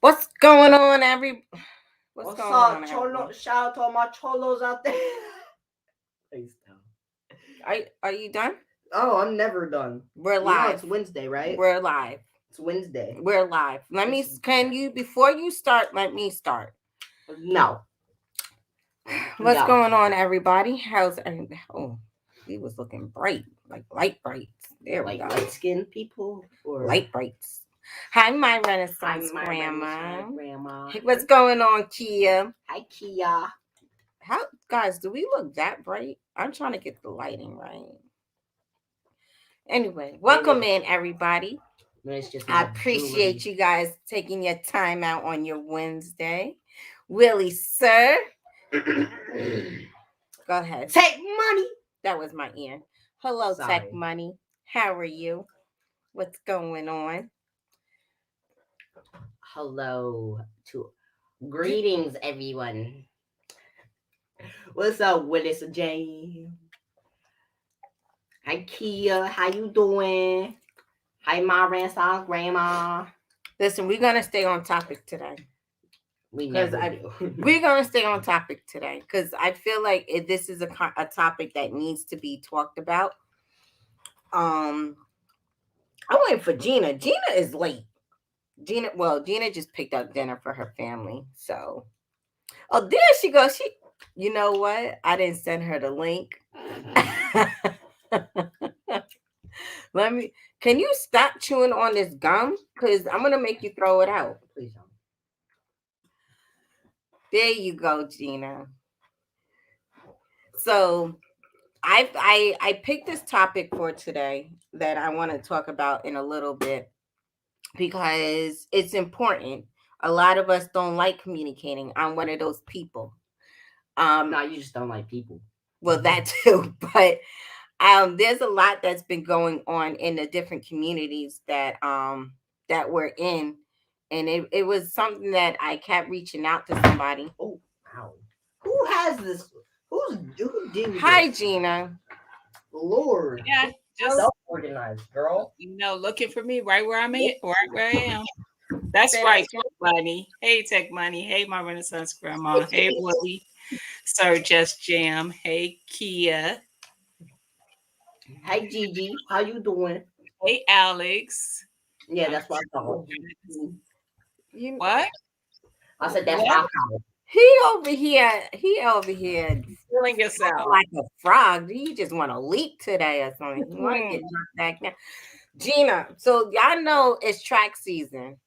What's going on, What's What's going up, on, cholo? everyone? Shout out to all my cholos out there. Please don't. Are you done? Oh, I'm never done. We're You know live. it's Wednesday, right? We're live. It's Wednesday. We're live. Can you, before you start, let me start. No, What's no. going on, everybody? Oh, he was looking bright, like light brights. There we Like go. light skinned people or Light brights. Hi, my Hi, Renaissance my grandma. Renaissance grandma. Hey, what's going on, Kia? Hi, Kia. How, guys, do we look that bright? I'm trying to get the lighting right. Anyway, welcome in, everybody. It's just I my appreciate jewelry. you guys taking your time out on your Wednesday. Willie, sir, go ahead. Take money. That was my ear. Hello, Tech Sorry. Money. How are you? What's going on? Hello to greetings, everyone. What's up, Willis J? Hi, Kia. How you doing? Hi, my Renaissance grandma. Listen, we're gonna stay on topic today. We Because never do. we're gonna stay on topic today because I feel like this is a topic that needs to be talked about. Um, I'm waiting for Gina. Gina is late. Gina just picked up dinner for her family. So, oh, there she goes. You know what? I didn't send her the link. Let me. Can you stop chewing on this gum? Cause I'm gonna make you throw it out. Please don't. There you go, Gina. So I picked this topic for today that I want to talk about in a little bit because it's important. A lot of us don't like communicating. I'm one of those people. No, you just don't like people. Well, that too, but there's a lot that's been going on in the different communities that we're in, and it was something that I kept reaching out to somebody. Oh, wow. Who has this? Who did this? Hi, Gina. Lord. Yeah, just Self-organized, girl. looking for me right where I'm at, right where I am. That's right, Tech Money. Hey, Tech Money. Hey, my Renaissance Grandma. Hey, Willie. Sir Just Jam. Hey, Kia. Hi, Gigi. How you doing? Hey, Alex. Yeah, that's what I thought. You, What? I said that's what What? I thought. he over here Feeling yourself. like a frog. You just want to leap today or something. You want to get Hmm. knocked back now. Gina, so y'all know it's track season.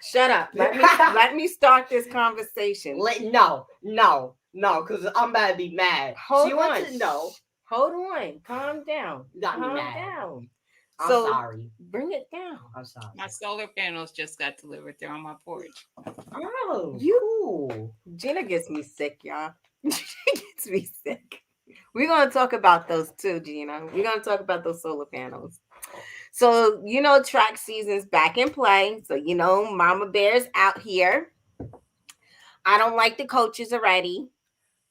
Shut up. Let me start this conversation. No, because I'm about to be mad. Hold she on. wants to know. Hold on. Calm down. Got me Calm mad. down. I'm So sorry. bring it down. I'm sorry. My solar panels just got delivered. They're on my porch. Oh, You- cool. Gina gets me sick, y'all. She gets me sick. We're gonna talk about those too, Gina. We're gonna talk about those solar panels. So track season's back in play. So Mama Bear's out here. I don't like the coaches already.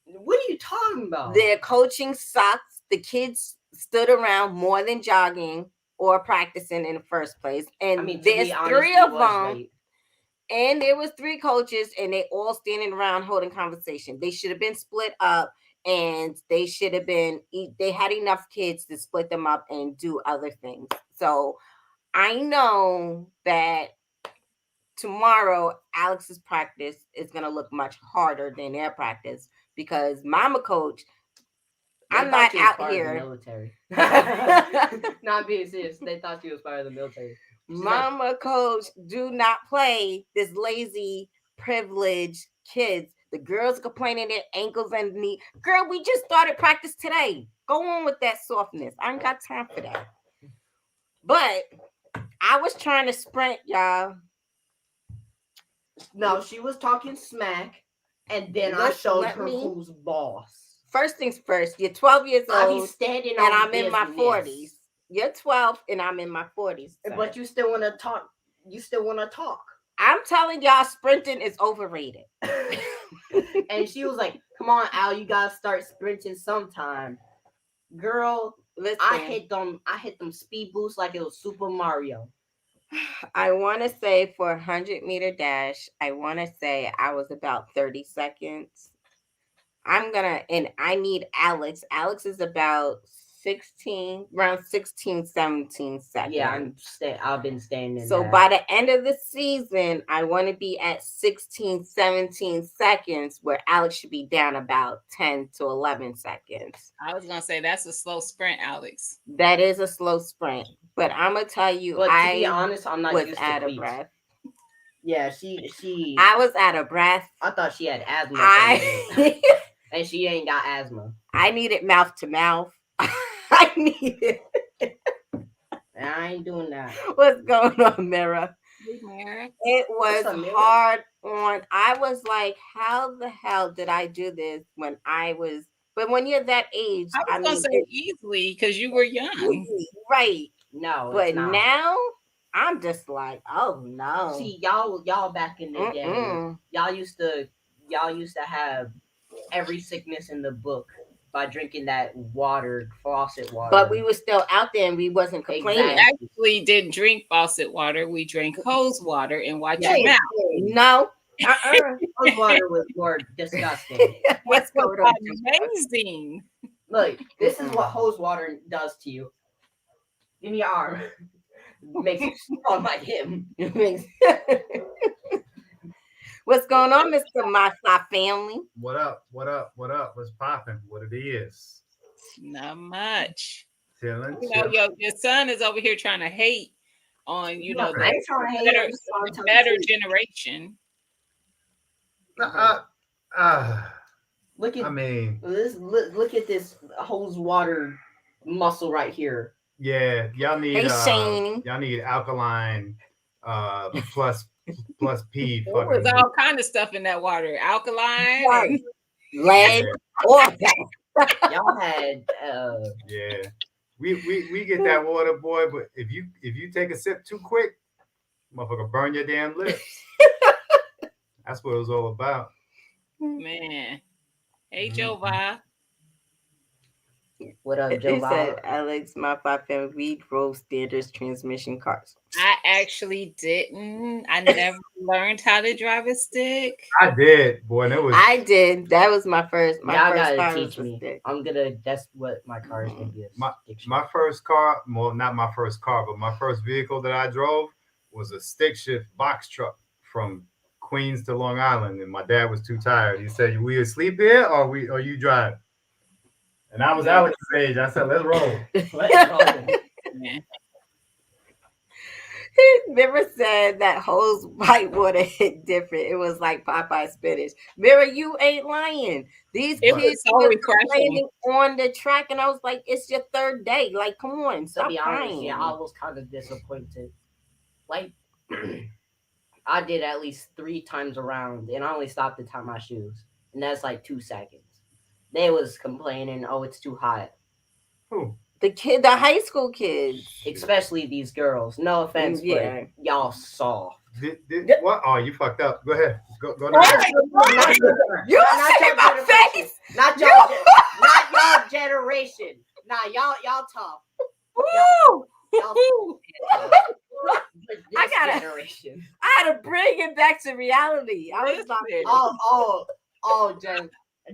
What are you talking about? Their coaching sucks. The kids stood around more than jogging or practicing in the first place. And there's three of them. Right. And there was three coaches, and they all standing around holding conversation. They should have been split up, and they should have been. They had enough kids to split them up and do other things. So I know that tomorrow Alex's practice is going to look much harder than their practice because Mama Coach. I'm not out here. Military. Not being serious. They thought she was part of the military. Mama Coach, do not play this lazy, privileged kids. The girls complaining their ankles and knee. Girl, we just started practice today. Go on with that softness. I ain't got time for that. But I was trying to sprint, y'all. No, she was talking smack, and then I showed her who's boss. First things first, you're 12 years old, I be standing and I'm in my 40s. You're 12, and I'm in my 40s. But you still want to talk. You still want to talk. I'm telling y'all, sprinting is overrated. And she was like, "Come on, Al, you gotta start sprinting sometime." Girl, listen, I hit them speed boosts like it was Super Mario. I want to say for 100-meter dash, I want to say I was about 30 seconds. And I need Alex. Alex is about 16, around 16, 17 seconds. Yeah, I've been staying in So that. by the end of the season, I want to be at 16, 17 seconds, where Alex should be down about 10 to 11 seconds. I was going to say that's a slow sprint, Alex. That is a slow sprint. But I'm going to tell you, but to be honest, I'm not was used out to of breath. Yeah, she. I was out of breath. I thought she had asthma. And she ain't got asthma. I needed mouth to mouth. I needed. I ain't doing that. What's going on, Mira? Hey, Mira. It was hard on. I was like, how the hell did I do this when I was? But when you're that age, I was gonna say easily because you were young, right? No, but now I'm just like, oh no. See, y'all back in the day, y'all used to have every sickness in the book by drinking that faucet water. But we were still out there and we wasn't complaining. Exactly. We didn't drink faucet water. We drank hose water and watch your mouth. No. Hose water was more disgusting. What's going on? Amazing. Look, this is what hose water does to you. Give me your arm. Makes you strong like him. What's going on, Mr. Masa family? What up? What's popping? What it is? Not much. Chilling. Your son is over here trying to hate on, better generation. Look at this hose water muscle right here. Yeah, y'all need alkaline plus P. There was all kind of stuff in that water. Alkaline, and lead, y'all had yeah. We get that water, boy, but if you take a sip too quick, motherfucker burn your damn lips. That's what it was all about. Man. Hey, Joe Va. What up, Joe Va? Said Alex, my family, we drove standard transmission cars. I actually didn't. I never learned how to drive a stick. I did, boy. I did. That was my first. Y'all gotta teach me. That's what my car is gonna be. My first car, well, not my first car, but my first vehicle that I drove was a stick shift box truck from Queens to Long Island, and my dad was too tired. He said, "We asleep here, or you drive?" And I was Alex's age. I said, "Let's roll." Let's roll. Yeah. Mira said that hose white water hit different. It was like Popeye spinach. Mira, you ain't lying. These kids were complaining on the track, and I was like, "It's your third day. Like, come on, stop crying." Yeah, I was kind of disappointed. Like, I did at least 3 times around, and I only stopped to tie my shoes, and that's like 2 seconds. They was complaining, "Oh, it's too hot." Who? The high school kids, especially these girls. No offense, but y'all soft. What? Oh, you fucked up. Go ahead. Go. You see my face? Not y'all generation. Nah, y'all tough. Generation. I had to bring it back to reality. I was like,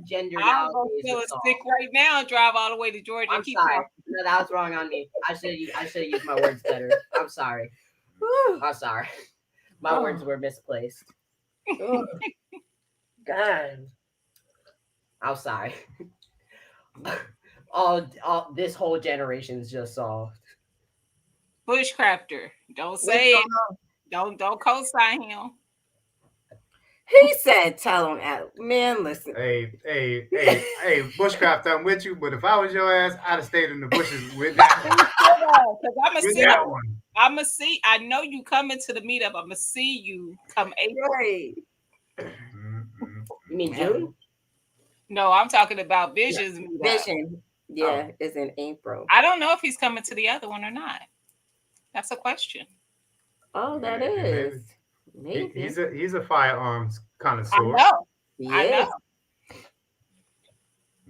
gender. I'm gonna feel a stick right now and drive all the way to Georgia. I'm sorry. No, that was wrong on me. I should have used my words better. I'm sorry. I'm sorry. My words were misplaced. God. I'm sorry. All this whole generation is just soft. Bushcrafter. Don't say it. Don't co-sign him. He said, "Tell him, man. Listen, hey, Bushcraft, I'm with you. But if I was your ass, I'd have stayed in the bushes with that one. Because I'm a see. I know you coming to the meetup. I'm gonna see you come April. Right. You mean June? No, I'm talking about Vision's meetup. Vision. Yeah, it's in April. I don't know if he's coming to the other one or not. That's a question. Oh, that is. Maybe. He's a firearms connoisseur. I know. Yes.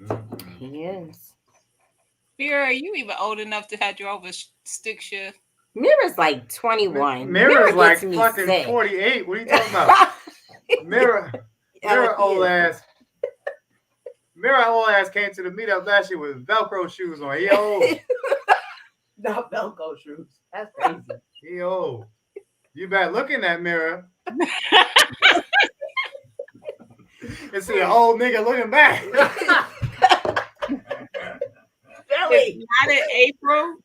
Mm-hmm. Yes. Vera, are you even old enough to have drove a stick shift? Mira's like 21. Mira's like gets me fucking sick. 48. What are you talking about? Mira old ass. Mira old ass came to the meetup last year with Velcro shoes on. He old. Not Velcro shoes. That's crazy. He old. You better look in that mirror and see an old nigga looking back. It's not in April.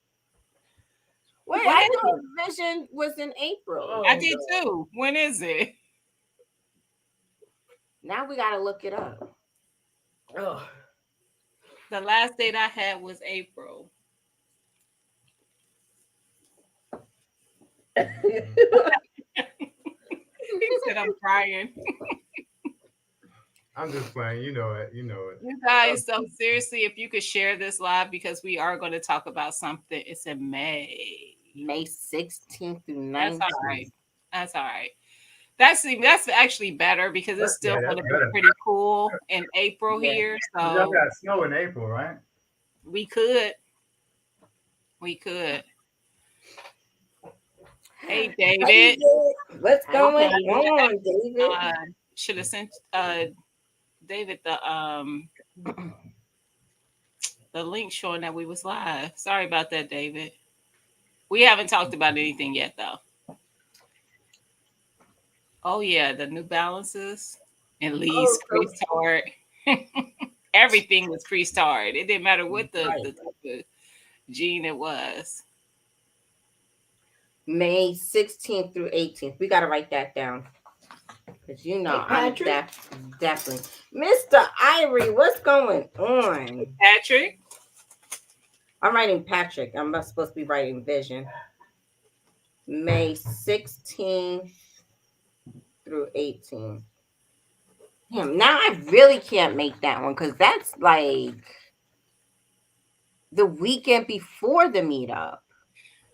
Wait, I thought Vision was in April. I did too. When is it? Now we gotta look it up. Oh. The last date I had was April. He said I'm crying. I'm just playing. You know it. You know it. You guys, so seriously, if you could share this live, because we are going to talk about something. It's in May. May 16th through 19th. That's all right. That's all right. That's actually better because it's still going to be pretty cool in April here. So y'all got snow in April, right? We could. Hey, David. What's going on, David? Should have sent David the link showing that we was live. Sorry about that, David. We haven't talked about anything yet, though. Oh yeah, the New Balances and Lee's creased hard. Everything was creased hard. It didn't matter what the type of jean it was. May 16th through 18th. We got to write that down. Because you know, I'm definitely. Mr. Irie, what's going on? Patrick? I'm writing Patrick. I'm not supposed to be writing Vision. May 16th through 18th. Damn, now I really can't make that one because that's like the weekend before the meetup.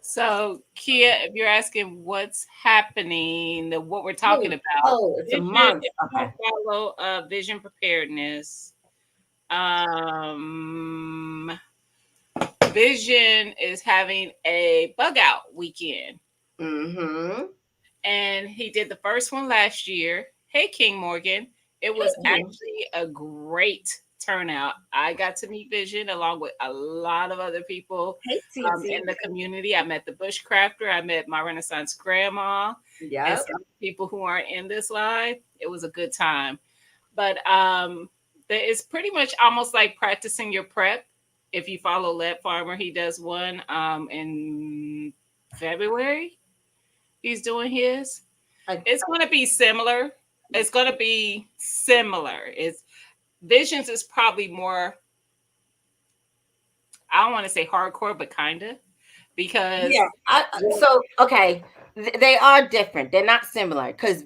So, Kia, if you're asking what's happening, what we're talking about, it's a month. Okay. Follow Vision Preparedness. Vision is having a bug out weekend. Mm-hmm. And he did the first one last year. Hey, King Morgan. It was actually a great turnout. I got to meet Vision along with a lot of other people in the community. I met the Bushcrafter. I met my Renaissance grandma. Yeah. And some people who aren't in this live. It was a good time. But it's pretty much almost like practicing your prep. If you follow Lead Farmer, he does one in February. He's doing his. It's going to be similar. Visions is probably more, I don't want to say hardcore, but kind of, because they are different. They're not similar because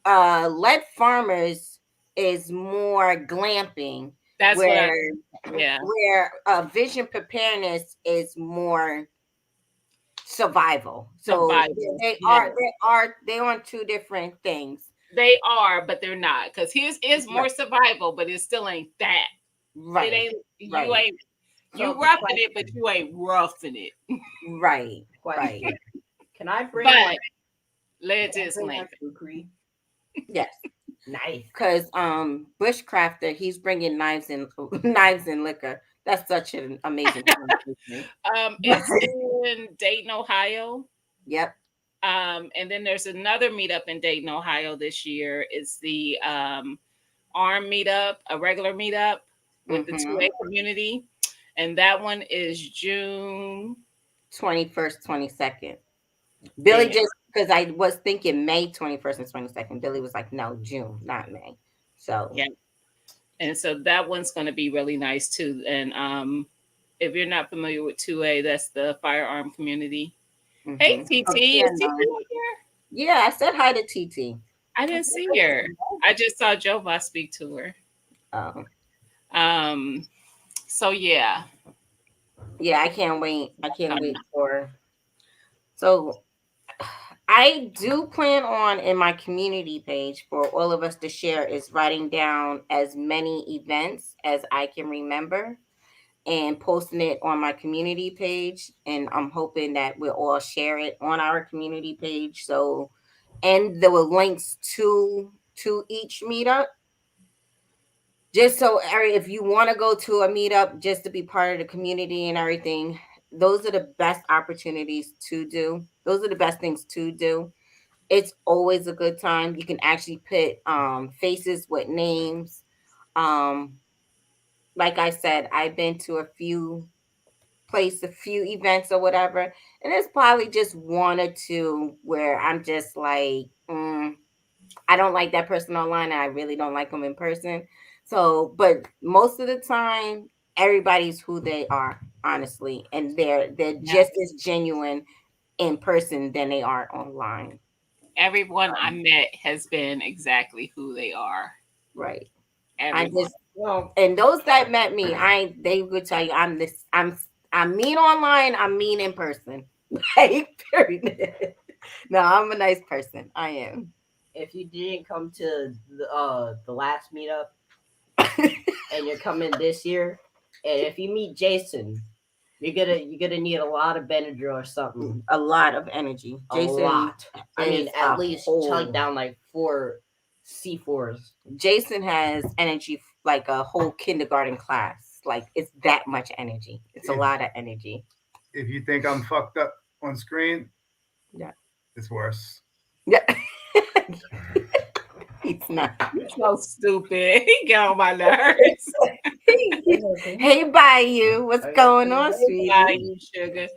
Lead Farmers is more glamping. That's where Vision Preparedness is more survival. So they're on two different things. They are, but they're not, because his is more survival, but it still ain't that. Right. It ain't you roughing it, but you ain't roughing it. Right. Can I bring let's explain. Yes. Nice. Because Bushcrafter, he's bringing knives and liquor. That's such an amazing conversation. It's in Dayton, Ohio. Yep. And then there's another meetup in Dayton, Ohio this year. It's the ARM meetup, a regular meetup with the 2A community. And that one is June 21st, 22nd. Billy just, because I was thinking May 21st and 22nd. Billy was like, no, June, not May. So, yeah. And so that one's going to be really nice too. And if you're not familiar with 2A, that's the firearm community. Mm-hmm. Hey, TT. Is TT out there? Yeah, I said hi to TT. I didn't see her. I just saw Jova speak to her. Oh. So, yeah. Yeah, I can't wait. Wait for. So, I do plan on in my community page for all of us to share is writing down as many events as I can remember. and posting it on my community page, and I'm hoping that we'll all share it on our community page. So, and there were links to each meetup, just so if you want to go to a meetup just to be part of the community and everything, those are the best opportunities to do. Those are the best things to do. It's always a good time. You can actually put faces with names. Like I said, I've been to a few events or whatever, and there's probably just one or two where I'm just like, I don't like that person online, and I really don't like them in person. So, but most of the time, everybody's who they are, honestly, and they're just as genuine in person than they are online. Everyone I met has been exactly who they are. Right. Everyone. And those that met me, they would tell you I'm mean online, I'm mean in person. Like, period. No, I'm a nice person. I am. If you didn't come to the last meetup and you're coming this year, and if you meet Jason, you're gonna need a lot of Benadryl or something. A lot of energy. Jason, a lot. I mean, at least chug down like 4 C4s. Jason has energy like a whole kindergarten class. Like, it's that much energy. It's a lot of energy. If you think I'm fucked up on screen, yeah, it's worse. Yeah. He's not. He's so stupid. He got on my nerves. Hey, Bayou, what's going on, sweetie? Bayou Sugar.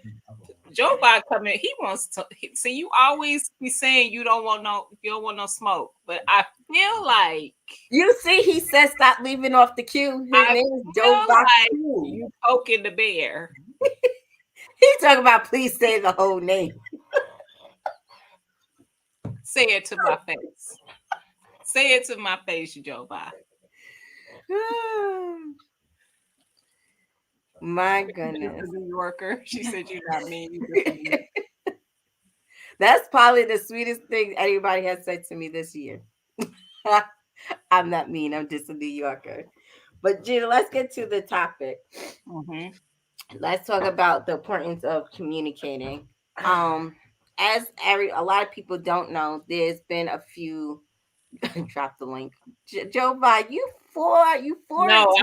Joe Biden coming. He wants to see. You always be saying you don't want no smoke, but I feel like you see. He said stop leaving off the queue. His name is Joe Biden. Like you poking the bear. He talking about please say the whole name. Say it to my face. Say it to my face, Joe Biden. My goodness. New Yorker. She said you're not mean. That's probably the sweetest thing anybody has said to me this year. I'm not mean. I'm just a New Yorker. But Gina, let's get to the topic. Mm-hmm. Let's talk about the importance of communicating. As a lot of people don't know, there's been a few. Drop the link, Joe Biden. You for? No,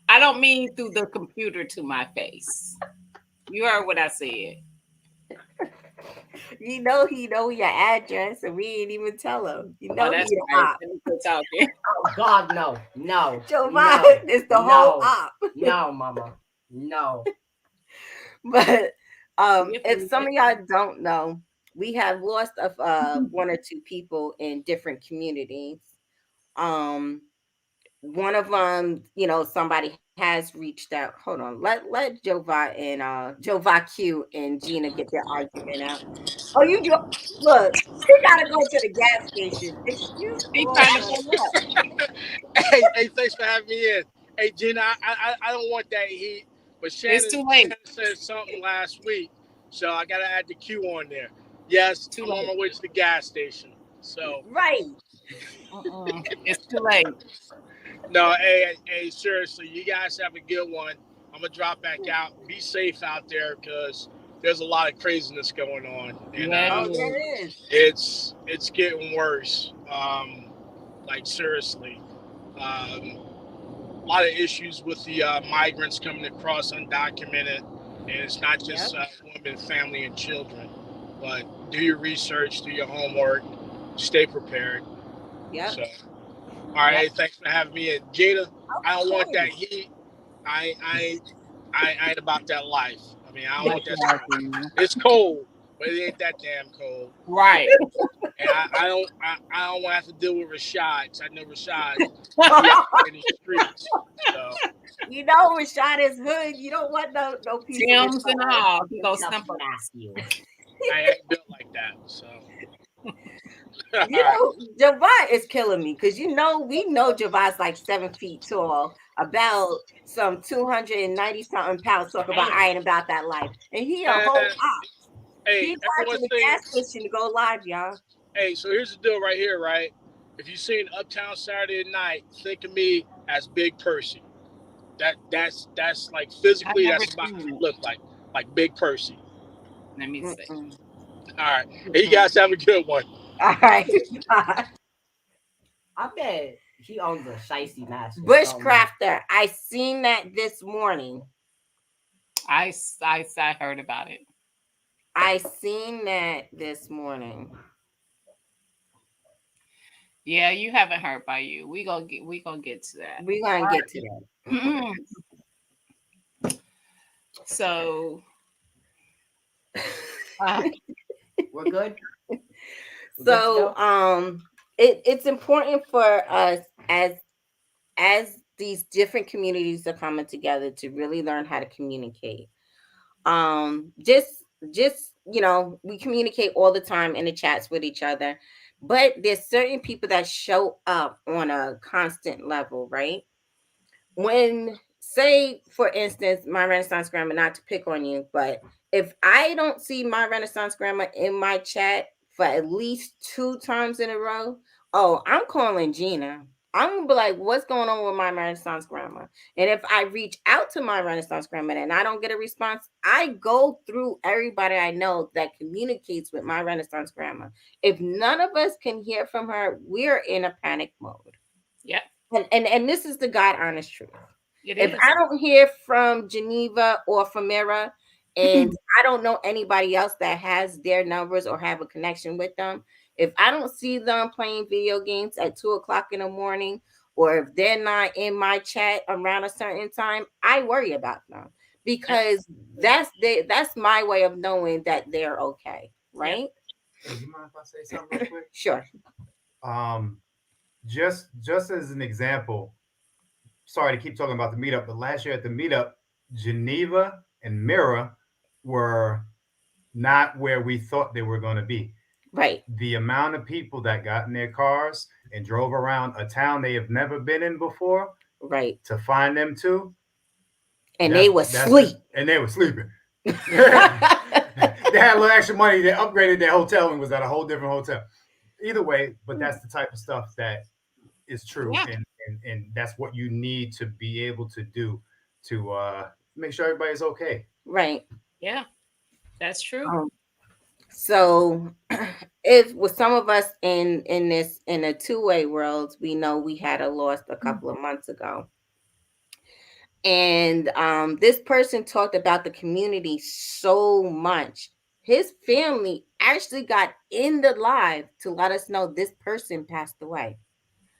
I don't mean through the computer to my face. You heard what I said. You know he know your address, and we ain't even tell him. You know that's right. Oh God, no. Joe Biden is the whole op. No, Mama, no. But if some of y'all don't know, we have lost one or two people in different communities. One of them, somebody has reached out. Hold on, let Jova and Jova Q and Gina get their argument out. Oh, look, she gotta go to the gas station. Excuse me. Hey, thanks for having me in. Hey, Gina, I don't want that heat, but Shannon said something last week, so I gotta add the Q on there. Yes, I'm on my way to the gas station. So right. It's too late. No, hey, seriously, you guys have a good one. I'm gonna drop back out. Be safe out there because there's a lot of craziness going on. And it's getting worse. Like seriously. A lot of issues with the migrants coming across undocumented, and it's not just women, family, and children. But do your research, do your homework, stay prepared. Yeah. So, all right, hey, thanks for having me in. Jada, I don't want that heat. I ain't about that life. I mean, I don't want that. It's cold, but it ain't that damn cold. Right. And I don't want to have to deal with Rashad, because I know Rashad in the streets. So. You know Rashad is hood. You don't want no piece Gems of and all. He goes simple. I ain't built like that, so. Javon is killing me because we know Javon's like 7 feet tall, about some 290 something pounds. Talk about I ain't about that life, and he a whole op. He drives to the gas station to go live, y'all. Hey, so here's the deal right here, right? If you've seen Uptown Saturday Night, think of me as Big Percy. That's like physically that's about what it look like Big Percy. Let me see. All right, hey, you guys have a good one. All right. I bet he owns a shiesty mask. Bushcrafter. I seen that this morning. I heard about it. I seen that this morning. Yeah, you haven't heard by you. We gonna get to that. We're gonna get to that. So we're good. So it's important for us as these different communities are coming together to really learn how to communicate. Just we communicate all the time in the chats with each other, but there's certain people that show up on a constant level, right? When, say for instance, my Renaissance Grandma, not to pick on you, but if I don't see my Renaissance Grandma in my chat for at least 2 times in a row, I'm calling Gina. I'm gonna be like, what's going on with my Renaissance Grandma? And if I reach out to my Renaissance Grandma and I don't get a response, I go through everybody I know that communicates with my Renaissance Grandma. If none of us can hear from her, we're in a panic mode. Yeah. And this is the God honest truth. If I don't hear from Geneva or from Mira, and I don't know anybody else that has their numbers or have a connection with them, if I don't see them playing video games at 2:00 in the morning, or if they're not in my chat around a certain time, I worry about them, because that's my way of knowing that they're okay, right? Hey, you mind if I say something real quick? Sure. Just as an example, sorry to keep talking about the meetup, but last year at the meetup, Geneva and Mira were not where we thought they were going to be. Right. The amount of people that got in their cars and drove around a town they have never been in before, right, to find them too. And they were asleep. And they were sleeping. They had a little extra money. They upgraded their hotel and was at a whole different hotel. Either way, but that's the type of stuff that is true. Yeah. And that's what you need to be able to do to make sure everybody's okay. Right. Yeah, that's true. So if with some of us in a two-way world, we know we had a loss a couple of months ago. And this person talked about the community so much. His family actually got in the live to let us know this person passed away.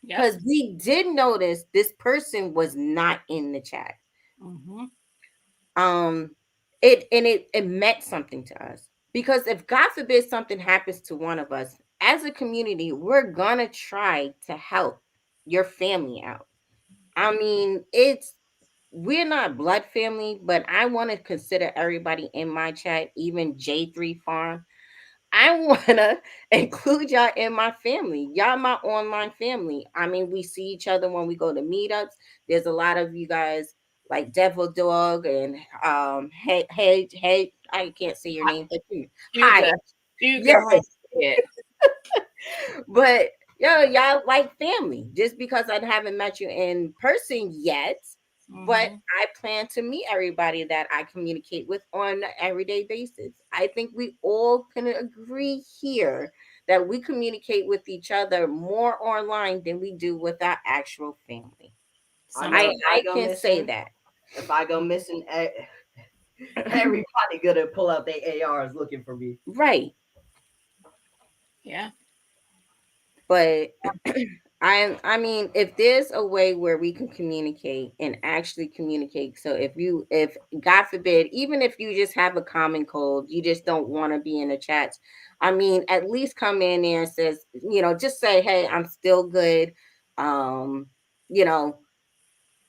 Because we did notice this person was not in the chat. Mm-hmm. It meant something to us, because if God forbid something happens to one of us, as a community, we're gonna try to help your family out. I mean, we're not blood family, but I want to consider everybody in my chat, even J3 Farm. I want to include y'all in my family. Y'all my online family. I mean, we see each other when we go to meetups. There's a lot of you guys like Devil Dog and hey, I can't say your name, but hi. Yes. But y'all like family. Just because I haven't met you in person yet, but I plan to meet everybody that I communicate with on an everyday basis. I think we all can agree here that we communicate with each other more online than we do with our actual family. I can say that. If I go missing, everybody gonna pull out their ARs looking for me. Right. Yeah. But I mean, if there's a way where we can communicate and actually communicate, so if God forbid, even if you just have a common cold, you just don't want to be in the chats, I mean, at least come in there and says, just say, hey, I'm still good,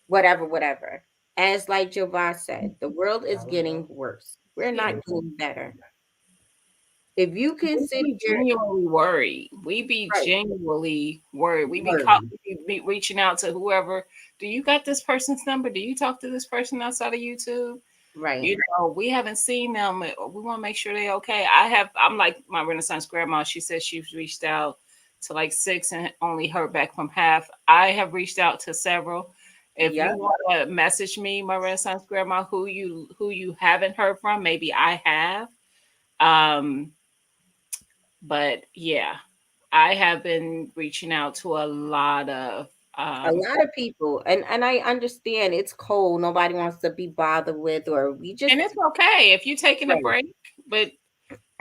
whatever. As like Jovan said, the world is getting worse. We're not getting better. If you can sit here, genuinely worried, we be genuinely worried. We be reaching out to whoever. Do you got this person's number? Do you talk to this person outside of YouTube? Right. We haven't seen them. We want to make sure they're okay. I'm like my Renaissance grandma. She said she's reached out to like 6 and only heard back from half. I have reached out to several, If you want to message me, Maria Son's grandma, who you haven't heard from, maybe I have. But yeah, I have been reaching out to a lot of people, and I understand it's cold. Nobody wants to be bothered with, or we just, and it's okay if you're taking a break. But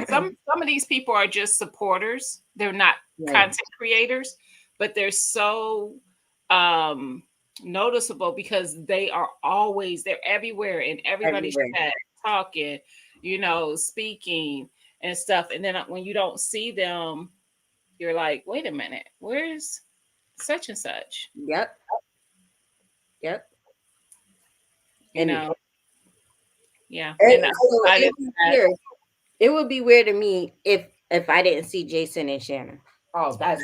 some of these people are just supporters. They're not content creators, but they're so noticeable because they're everywhere and everybody's talking, speaking and stuff. And then when you don't see them, you're like, wait a minute, where's such and such? Yep. Yeah. It would be weird to me if I didn't see Jason and Shannon. Oh, that's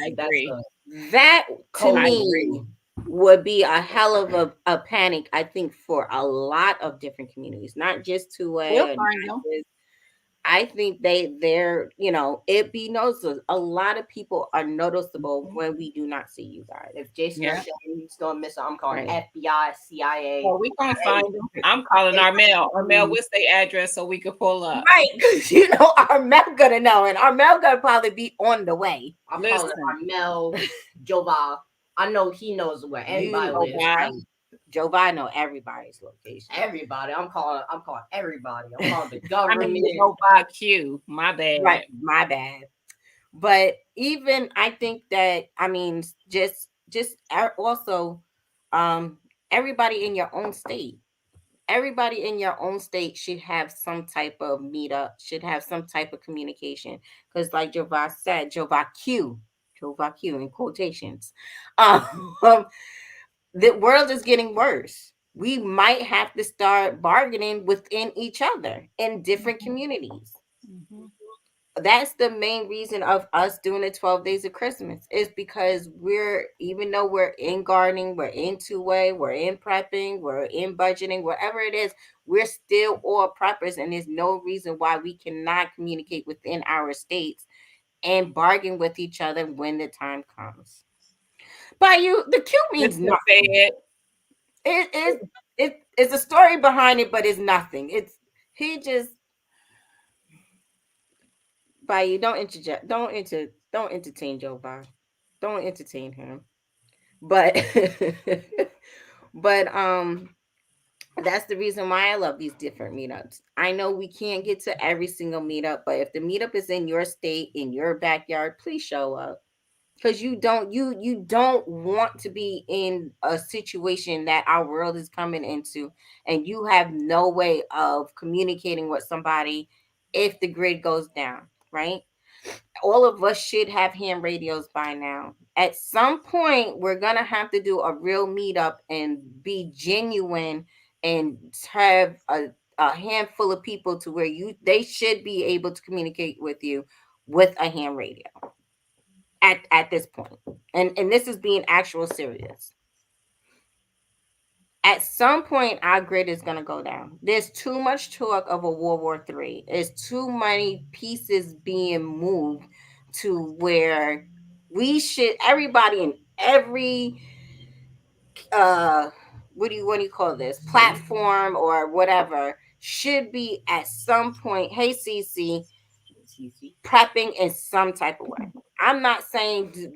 that to me would be a hell of a panic, I think, for a lot of different communities, not just 2A. I think they're it be noticeable. A lot of people are noticeable when we do not see you guys. If Jason or Shannon going missing, I'm calling FBI, CIA. Oh, we gonna find them. I'm calling Armel. Armel, what's their address so we could pull up? Right, because Armel gonna know, and Armel gonna probably be on the way. I'm calling Armel, Jova. I know he knows where everybody lives. Joe Biden know everybody's location. Everybody. I'm calling everybody. I'm calling the government. Joe Biden Q. My bad. Right, my bad. But even I think that just also everybody in your own state. Everybody in your own state should have some type of meetup, should have some type of communication. Because like Jova said, Jova Q in quotations. The world is getting worse. We might have to start bargaining within each other in different communities. Mm-hmm. That's the main reason of us doing the 12 days of Christmas, is because even though we're in gardening, we're in 2A, we're in prepping, we're in budgeting, whatever it is, we're still all preppers, and there's no reason why we cannot communicate within our states and bargain with each other when the time comes. The Q means nothing. It's a story behind it, but it's nothing. Don't interject. Don't entertain Joe Biden. Don't entertain him. But that's the reason why I love these different meetups. I know we can't get to every single meetup, but if the meetup is in your state, in your backyard, please show up. Because you don't want to be in a situation that our world is coming into, and you have no way of communicating with somebody if the grid goes down, right? All of us should have ham radios by now. At some point, we're gonna have to do a real meetup and be genuine and have a handful of people to where they should be able to communicate with you with a ham radio. At this point, and this is being actual serious. At some point, our grid is going to go down. There's too much talk of a World War III. There's too many pieces being moved to where everybody in every what do you call this, platform or whatever, should be at some point, hey CC, prepping in some type of way. I'm not saying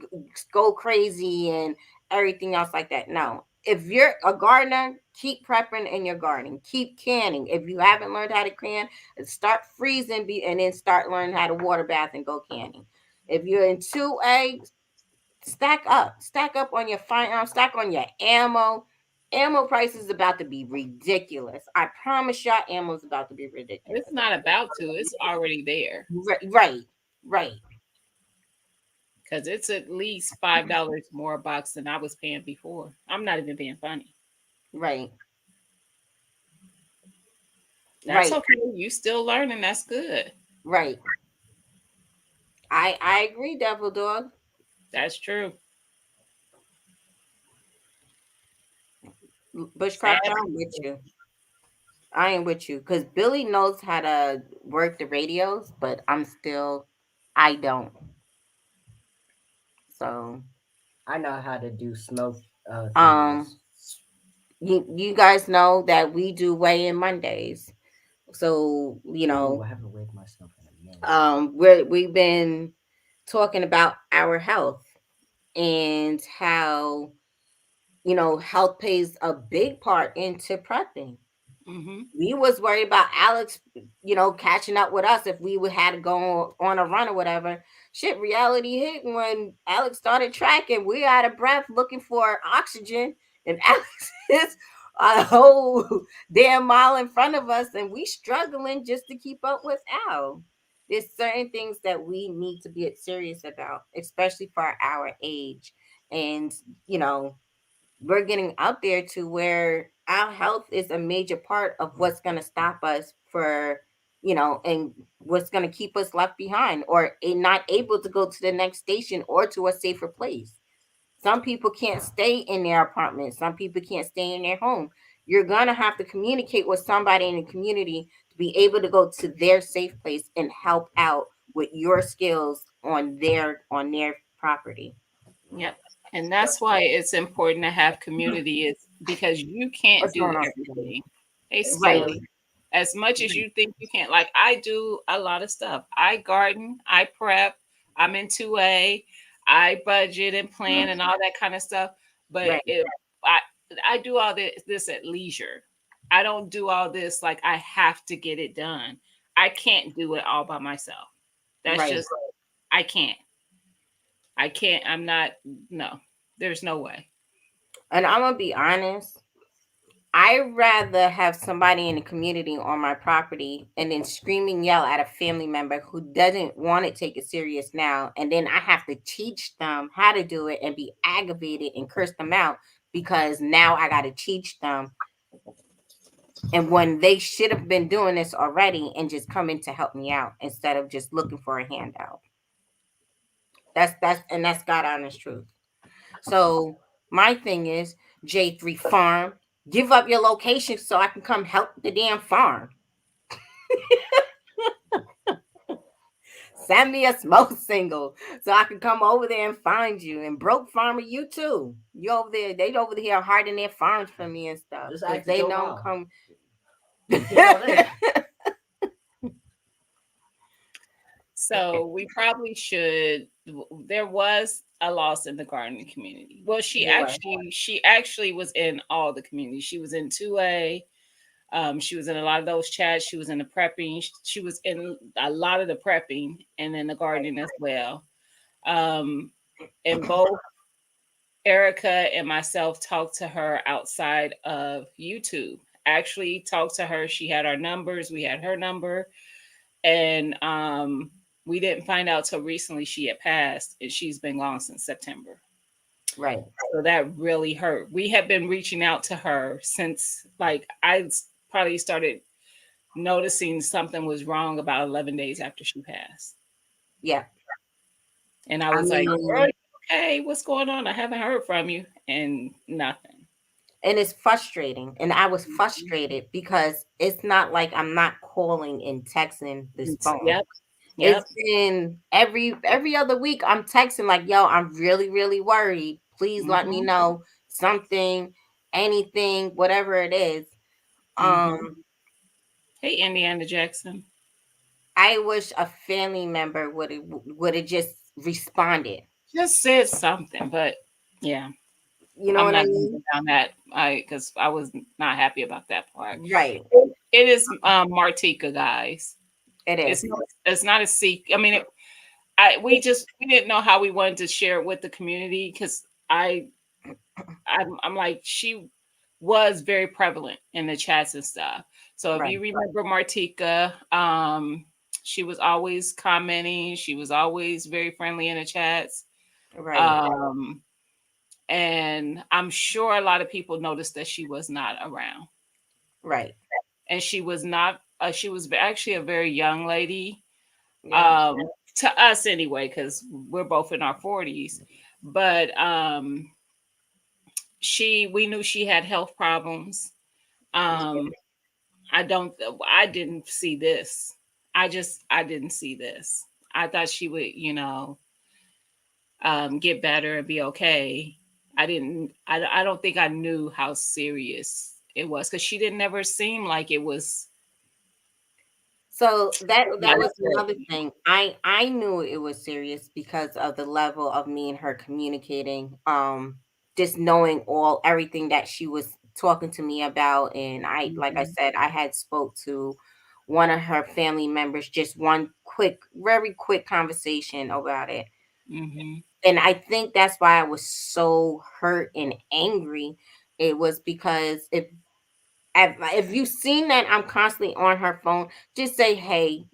go crazy and everything else like that. No. If you're a gardener, keep prepping in your garden. Keep canning. If you haven't learned how to can, start freezing and then start learning how to water bath and go canning. If you're in 2A, stack up on your firearm, stack on your ammo. Ammo price is about to be ridiculous. I promise y'all, ammo is about to be ridiculous. It's not about to. It's already there. Right. Because it's at least $5 more a box than I was paying before. I'm not even being funny. Right. That's okay. You still learning. That's good. Right. I agree, Devil Dog. That's true. Bushcraft, I am with you because Billy knows how to work the radios, but I don't. So I know how to do smoke. you guys know that we do weigh-in Mondays. So, I haven't weighed myself in a we've minute. been talking about our health and how, health plays a big part into prepping. Mm-hmm. We was worried about Alex, catching up with us if we would had to go on a run or whatever. Shit, reality hit when Alex started tracking. We out of breath looking for oxygen, and Alex is a whole damn mile in front of us, and we struggling just to keep up with Al. There's certain things that we need to be serious about, especially for our age, and we're getting out there to where our health is a major part of what's going to stop us for, and what's going to keep us left behind or not able to go to the next station or to a safer place. Some people can't stay in their apartment. Some people can't stay in their home. You're going to have to communicate with somebody in the community to be able to go to their safe place and help out with your skills on their property. Yep. And that's why it's important to have community, is because you can't What's do going on? everything. Hey, Right. Skilly. As much as you think you can't, like I do a lot of stuff. I garden, I prep, I'm in 2A, I budget and plan and all that kind of stuff. But Right. if I do all this at leisure. I don't do all this like I have to get it done. I can't do it all by myself. That's Right. just I can't. I'm not, no, there's no way. And I'm gonna be honest, I'd rather have somebody in the community on my property and then screaming yell at a family member who doesn't want to take it serious now, and then I have to teach them how to do it and be aggravated and curse them out because now I got to teach them, and when they should have been doing this already and just coming to help me out instead of just looking for a handout. That's God honest truth. So my thing is, J3 Farm, give up your location so I can come help the damn farm. Send me a smoke single so I can come over there and find you. And Broke Farmer, you too. You over there, they over here hiding their farms for me and stuff. They don't come. So we probably should. There was a loss in the gardening community. Well, she actually was in all the communities. She was in 2A. She was in a lot of those chats. She was in the prepping. She was in a lot of the prepping and then the gardening as well. And both Erica and myself talked to her outside of YouTube. Actually talked to her. She had our numbers. We had her number. And we didn't find out till recently she had passed, and she's been gone since September. Right. So that really hurt. We have been reaching out to her since, like, I probably started noticing something was wrong about 11 days after she passed. Yeah. And I was like, okay, what's going on? I haven't heard from you. And nothing. And it's frustrating. And I was frustrated because it's not like I'm not calling and texting this phone. Yep. It's been every other week I'm texting like, yo, I'm really, really worried. Please let me know something, anything, whatever it is. Hey, Indiana Jackson. I wish a family member would have just responded. Just said something, but yeah. You know what I mean? Down that, because I was not happy about that part. Right. It is Martika, guys. It is. It's not a secret. I mean, we didn't know how we wanted to share it with the community because I'm like, she was very prevalent in the chats and stuff. So if you remember Martika, she was always commenting. She was always very friendly in the chats. Right. And I'm sure a lot of people noticed that she was not around. Right. And she was not, she was actually a very young lady. Yeah. To us anyway, because we're both in our 40s. But we knew she had health problems. I didn't see this. I didn't see this. I thought she would, get better and be okay. I don't think I knew how serious it was because she didn't ever seem like it was. So that was another thing. I knew it was serious because of the level of me and her communicating. Just knowing everything that she was talking to me about, and like I said, I had spoke to one of her family members, just one very quick conversation about it. Mm-hmm. And I think that's why I was so hurt and angry. It was because if you've seen that I'm constantly on her phone, just say, hey,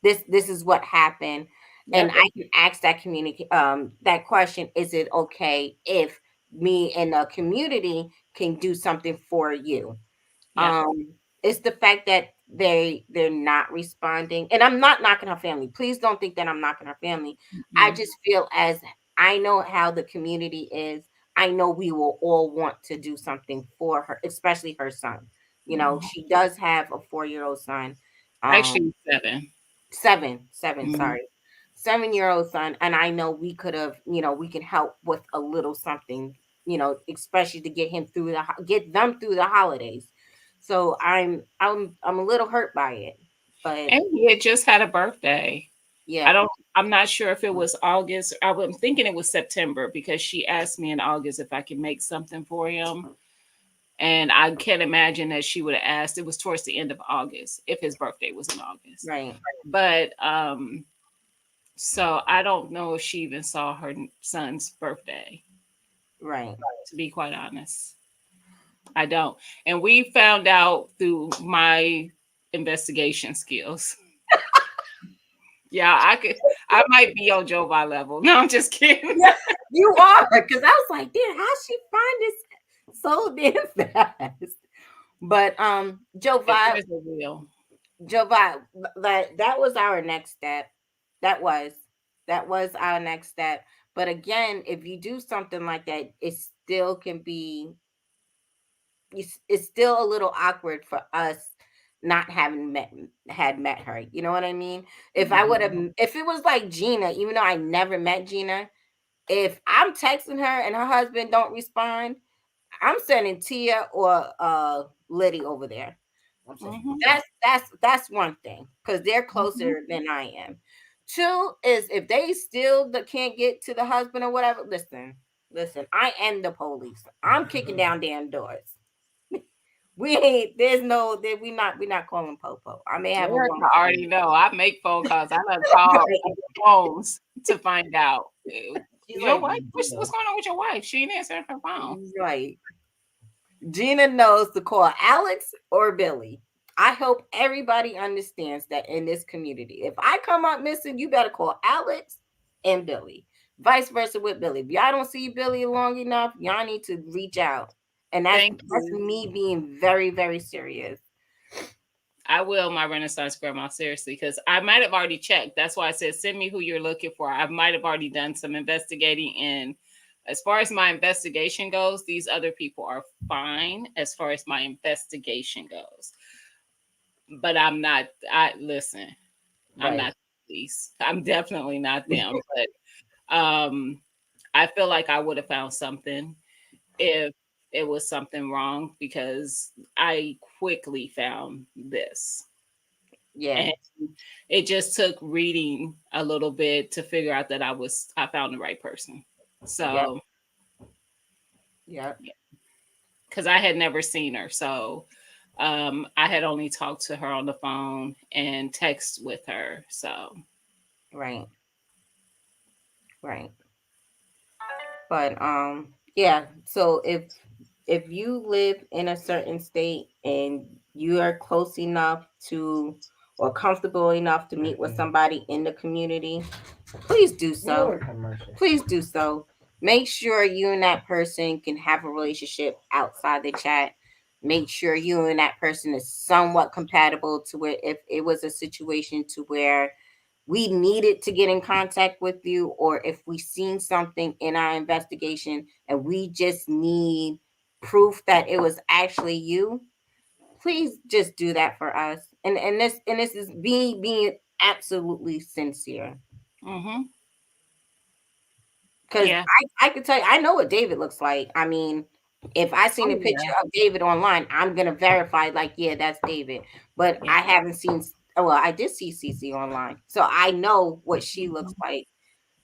this is what happened. Yep. And I can ask that question, is it okay if me and the community can do something for you? Yep. It's the fact that they're not responding. And I'm not knocking her family. Please don't think that I'm knocking her family. Mm-hmm. I just feel as I know how the community is. I know we will all want to do something for her, especially her son. She does have a 4-year-old son. Actually, 7. Mm-hmm. Sorry. 7-year-old son. And I know we could have, we can help with a little something, especially to get them through the holidays. So I'm a little hurt by it. But and he had just had a birthday. Yeah. I'm not sure if it was August. I'm thinking it was September because she asked me in August if I could make something for him. And I can't imagine that she would have asked. It was towards the end of August if his birthday was in August. Right. But so I don't know if she even saw her son's birthday. Right. To be quite honest. I don't. And we found out through my investigation skills. Yeah, I might be on Joe Vi level. No, I'm just kidding. Yeah, you are, because I was like, damn, how'd she find this so damn fast? But Joe Vi, that was our next step. That was our next step. But again, if you do something like that, it still can be. It's still a little awkward for us not having met her. You know what I mean? If I would have, if it was like Gina, even though I never met Gina, if I'm texting her and her husband don't respond, I'm sending Tia or Liddy over there. Mm-hmm. That's one thing, because they're closer than I am. 2 is if they still can't get to the husband or whatever. Listen, I am the police. I'm kicking down damn doors. We not calling Popo. I may have I already know. I make phone calls. I don't call phones to find out. Your wife? What's going on with your wife? She ain't answering her phone. Right. Gina knows to call Alex or Billy. I hope everybody understands that in this community. If I come up missing, you better call Alex and Billy. Vice versa with Billy. If y'all don't see Billy long enough, y'all need to reach out. And that's me being very, very serious. I will, my Renaissance grandma, seriously, because I might have already checked. That's why I said, send me who you're looking for. I might have already done some investigating. And as far as my investigation goes, these other people are fine as far as my investigation goes. But I'm not, listen, right. I'm not police. I'm definitely not them. But I feel like I would have found something if it was something wrong, because I quickly found this. Yeah. And it just took reading a little bit to figure out that I found the right person. So yeah. Because I had never seen her. So I had only talked to her on the phone and text with her. So right. But yeah, so if you live in a certain state and you are close enough to or comfortable enough to meet with somebody in the community, please do so. Please do so. Make sure you and that person can have a relationship outside the chat. Make sure you and that person is somewhat compatible to where if it was a situation to where we needed to get in contact with you, or if we seen something in our investigation and we just need proof that it was actually you, please just do that for us. And this is being absolutely sincere. Mm-hmm. Because I can tell you, I know what David looks like. I mean, if I seen a picture of David online, I'm gonna verify, like, yeah, that's David. But I haven't seen. Well, I did see Cece online, so I know what she looks like.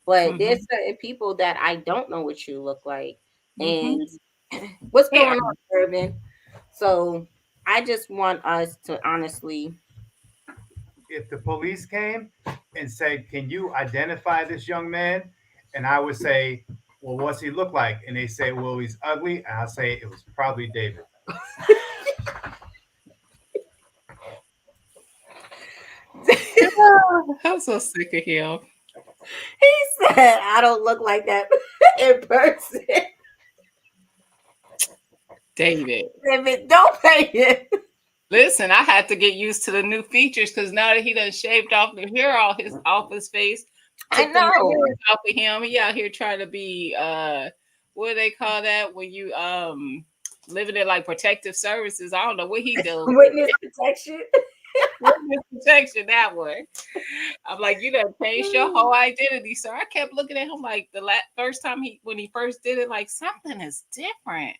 But there's certain people that I don't know what you look like, and what's going on, Urban? So I just want us to honestly. If the police came and said, "Can you identify this young man?" and I would say, "Well, what's he look like?" and they say, "Well, he's ugly," and I'll say it was probably David. I'm so sick of him. He said, "I don't look like that in person." David, don't pay it. Listen, I had to get used to the new features because now that he done shaved off the hair off his face, I know. Off of him, he out here trying to be what do they call that when you living in like protective services? I don't know what he doing. Witness protection. Witness protection, that one. I'm like, you done changed your whole identity, sir. I kept looking at him like the first time when he first did it, like something is different.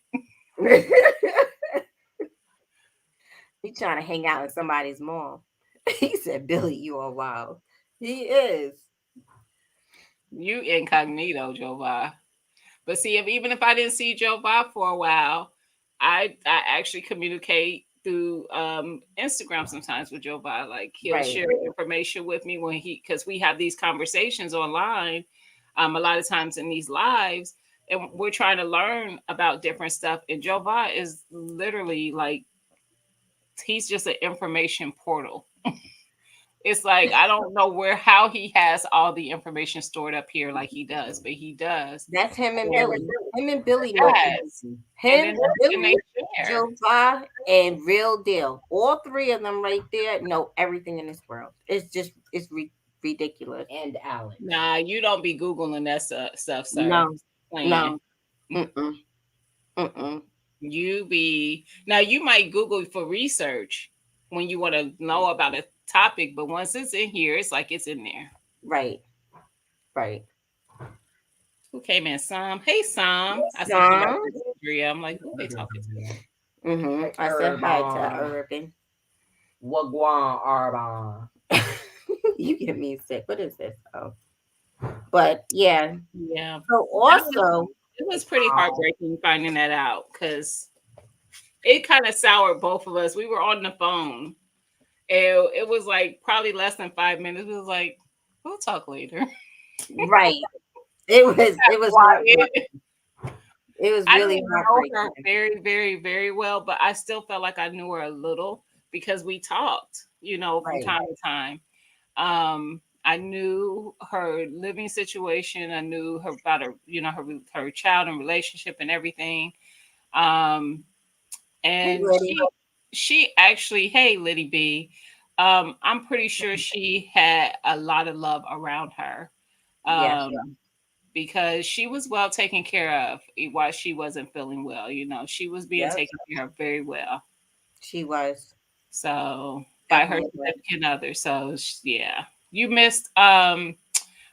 He trying to hang out in somebody's mall. He said, "Billy, you are wild." He is. You incognito, Joe Va. But see, even if I didn't see Joe Va for a while, I actually communicate through Instagram sometimes with Joe Va. Like he'll share information with me because we have these conversations online a lot of times in these lives, and we're trying to learn about different stuff. And Joe Va is literally like, he's just an information portal. It's like, I don't know how he has all the information stored up here like he does, but he does. That's him and Billy. Him and Billy know him, Billy, Joe Va, and Real Deal. All three of them right there know everything in this world. It's ridiculous. And Alex. Nah, you don't be Googling that stuff, sir. No. You might Google for research when you want to know about a topic, but once it's in here, it's like it's in there. Right. Who came in? Sam. Hey, Sam. I said, I'm like, who they talking to? I said hi to Urban. Wagwan Arban. You get me sick. What is this? Oh, but yeah. So also, it was pretty heartbreaking finding that out because it kind of soured both of us. We were on the phone. And it was like probably less than 5 minutes. It was like, we'll talk later. Right. It was really heartbreaking. I know her very, very, very well, but I still felt like I knew her a little because we talked, from time to time. I knew her living situation. I knew her about her child and relationship and everything. And she actually, hey, Liddy B, I'm pretty sure she had a lot of love around her because she was well taken care of while she wasn't feeling well. She was being taken care of very well. She was. So by her significant other. So yeah, you missed.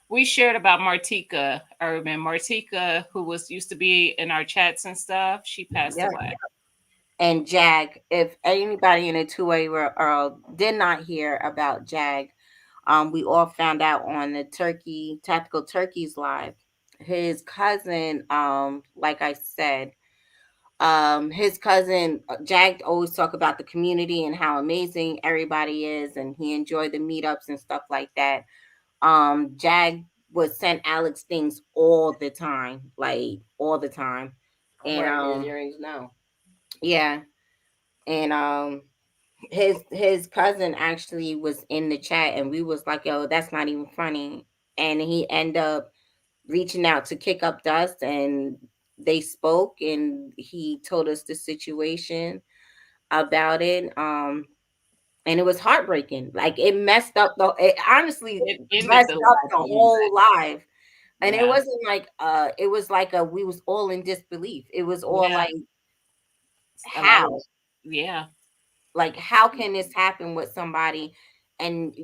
We shared about Martika Urban. Martika, who used to be in our chats and stuff, she passed away. And Jag, if anybody in the 2A world did not hear about Jag, we all found out on the Tactical Turkeys Live. His cousin, like I said, his cousin Jag always talk about the community and how amazing everybody is, and he enjoyed the meetups and stuff like that. Jag would send Alex things all the time. And earrings now. Yeah. And his cousin actually was in the chat, and we was like, yo, that's not even funny. And he ended up reaching out to Kick Up Dust, and they spoke, and he told us the situation about it. And it was heartbreaking. Like, it messed up it messed up the whole live. And it wasn't like it was like we was all in disbelief. It was all like, how? Yeah. Like, how can this happen with somebody? And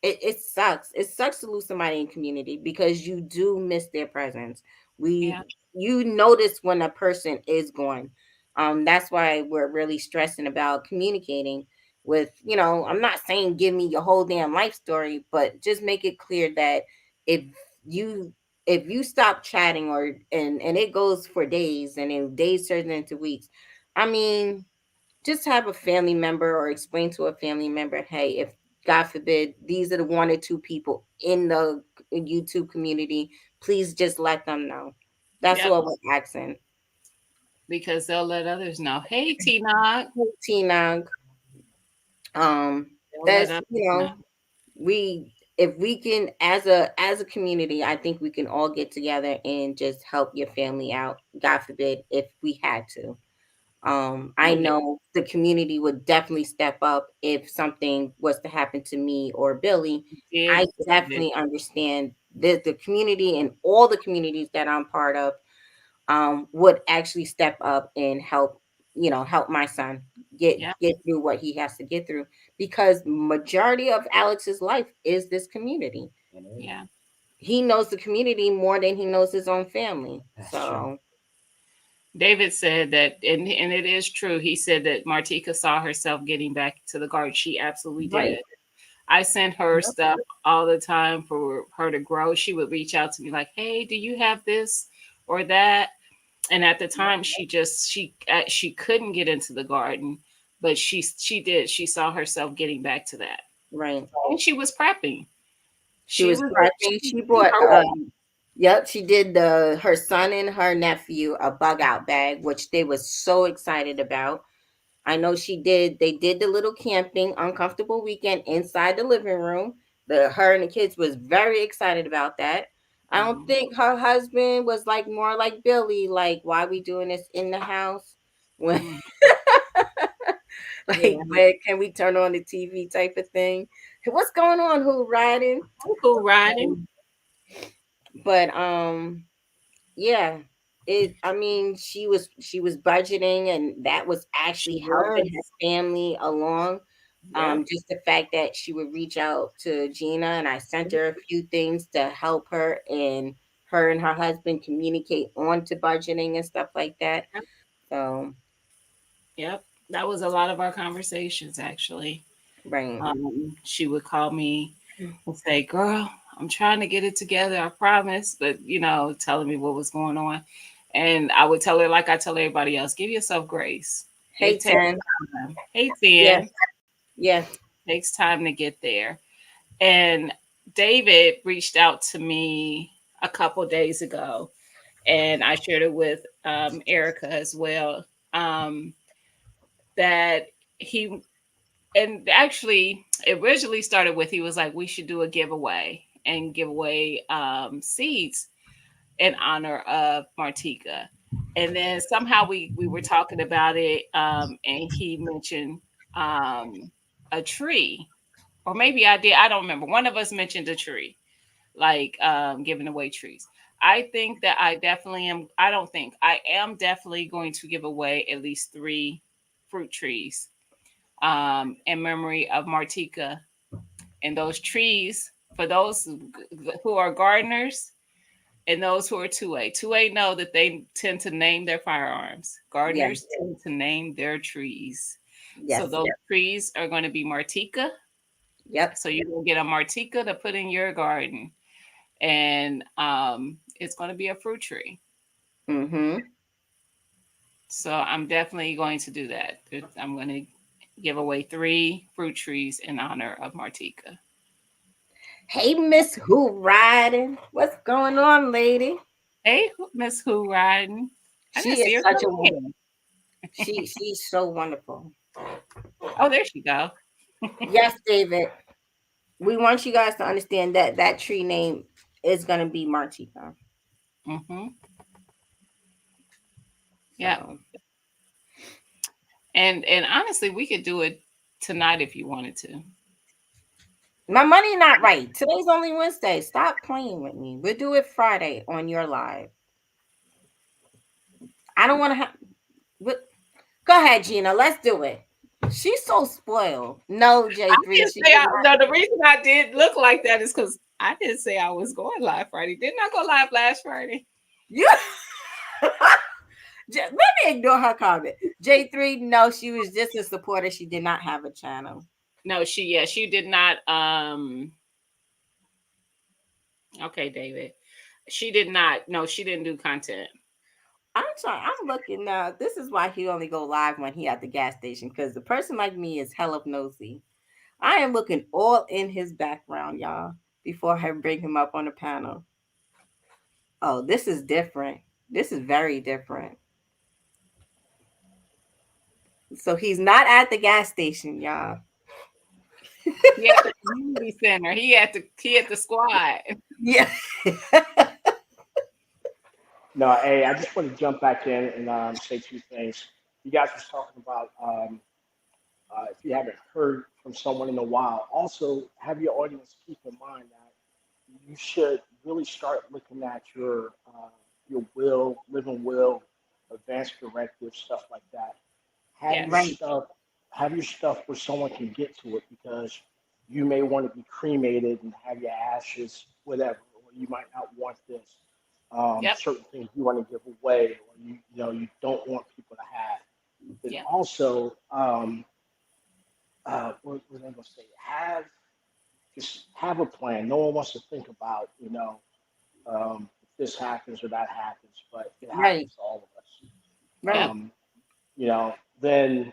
it sucks. It sucks to lose somebody in community because you do miss their presence. You notice when a person is gone. That's why we're really stressing about communicating with, I'm not saying give me your whole damn life story, but just make it clear that if you stop chatting and it goes for days and then days turn into weeks, I mean, just have a family member or explain to a family member, hey, if God forbid these are the 1 or 2 people in the YouTube community, please just let them know. That's what we're asking. Because they'll let others know. Hey, T-Nog. T-Nog. That's, if we can, as a community, I think we can all get together and just help your family out. God forbid if we had to. I know the community would definitely step up if something was to happen to me or Billy. I definitely understand that the community and all the communities that I'm part of would actually step up and help my son get through what he has to get through, because majority of Alex's life is this community. Yeah, he knows the community more than he knows his own family. That's true. David said that, and it is true. He said that Martika saw herself getting back to the garden. She absolutely did. I sent her stuff all the time for her to grow. She would reach out to me like, hey, do you have this or that? And at the time, she couldn't get into the garden, but she did. She saw herself getting back to that. Right. And she was prepping. She was prepping. She bought yep, she did her son and her nephew a bug out bag, which they was so excited about. I know she did. They did the little camping uncomfortable weekend inside the living room. Her and the kids was very excited about that. I don't think her husband was like more like Billy, like, why are we doing this in the house? When where can we turn on the TV type of thing? What's going on? Who riding? Who riding? But yeah, I mean, she was budgeting, and that was actually helping her family along. Just the fact that she would reach out to Gina, and I sent her a few things to help her and her husband communicate on to budgeting and stuff like that. So yep, that was a lot of our conversations actually. Right. She would call me and say, girl, I'm trying to get it together, I promise, but telling me what was going on. And I would tell her, like I tell everybody else, give yourself grace. Hey, 10. Hey, 10. Yeah. Takes time to get there. And David reached out to me a couple days ago, and I shared it with Erica as well, that he, and actually it originally started with, he was like, we should do a giveaway and give away seeds in honor of Martika. And then somehow we were talking about it, and he mentioned a tree, or maybe I did. I don't remember. One of us mentioned a tree, like giving away trees. I think that I definitely am. I don't think I am definitely going to give away at least 3 fruit trees in memory of Martika. And those trees, for those who are gardeners and those who are 2A. 2A know that they tend to name their firearms. Gardeners tend to name their trees. So those trees are going to be Martika. Yep. So you're going to get a Martika to put in your garden. And it's going to be a fruit tree. Mm-hmm. So I'm definitely going to do that. I'm going to give away 3 fruit trees in honor of Martika. Hey, Miss Who Riding. What's going on, lady? Hey, Miss Who Riding. She is such a woman. She's so wonderful. Oh, there she go. Yes, David. We want you guys to understand that tree name is going to be Martika. Mm-hmm. Yeah. And honestly, we could do it tonight if you wanted to. My money not right. Today's only Wednesday. Stop playing with me. We'll do it Friday on your live. I don't want to have. Go ahead, Gina. Let's do it. She's so spoiled. No, J3. The reason I did look like that is because I didn't say I was going live Friday. Didn't I go live last Friday? Yeah. Let me ignore her comment. J3, no, she was just a supporter. She did not have a channel. No, she did not. Okay, David. She did not. No, she didn't do content. I'm looking now. This is why he only go live when he at the gas station, because the person like me is hell of nosy. I am looking all in his background, y'all, before I bring him up on the panel. Oh, this is different. This is very different. So he's not at the gas station, y'all. He at the community center. He at the squad. Yeah. No, hey, I just want to jump back in and say two things. You guys were talking about if you haven't heard from someone in a while, also have your audience keep in mind that you should really start looking at your will, living will, advanced directive, stuff like that. Have your stuff where someone can get to it, because you may want to be cremated and have your ashes, whatever, or you might not want this. Certain things you want to give away, or you don't want people to have. And also, what was I going to say? Have a plan. No one wants to think about, if this happens or that happens, but it happens to all of us. Right. Then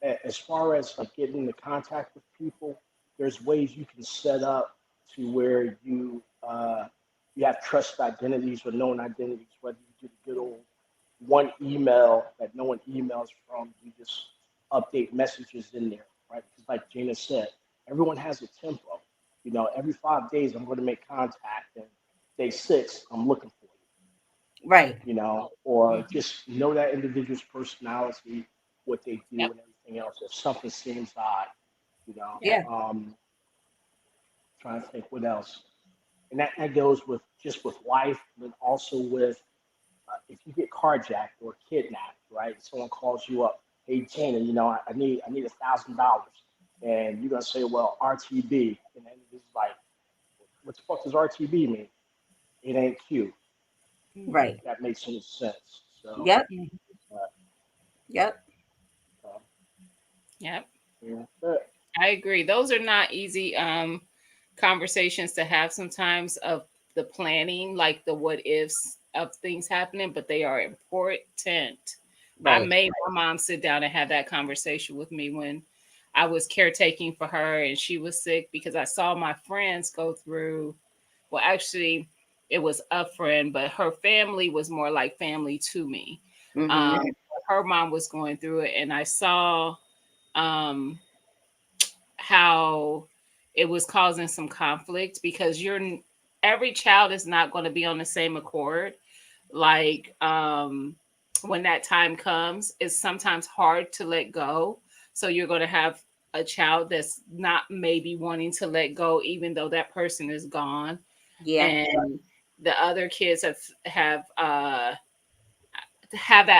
as far as like getting into contact with people, there's ways you can set up to where you have trust identities or known identities, whether you do the good old one email that no one emails from, you just update messages in there, right? Because like Gina said, everyone has a tempo. Every 5 days I'm going to make contact, and day 6 I'm looking for you. Right. Or just know that individual's personality, what they do, and everything else. If something seems odd, trying to think what else. And that goes with life, but also with if you get carjacked or kidnapped, right? Someone calls you up, hey Jana, I need $1,000, and you're gonna say, well, RTB, and then it's like, what the fuck does RTB mean? It ain't Q. Right. That makes any sense. So. Yep. Yep. I agree. Those are not easy conversations to have sometimes, of the planning, like the what ifs of things happening, but they are important. Right. I made my mom sit down and have that conversation with me when I was caretaking for her and she was sick, because I saw my friends go through, well, actually it was a friend, but her family was more like family to me. Mm-hmm. Her mom was going through it, and I saw how it was causing some conflict, because every child is not going to be on the same accord. Like when that time comes, it's sometimes hard to let go. So you're going to have a child that's not maybe wanting to let go, even though that person is gone. Yeah. And the other kids have that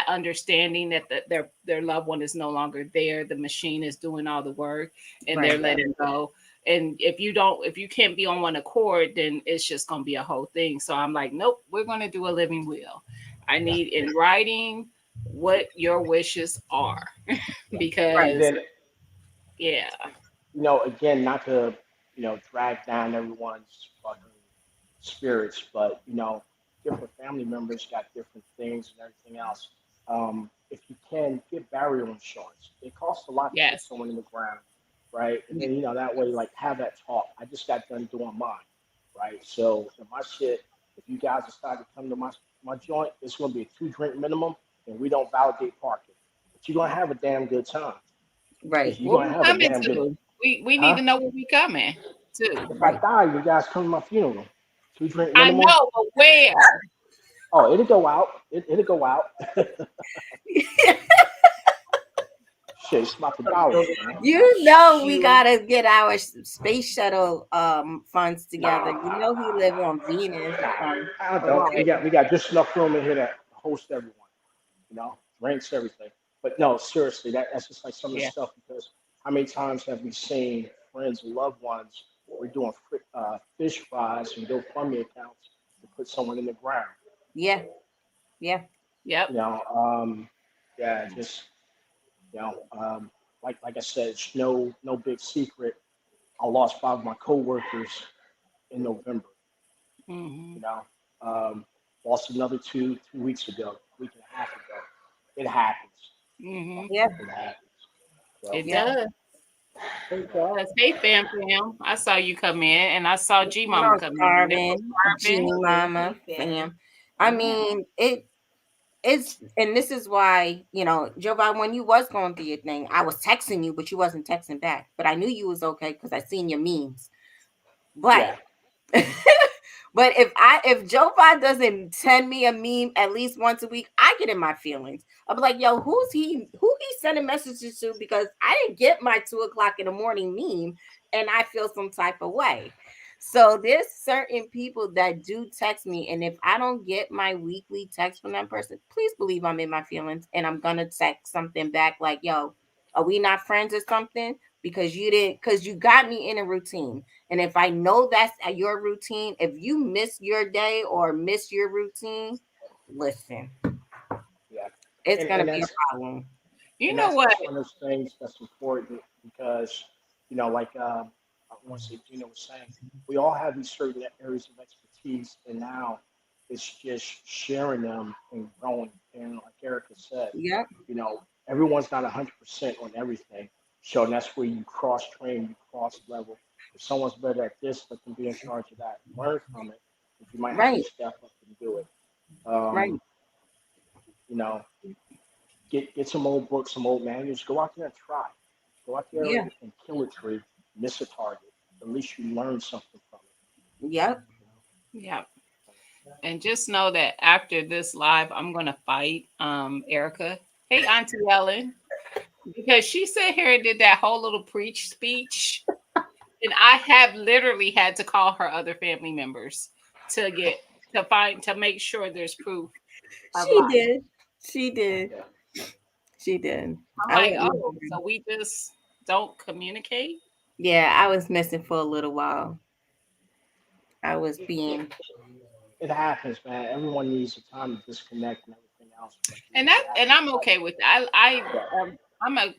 understanding that their loved one is no longer there. The machine is doing all the work, and they're letting go. And if you can't be on one accord, then it's just going to be a whole thing. So I'm like, nope, we're going to do a living will. I need in writing what your wishes are, because again, not to drag down everyone's fucking spirits, but different family members got different things and everything else. If you can, get burial insurance. It costs a lot to put someone in the ground, right? And then that way, like, have that talk. I just got done doing mine, right? So my shit, if you guys decide to come to my joint, it's going to be a 2-drink minimum, and we don't validate parking. But you're going to have a damn good time. Right. You're going to have a damn good. We need to know where we coming to. If I die, you guys come to my funeral. 2-drink minimum. I know, but where? Oh, it'll go out. It'll go out. Shit, it's about $1. We gotta get our space shuttle funds together. We live on Venus. I don't. We got just enough room in here to host everyone. Drinks, everything. But no, seriously, that's just like some of the stuff, because how many times have we seen friends and loved ones, we're doing fish fries and GoFundMe accounts to put someone in the ground? Yeah. Yeah. Yep. You know, yeah, just, you know, like I said, it's no big secret. I lost 5 of my coworkers in November. Mm-hmm. You know, lost another 2 weeks ago, a week and a half ago. It happens. Mm-hmm. Yeah. It happens. So, It does. It does. Hey, fam. I saw you come in, and I saw G Mama come in. G Mama, fam. I mean, it's, and this is why, you know, Jovan, when you was going through your thing, I was texting you, but you wasn't texting back. But I knew you was okay because I seen your memes. But but if Jovan doesn't send me a meme at least once a week, I get in my feelings. I'm like, yo, who he sending messages to? Because I didn't get my 2:00 in the morning meme, and I feel some type of way. So there's certain people that do text me, and if I don't get my weekly text from that person, please believe I'm in my feelings, and I'm gonna text something back like, yo, are we not friends or something? Because you got me in a routine. And if I know that's your routine, if you miss your day or miss your routine, listen, it's going to be a problem. You know what? That's one of those things that's important, because, you know, like I want to say Gina was saying, we all have these certain areas of expertise, and now it's just sharing them and growing. And like Erica said, yeah, you know, everyone's not 100% on everything. So that's where you cross train, you cross level. If someone's better at this, let them be in charge of that. Learn from it. If you might have to step up and do it. You know, get some old books, some old manuals. Go out there and try. Go out there and kill a tree, miss a target. At least you learn something from it. Yep. Yep. And just know that after this live, I'm gonna fight Erica. Hey, Auntie Ellen. Because she sat here and did that whole little preach speech. And I have literally had to call her other family members to make sure there's proof. She did. I'm like, oh, so we just don't communicate? Yeah, I was missing for a little while. I was being. It happens, man. Everyone needs the time to disconnect and everything else. And I'm okay with that. I'm a.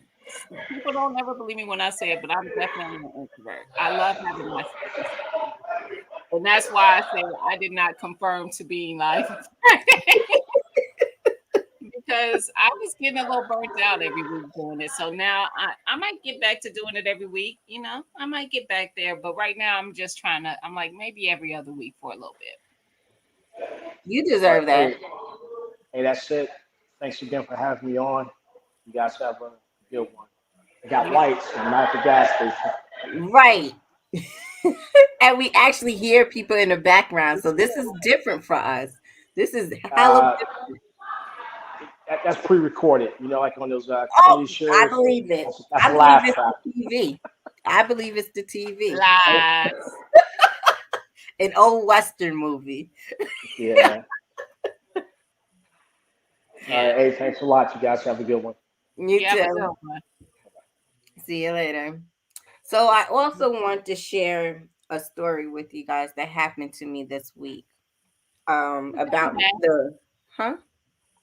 People don't ever believe me when I say it, but I'm definitely an introvert. I love having my space. And that's why I say I did not confirm to being like, because I was getting a little burnt out every week doing it. So now I might get back to doing it every week. You know, I might get back there. But right now I'm just I'm like maybe every other week for a little bit. You deserve that. Hey, that's it. Thanks again for having me on. You guys have a good one. I got lights and I'm at the gas station. Right. And we actually hear people in the background. So this is different for us. This is hella different. That's pre-recorded, you know, like on those shows. I believe it. That's a laugh track. TV. I believe it's the TV. Lies. An old Western movie. Yeah. Hey, thanks a lot. You guys have a good one. You too. See you later. So I also want to share a story with you guys that happened to me this week. About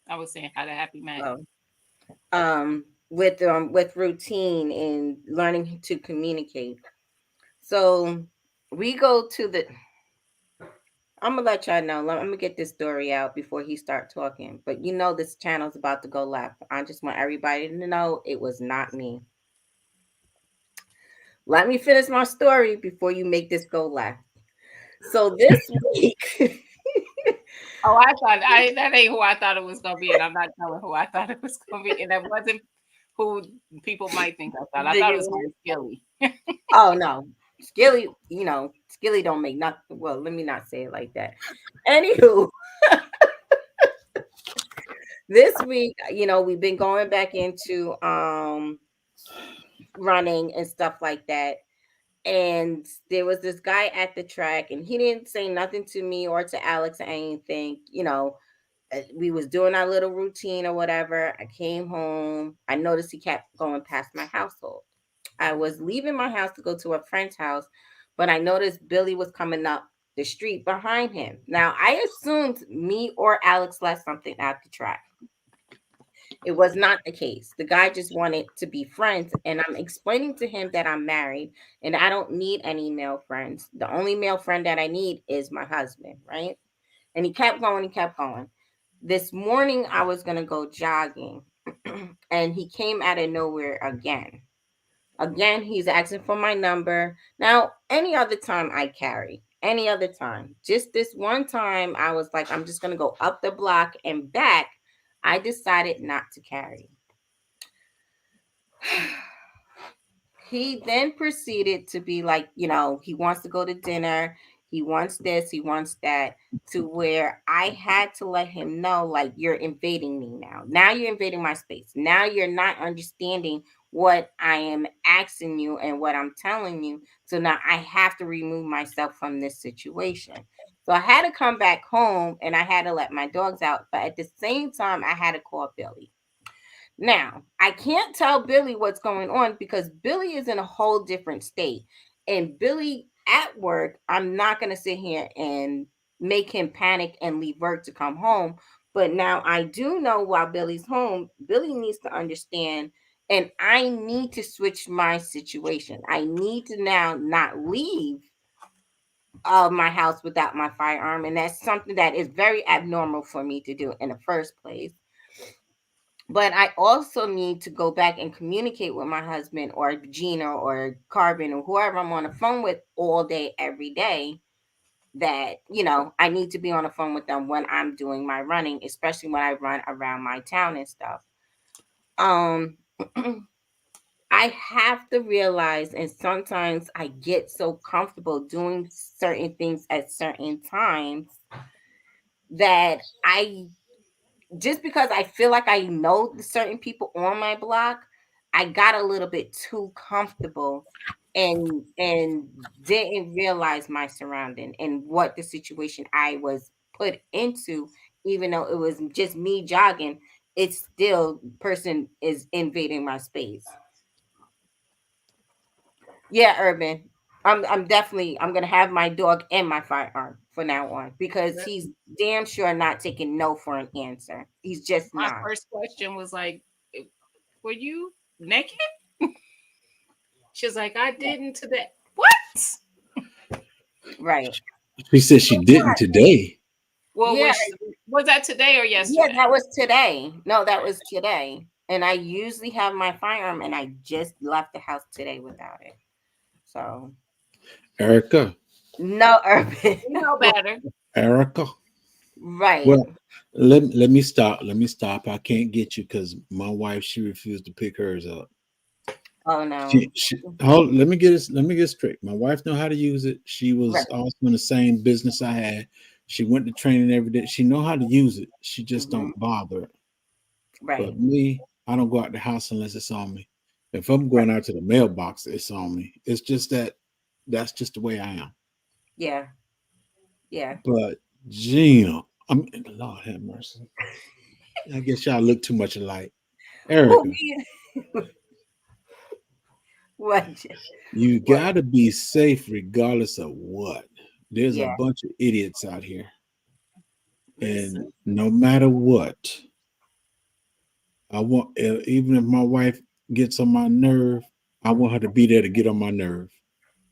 I was saying how to happy man. With routine and learning to communicate. So we go to the. I'm gonna let y'all know. I'm gonna get this story out before he start talking. But you know this channel's about to go live. I just want everybody to know it was not me. Let me finish my story before you make this go live. So this week. Oh, I thought that ain't who I thought it was gonna be, and I'm not telling who I thought it was gonna be, and that wasn't who people might think I thought. I thought it was gonna be Skilly. Oh no, Skilly, you know, Skilly don't make nothing. Well, let me not say it like that. Anywho, this week, you know, we've been going back into running and stuff like that. And there was this guy at the track, and he didn't say nothing to me or to Alex or anything, you know. we was doing our little routine or whatever. I came home. I noticed he kept going past my household. I was leaving my house to go to a friend's house, but I noticed Billy was coming up the street behind him. Now, I assumed me or Alex left something out the track. It was not the case. The guy just wanted to be friends, and I'm explaining to him that I'm married and I don't need any male friends. The only male friend that I need is my husband, right? And he kept going, he kept going. This morning, I was going to go jogging, and he came out of nowhere again. Again, he's asking for my number. Now, any other time I carry, any other time. Just this one time, I was like, I'm just going to go up the block and back. I decided not to carry. He then proceeded to be like, he wants to go to dinner. He wants this, he wants that, to where I had to let him know, like, you're invading me now. Now you're invading my space. Now you're not understanding what I am asking you and what I'm telling you. So now I have to remove myself from this situation. So I had to come back home and I had to let my dogs out. But at the same time, I had to call Billy. Now, I can't tell Billy what's going on because Billy is in a whole different state. And Billy at work, I'm not going to sit here and make him panic and leave work to come home. But now I do know while Billy's home, Billy needs to understand, and I need to switch my situation. I need to now not leave my house without my firearm. And that's something that is very abnormal for me to do in the first place. But I also need to go back and communicate with my husband or Gina or Carbon or whoever I'm on the phone with all day, every day, that, I need to be on the phone with them when I'm doing my running, especially when I run around my town and stuff. I have to realize, and sometimes I get so comfortable doing certain things at certain times that just because I feel like I know the certain people on my block, I got a little bit too comfortable and didn't realize my surrounding and what the situation I was put into. Even though it was just me jogging, it's still person is invading my space. Yeah, Urban. I'm definitely gonna have my dog and my firearm for now on because he's damn sure not taking no for an answer. He's just my not. first question was like, were you naked? She was like, I didn't today. What? Right. She said she didn't today. Well, Yeah. was that today or yesterday? Yeah, that was today. No, that was today. And I usually have my firearm, and I just left the house today without it. So, Erica. no, Urban. You know better. Erica. Right. Well, let me stop. Let me stop. I can't get you because my wife, she refused to pick hers up. Oh no. Let me get it straight. My wife know how to use it. She was also in the same business I had. She went to training every day. She know how to use it. She just don't bother. Right. But me, I don't go out the house unless it's on me. If I'm going out to the mailbox, it's on me. It's just that's just the way I am. Yeah. Yeah. But Gina, Lord have mercy. I guess y'all look too much alike. Erica. What? You gotta be safe regardless of what. There's a bunch of idiots out here. And no matter what, I want, even if my wife gets on my nerve, I want her to be there to get on my nerve.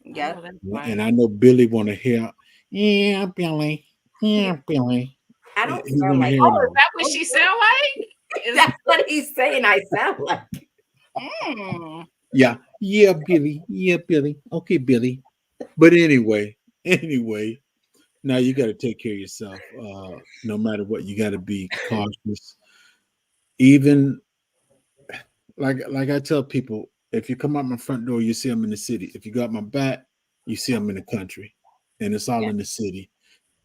Yeah. And I know Billy want to hear, yeah, Billy. Yeah, Billy. I don't sound like. Oh, is that what she sound like? That's what he's saying. I sound like. Yeah, Billy. Yeah, Billy. Okay, Billy. But anyway, now you got to take care of yourself. No matter what, you got to be cautious. Even like I tell people, if you come out my front door, you see them in the city. If you go out my back, you see them in the country, and it's all in the city.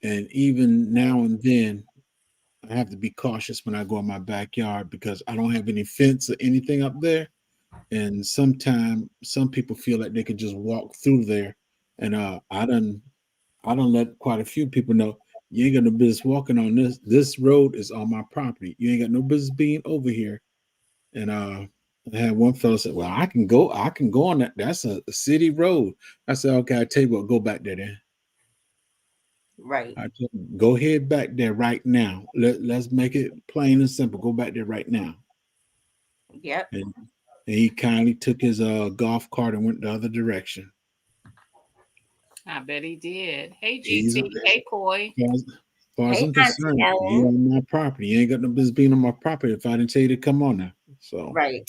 And even now and then, I have to be cautious when I go in my backyard because I don't have any fence or anything up there. And sometimes some people feel like they could just walk through there. And I done let quite a few people know, You ain't got no business walking on this. This road is on my property. You ain't got no business being over here. And I had one fellow say, well, I can go on that. That's a city road. I said, okay, I tell you what, go back there then. Right. I told him, go ahead back there right now. Let's make it plain and simple. Go back there right now. Yep. And he kindly took his golf cart and went the other direction. I bet he did. Hey, GT. Hey, Coy. As far as I'm concerned, you're on my property. You ain't got no business being on my property if I didn't tell you to come on there. So right.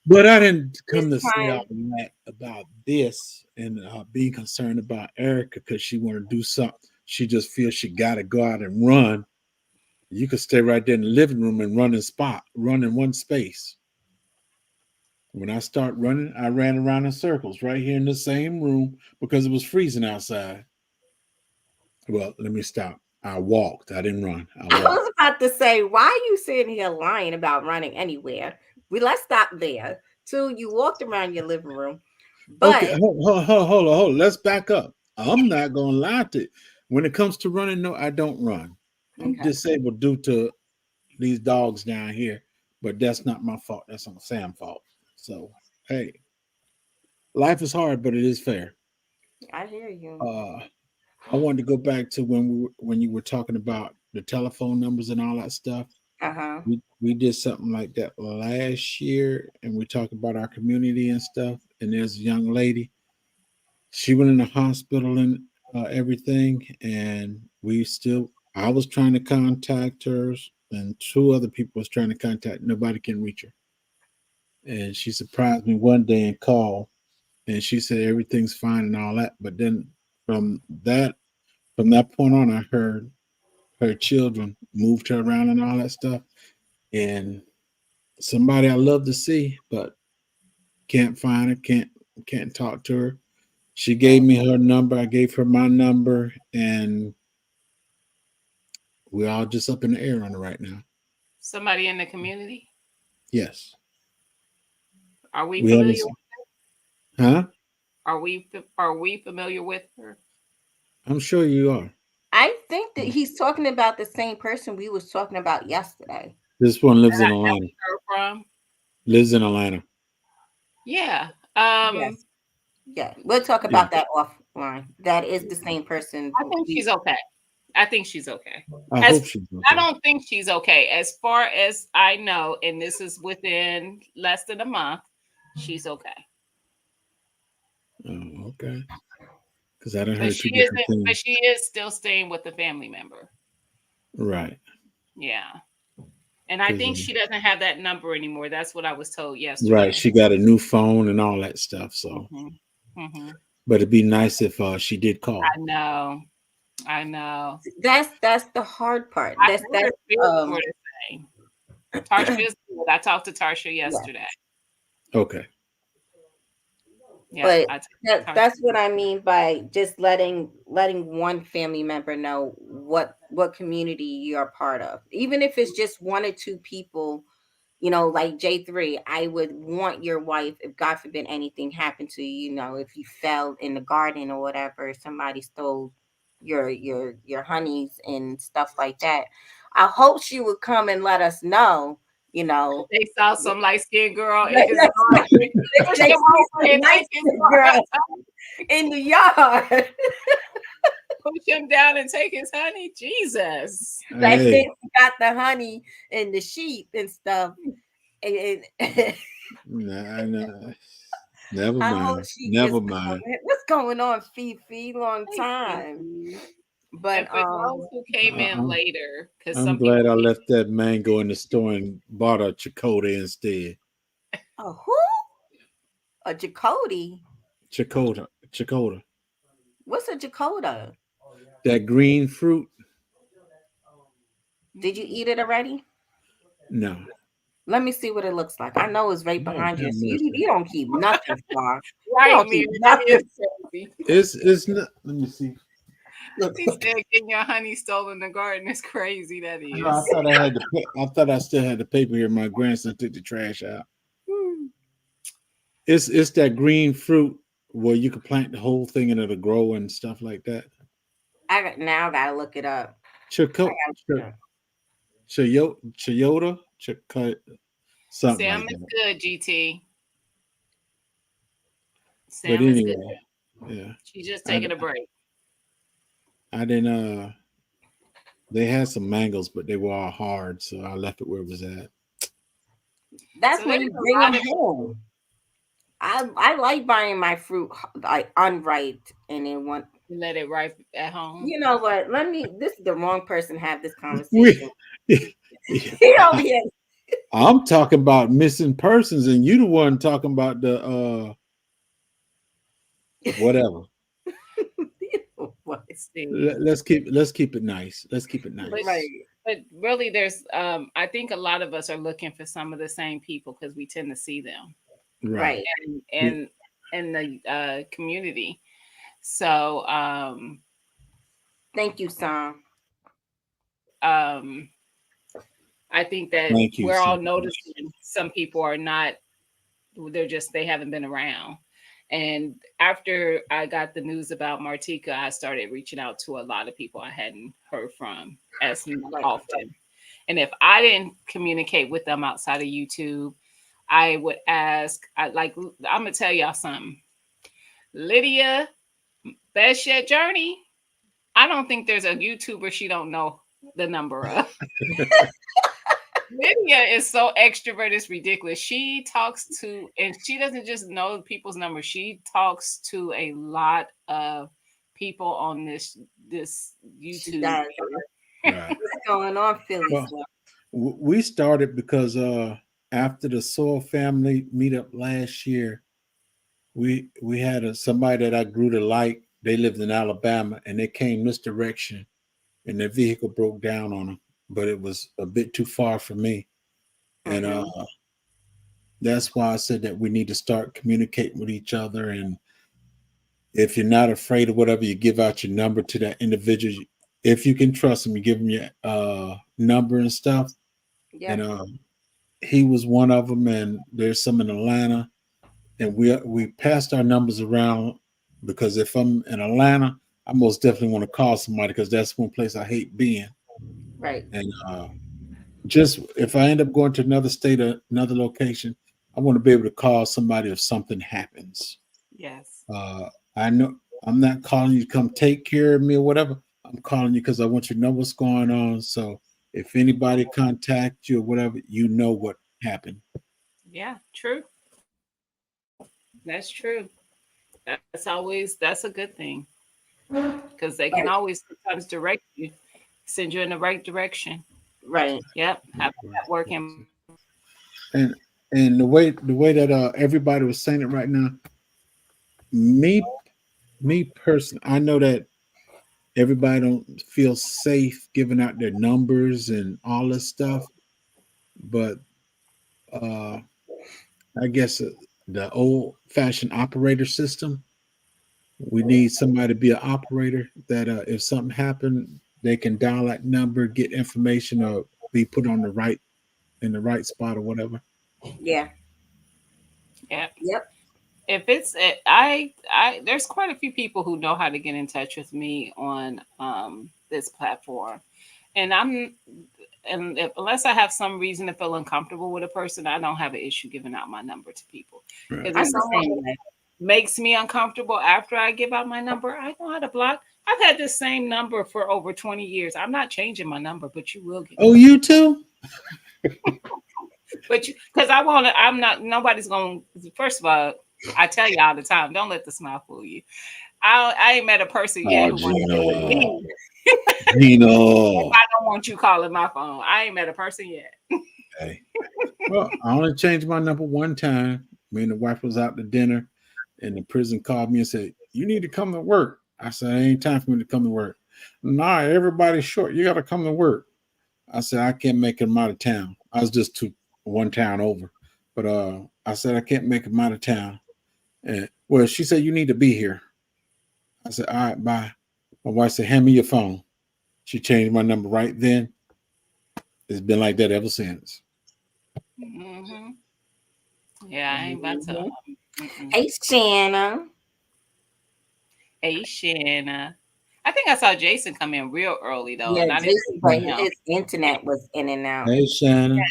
But I didn't come to say all that about this and being concerned about Erica because she want to do something. She just feels she got to go out and run. You could stay right there in the living room and run in one space. When I start running, I ran around in circles right here in the same room because it was freezing outside. Well, let me stop. I walked. I didn't run. I was about to say, why are you sitting here lying about running anywhere? Let's stop there. Two, you walked around your living room. But okay, hold on. Let's back up. I'm not going to lie to you. When it comes to running, no, I don't run. I'm disabled due to these dogs down here, but that's not my fault. That's on Sam's fault. So, hey, life is hard, but it is fair. I hear you. I wanted to go back to when you were talking about the telephone numbers and all that stuff. We did something like that last year, and we talked about our community and stuff. And there's a young lady. She went in the hospital and everything, and I was trying to contact her, and 2 other people was trying to contact. Nobody can reach her. And she surprised me one day and called, and she said everything's fine and all that. But then from that point on, I heard her children moved her around and all that stuff. And somebody I love to see, but can't find her, can't talk to her. She gave me her number. I gave her my number, and we're all just up in the air on it right now. Somebody in the community? Yes. Are we familiar with her? Huh? Are we familiar with her? I'm sure you are. I think that he's talking about the same person we was talking about yesterday. This one lives in Atlanta. Lives in Atlanta. Yeah. Yes. Yeah. We'll talk about that offline. That is the same person. I think she's okay. I hope she's okay. I don't think she's okay. As far as I know, and this is within less than a month, she's okay. Oh, okay. Because I don't hear she isn't, but she is still staying with the family member. Right. Yeah. And I think she doesn't have that number anymore. That's what I was told yesterday. Right. She got a new phone and all that stuff. So, but it'd be nice if she did call. I know. That's the hard part. That's Tarsha is good. I talked to Tarsha yesterday. Okay. Yeah, but that's what I mean by just letting one family member know what community you're a part of. Even if it's just 1 or 2 people, like J3, I would want your wife, if God forbid anything happened to you, if you fell in the garden or whatever, somebody stole your honeys and stuff like that. I hope she would come and let us know. They saw some light-skinned girl in the yard. Push him down and take his honey. Jesus. Like they got the honey and the sheep and stuff. No. Never mind. What's going on, Fifi? Long time. But for those who came in later, because I'm glad I left that mango in the store and bought a Chakota instead. A who? A Chakota? Chakota. What's a Chakota? That green fruit. Did you eat it already? No. Let me see what it looks like. I know it's right behind you. You don't keep nothing far. Right, It's not. Let me see. He said getting your honey stolen in the garden is crazy. That is. I thought I still had the paper here. My grandson took the trash out. It's that green fruit where you can plant the whole thing and it'll grow and stuff like that. I gotta look it up. Toyota, something Sam like is that. good, GT. But Sam is anyway, good. yeah. She's just taking a break. I didn't. They had some mangoes, but they were all hard, so I left it where it was at. That's when you bring them home. I like buying my fruit like unripe and then let it ripe at home. You know what? This is the wrong person to have this conversation. I'm talking about missing persons, and you the one talking about the whatever. Let's keep it nice. Let's keep it nice. But really, there's I think a lot of us are looking for some of the same people because we tend to see them, right? And in the community. So thank you, Sam. I think that we're all noticing some people are not. They haven't been around. And after I got the news about Martika, I started reaching out to a lot of people I hadn't heard from as often. And if I didn't communicate with them outside of YouTube, I would ask, I'm going to tell y'all something. Lydia, Best Yet Journey, I don't think there's a YouTuber she don't know the number of. Lydia is so extrovert, it's ridiculous. She talks to, and she doesn't just know people's numbers. She talks to a lot of people on this YouTube. Right. What's going on, Philly? Well, we started because after the Soul Family meetup last year, we had somebody that I grew to like. They lived in Alabama, and they came misdirection, and their vehicle broke down on them. But it was a bit too far for me. And that's why I said that we need to start communicating with each other. And if you're not afraid of whatever, you give out your number to that individual. If you can trust him, you give him your number and stuff. Yeah. And he was one of them. And there's some in Atlanta. And we passed our numbers around because if I'm in Atlanta, I most definitely want to call somebody because that's one place I hate being. Right. And just if I end up going to another state or another location, I want to be able to call somebody if something happens. Yes. I know I'm not calling you to come take care of me or whatever. I'm calling you because I want you to know what's going on. So if anybody contacts you or whatever, you know what happened. Yeah, true. That's true. That's a good thing. Because they can always sometimes direct you, send you in the right direction. Right. Yep. Have that working. And the way that everybody was saying it right now, me personally, I know that everybody don't feel safe giving out their numbers and all this stuff, but I guess the old-fashioned operator system, we need somebody to be an operator that if something happened, they can dial that number, get information, or be put on in the right spot or whatever. Yeah. Yeah. Yep. If it's there's quite a few people who know how to get in touch with me on this platform, and unless I have some reason to feel uncomfortable with a person, I don't have an issue giving out my number to people. Right. If someone makes me uncomfortable after I give out my number, I know how to block. I've had this same number for over 20 years. I'm not changing my number, but you will get. Oh, you too? But because I'm not. Nobody's going. First of all, I tell you all the time, don't let the smile fool you. I ain't met a person yet who wants to with me. Gino. I don't want you calling my phone. I ain't met a person yet. Okay. Well, I only changed my number one time. Me and the wife was out to dinner, and the prison called me and said, "You need to come to work." I said, "Ain't time for me to come to work." "Nah, everybody's short. You got to come to work." I said, "I can't make them out of town." I was just one town over, but I said, "I can't make them out of town." And well, she said, "You need to be here." I said, "All right, bye." My wife said, "Hand me your phone." She changed my number right then. It's been like that ever since. Mm-hmm. Yeah, I ain't about to. Hey, Shanna. Hey, Shanna. I think I saw Jason come in real early though. Yeah, And I Jason, but his internet was in and out. Hey, Shannon.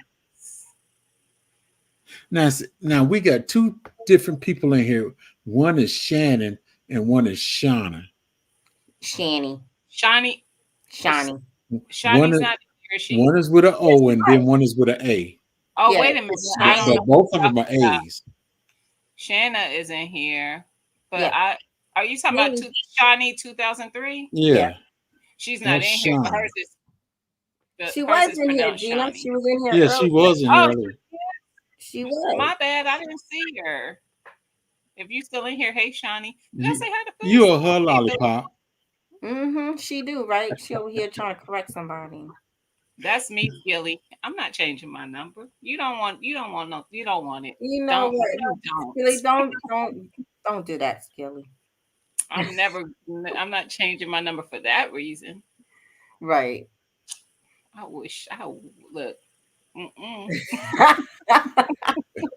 Now we got two different people in here. One is Shannon and one is Shauna. Shani. Shawnee. Shani. Shawnee's not here. One is with an O and then one is with an A. Oh, wait a minute. I don't So know both of them are A's. Shanna is in here. But Yeah. Are you talking about Shawnee 2003? Yeah. She's not in here. But hers is, she was in here, Gina. Shawnee. She was in here. Yeah, earlier. she was in here earlier. She was. My bad. I didn't see her. If you still in here, hey Shawnee. Did I say hi to You are her lollipop. Mm-hmm. She do, right? She over here trying to correct somebody. That's me, Skilly. I'm not changing my number. You don't want it. You know what? Skilly, don't do that, Skilly. I'm not changing my number for that reason. Right. I wish I look.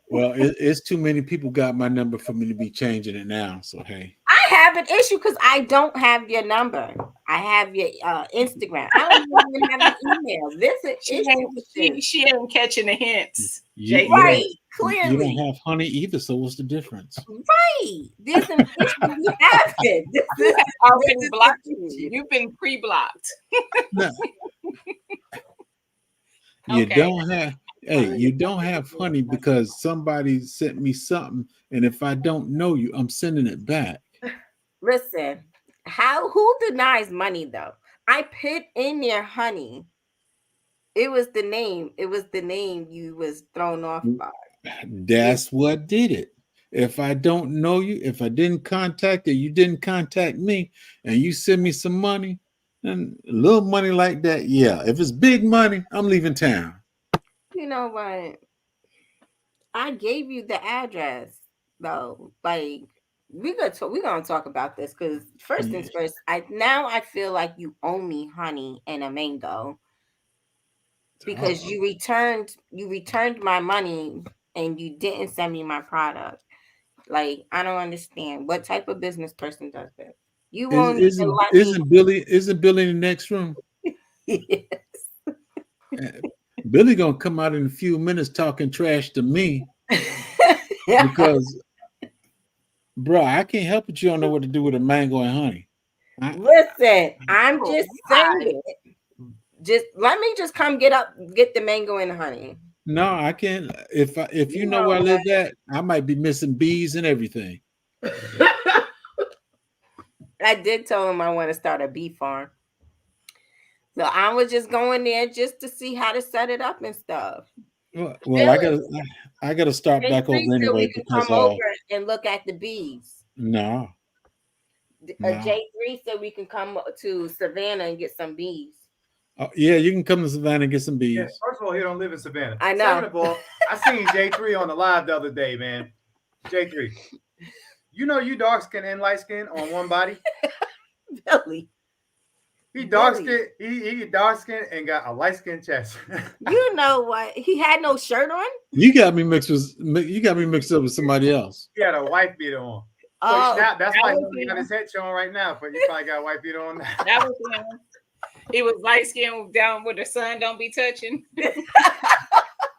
Well, it's too many people got my number for me to be changing it now. So hey, I have an issue because I don't have your number. I have your Instagram. I don't even have an email. This is she ain't catching the hints. Right, clearly. You don't have honey either. So what's the difference? Right. There's an issue. You have it. This is already blocked you. You've been pre-blocked. No. You don't have. Hey, you don't have honey because somebody sent me something, and if I don't know you, I'm sending it back. Listen, who denies money though? I put in there honey. It was the name. It was the name you was thrown off by. That's what did it. If I don't know you, if I didn't contact you, you didn't contact me, and you send me some money, and a little money like that, yeah. If it's big money, I'm leaving town. You know what? I gave you the address though. Like we're gonna talk about this because first things first. I feel like you owe me honey and a mango because you returned my money and you didn't send me my product. Like I don't understand what type of business person does this. You won't isn't Billy in the next room? Yes. Billy gonna come out in a few minutes talking trash to me because, bro, I can't help it. You don't know what to do with a mango and honey. Listen, I'm just saying. Just let me just come get the mango and honey. No, I can't. If you know where I live at, I might be missing bees and everything. I did tell him I want to start a bee farm. So I was just going there just to see how to set it up and stuff. Well, I gotta start back over anyway because come over and look at the bees. No. J3 said we can come to Savannah and get some bees. Yeah, you can come to Savannah and get some bees. Yeah, first of all, he don't live in Savannah. I know. Second of all, I seen J3 on the live the other day, man. J3, you know you dark skin and light skin on one body. Billy. He dark skin. He dark skin and got a light skin chest. You know what? He had no shirt on. You got me mixed up with somebody else. He had a wife beater on. So that's why he got his head showing right now. But you probably got a wife beater on. That was him. He was light skinned down where the sun don't be touching.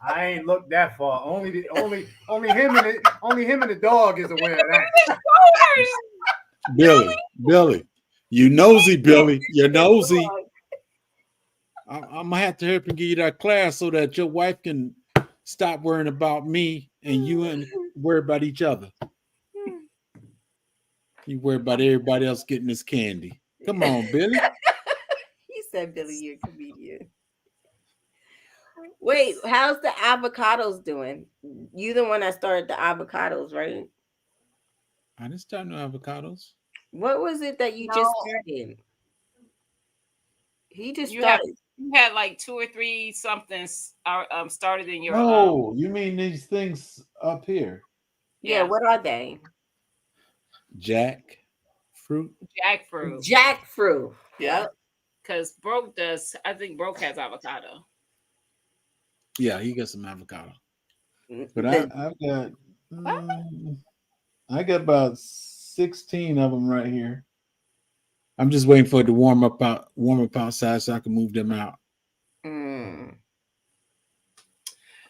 I ain't looked that far. Only him and the dog is aware of that. Billy, you nosy, Billy. You're nosy. I'm gonna have to help you give you that class so that your wife can stop worrying about me and you and worry about each other. You worry about everybody else getting this candy. Come on, Billy. He said, Billy, you're a comedian. Wait, how's the avocados doing? You the one that started the avocados, right? I didn't start no avocados. What was it that you just started? He just started. You had like 2 or 3 somethings started in your. Oh, you mean these things up here? Yeah, what are they? Jackfruit. Jackfruit. Yep. Because Broke does. I think Broke has avocado. Yeah, he got some avocado. But I got about 16 of them right here. I'm just waiting for it to warm up outside so I can move them out.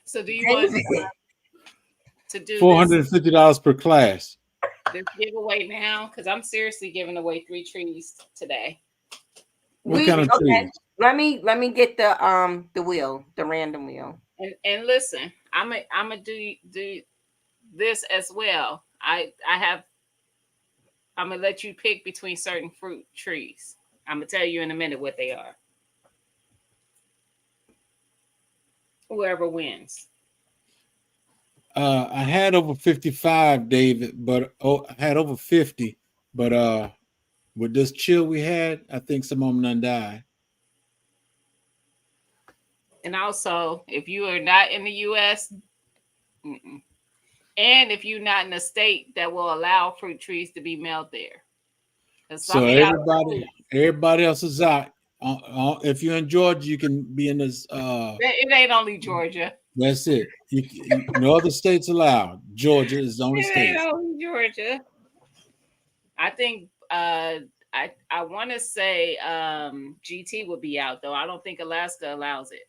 So do you want to do $450 per class? This giveaway now? Because I'm seriously giving away 3 trees today. What kind of trees? Let me get the wheel, the random wheel. And listen, I'm gonna do this as well. I'm gonna let you pick between certain fruit trees. I'm gonna tell you in a minute what they are. Whoever wins. I had over 55, David, but I had over 50. But with this chill we had, I think some of them done died. And also, if you are not in the U.S., and if you're not in a state that will allow fruit trees to be mailed there. So everybody else is out. If you're in Georgia, you can be in this. It ain't only Georgia. That's it. No other states allowed. Georgia is the only state. Ain't only Georgia. I think I want to say GT would be out though. I don't think Alaska allows it.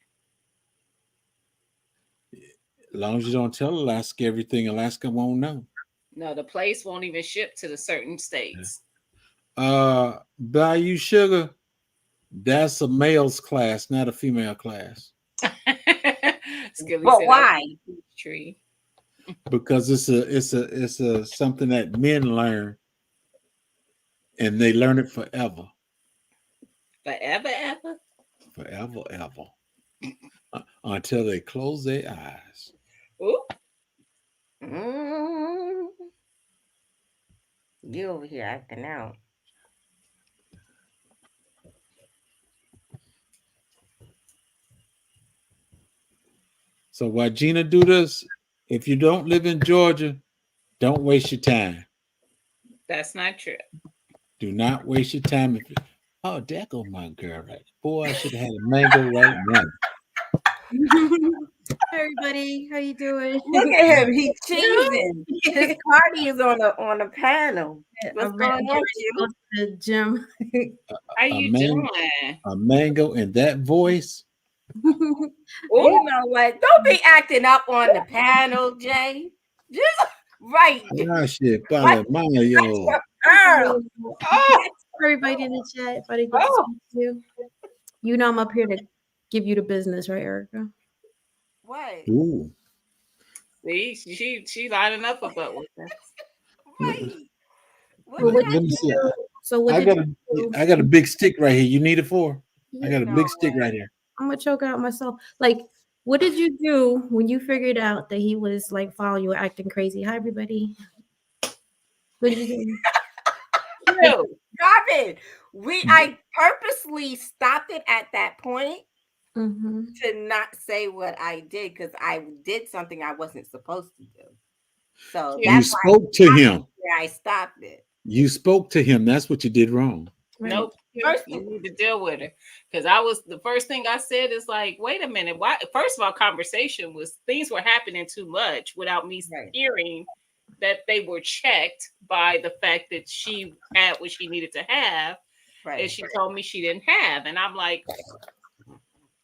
As long as you don't tell Alaska everything, Alaska won't know. No, the place won't even ship to the certain states. Bayou Sugar, that's a male's class, not a female class. But why? Tree. Because it's a something that men learn, and they learn it forever. Forever, until they close their eyes. Ooh. You over here acting out. So while Gina do this, if you don't live in Georgia, don't waste your time. That's not true. Do not waste your time. Oh, there go my girl right. Boy, I should have had a mango right now. Hey everybody, how you doing? Look at him, he's cheesing. His party is on the panel. What's going on with you? The gym. How you doing? A mango in that voice. You know what? Don't be acting up on the panel, Jay. Just right. Ah, shit, Mario. Everybody in the chat, everybody good to speak to you. You know I'm up here to give you the business, right, Erica? What? Ooh. See, she lining up a butt with that. Right. Let me see. So what I got a big stick right here. You need it for? I got a big stick right here. I'm gonna choke out myself. Like, what did you do when you figured out that he was like following you, acting crazy? Hi, everybody. What did you do? No, Robin. I purposely stopped it at that point to not say what I did because I did something I wasn't supposed to do. So you spoke to him. I stopped it. You spoke to him. That's what you did wrong. Right. Nope. First, you need to deal with it because the first thing I said is like, wait a minute. Why? First of all, conversation was things were happening too much without me hearing that they were checked by the fact that she had what she needed to have, and she told me she didn't have, and I'm like,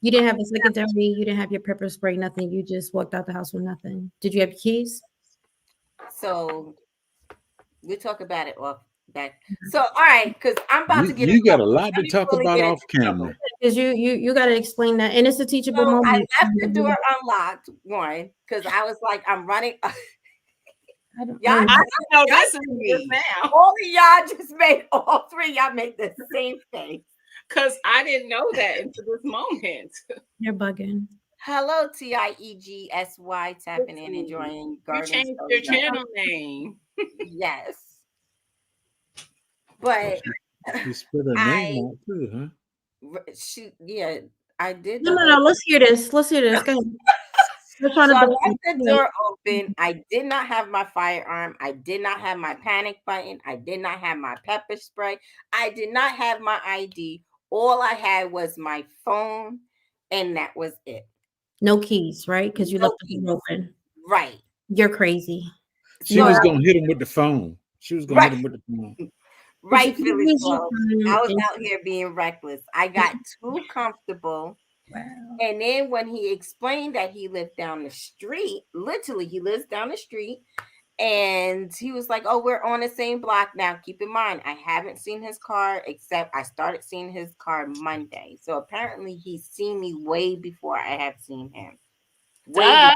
you didn't have a secretary, you didn't have your pepper spray, nothing. You just walked out the house with nothing. Did you have your keys? So we talk about it off back. So all right, because I'm about to get. You got a lot to talk about off camera. Because you got to explain that, and it's a teachable moment. I left the door unlocked, one, because I was like, I'm running. I know this is me now. All of y'all just made all three. Y'all make the same thing. Because I didn't know that until this moment. You're bugging. Hello, TIEGSY, tapping in, enjoying garden. You changed your channel name. Yes. But you split her name out too, huh? I did. No. Let's hear this. Go ahead. So I left the door open. I did not have my firearm. I did not have my panic button. I did not have my pepper spray. I did not have my ID. All I had was my phone, and that was it. No keys, right? Because you left the door open. Right. You're crazy. She was going to hit him with the phone. She was going to hit him with the phone. Rightfully so. I was out here being reckless. I got too comfortable. Wow. And then when he explained that he lived down the street, literally he lives down the street, and he was like, "Oh, we're on the same block now. Keep in mind, I haven't seen his car except I started seeing his car Monday. So apparently he's seen me way before I have seen him. Well,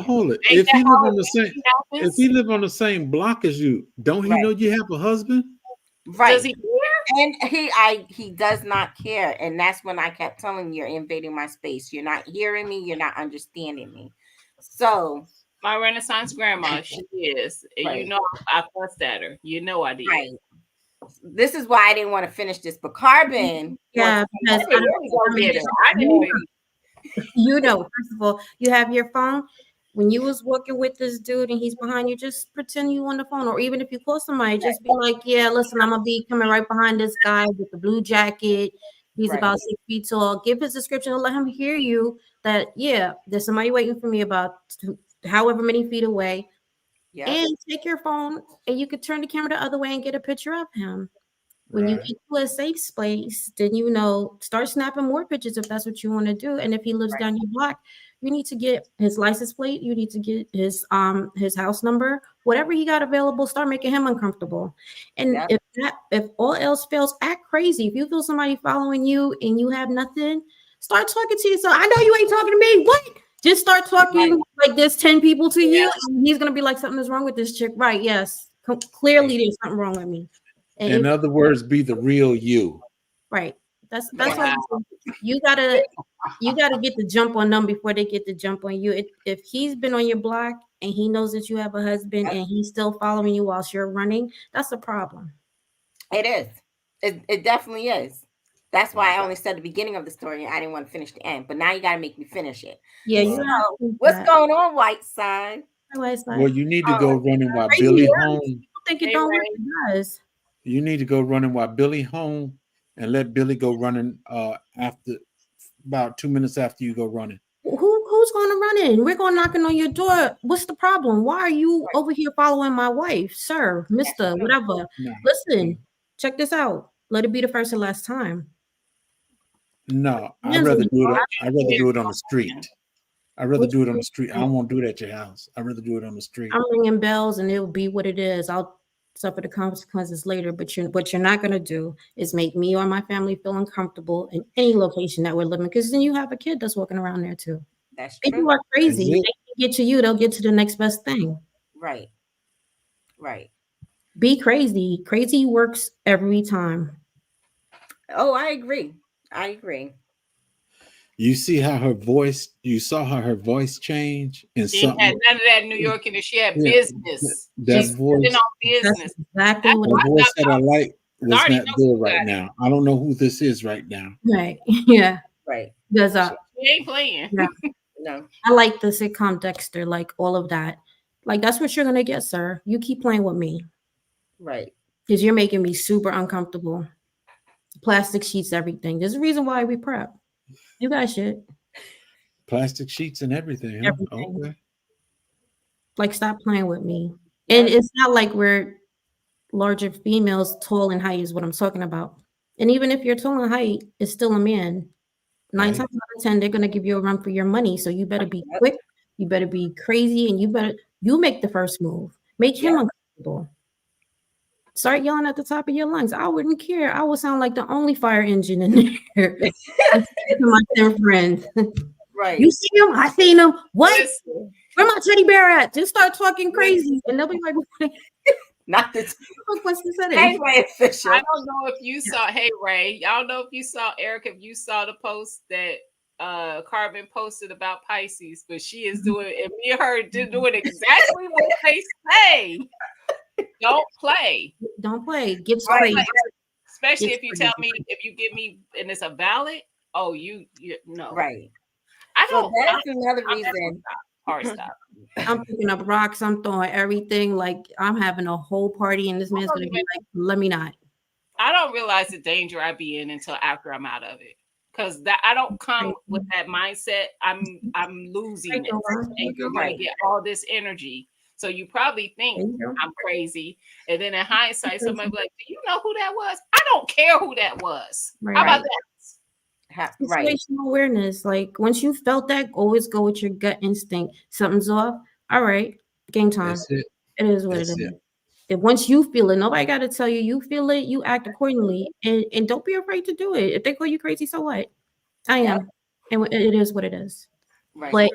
hold it. If he live on the same block as you, don't he know you have a husband? Right. Does he care? And he does not care. And that's when I kept telling him, you're invading my space. You're not hearing me. You're not understanding me. So my Renaissance grandma, she is. And you know I fussed at her. You know I did. Right. This is why I didn't want to finish this. But Carbon, because I didn't you know, first of all, you have your phone. When you was working with this dude and he's behind you, just pretend you on the phone. Or even if you call somebody, just be like, yeah, listen, I'm gonna be coming right behind this guy with the blue jacket. He's about 6 feet tall. Give his description and let him hear you that, yeah, there's somebody waiting for me about however many feet away. Yep. And take your phone and you could turn the camera the other way and get a picture of him. When you get to a safe space, then start snapping more pictures if that's what you want to do. And if he lives down your block, you need to get his license plate. You need to get his house number, whatever he got available. Start making him uncomfortable. And if all else fails, act crazy. If you feel somebody following you and you have nothing, start talking to yourself. I know you ain't talking to me. What? Just start talking like there's 10 people to you. And he's gonna be like, something is wrong with this chick. Right? Yes. Clearly, there's something wrong with me. And in other words, be the real you. Right. That's what you gotta get the jump on them before they get the jump on you. If he's been on your block and he knows that you have a husband and he's still following you whilst you're running, that's a problem. It is. It definitely is. That's why I only said the beginning of the story. I didn't want to finish the end, but now you got to make me finish it. Yeah. What's going on, Whiteside? Well, you need to go running while Billy home. I think it don't work. It does. You need to go running while Billy home and let Billy go running after about 2 minutes after you go running. Who's going to run in? We're going knocking on your door. What's the problem? Why are you over here following my wife, sir, Mr. Whatever? No. Listen, check this out. Let it be the first and last time. No, I'd rather do it on the street. I'd rather do it on the street. I won't do it at your house. I'd rather do it on the street. I'm ringing bells and it'll be what it is. I'll suffer the consequences later, but what you're not going to do is make me or my family feel uncomfortable in any location that we're living, because then you have a kid that's walking around there too. That's true. People are crazy. They can get to you, they'll get to the next best thing. Right. Be crazy. Crazy works every time. Oh, I agree. You see how you saw how her voice changed? And she had none of that in New York, and she had business. She's voice on business. Exactly what the voice that I like was not there right now. I don't know who this is right now. Right. Yeah. Right. Because she ain't playing. No. I like the sitcom Dexter, like all of that. Like that's what you're gonna get, sir. You keep playing with me. Right. Because you're making me super uncomfortable. Plastic sheets, everything. There's a reason why we prep. You got shit. Plastic sheets and everything. Huh? Everything. Okay. Like, stop playing with me. And it's not like we're larger females, tall in height is what I'm talking about. And even if you're tall in height, it's still a man. 9 times out of 10, they're gonna give you a run for your money. So you better be quick, you better be crazy, and you make the first move. Make him uncomfortable. Start yelling at the top of your lungs. I wouldn't care. I would sound like the only fire engine in there. My 10 friends. Right. You see him? I seen him. What? Where my teddy bear at? Just start talking crazy. And they'll be like, not this. What's this? Hey, Ray official. I don't know if you saw, hey, Ray. I don't know if you saw, Eric, if you saw the post that Carbon posted about Pisces, but she is doing, and me and her doing exactly what they say. Don't play. Give space. Especially if you tell me, if you give me, and it's a valid. Oh, you no. Right. I don't. So that's another reason. Hard stop. I'm picking up rocks. I'm throwing everything. Like I'm having a whole party, and this man's gonna be like, "Let me not." I don't realize the danger I be in until after I'm out of it, because that I don't come with that mindset. I'm losing it, and you're gonna get all this energy. So you probably think I'm crazy. And then in hindsight, somebody be like, do you know who that was? I don't care who that was. How about that? Situational awareness. Like once you felt that, always go with your gut instinct. Something's off. All right, game time. That's it. It is what it is. If once you feel it, nobody got to tell you. You feel it, you act accordingly, and don't be afraid to do it. If they call you crazy, so what? I am, and it is what it is. Right. But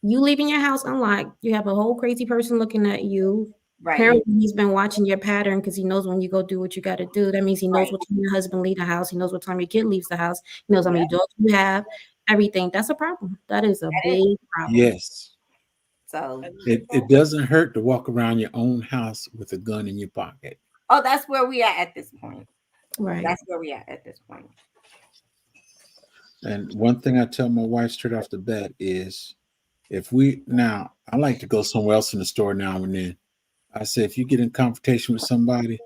you leaving your house unlocked, you have a whole crazy person looking at you. Right. Apparently, he's been watching your pattern because he knows when you go do what you got to do. That means he knows what time your husband leaves the house. He knows what time your kid leaves the house. He knows how many dogs you have. Everything. That's a problem. That is a big problem. Yes. So it doesn't hurt to walk around your own house with a gun in your pocket. Oh, that's where we are at this point. Right. That's where we are at this point. And one thing I tell my wife straight off the bat is, I like to go somewhere else in the store now and then. I say, if you get in confrontation with somebody,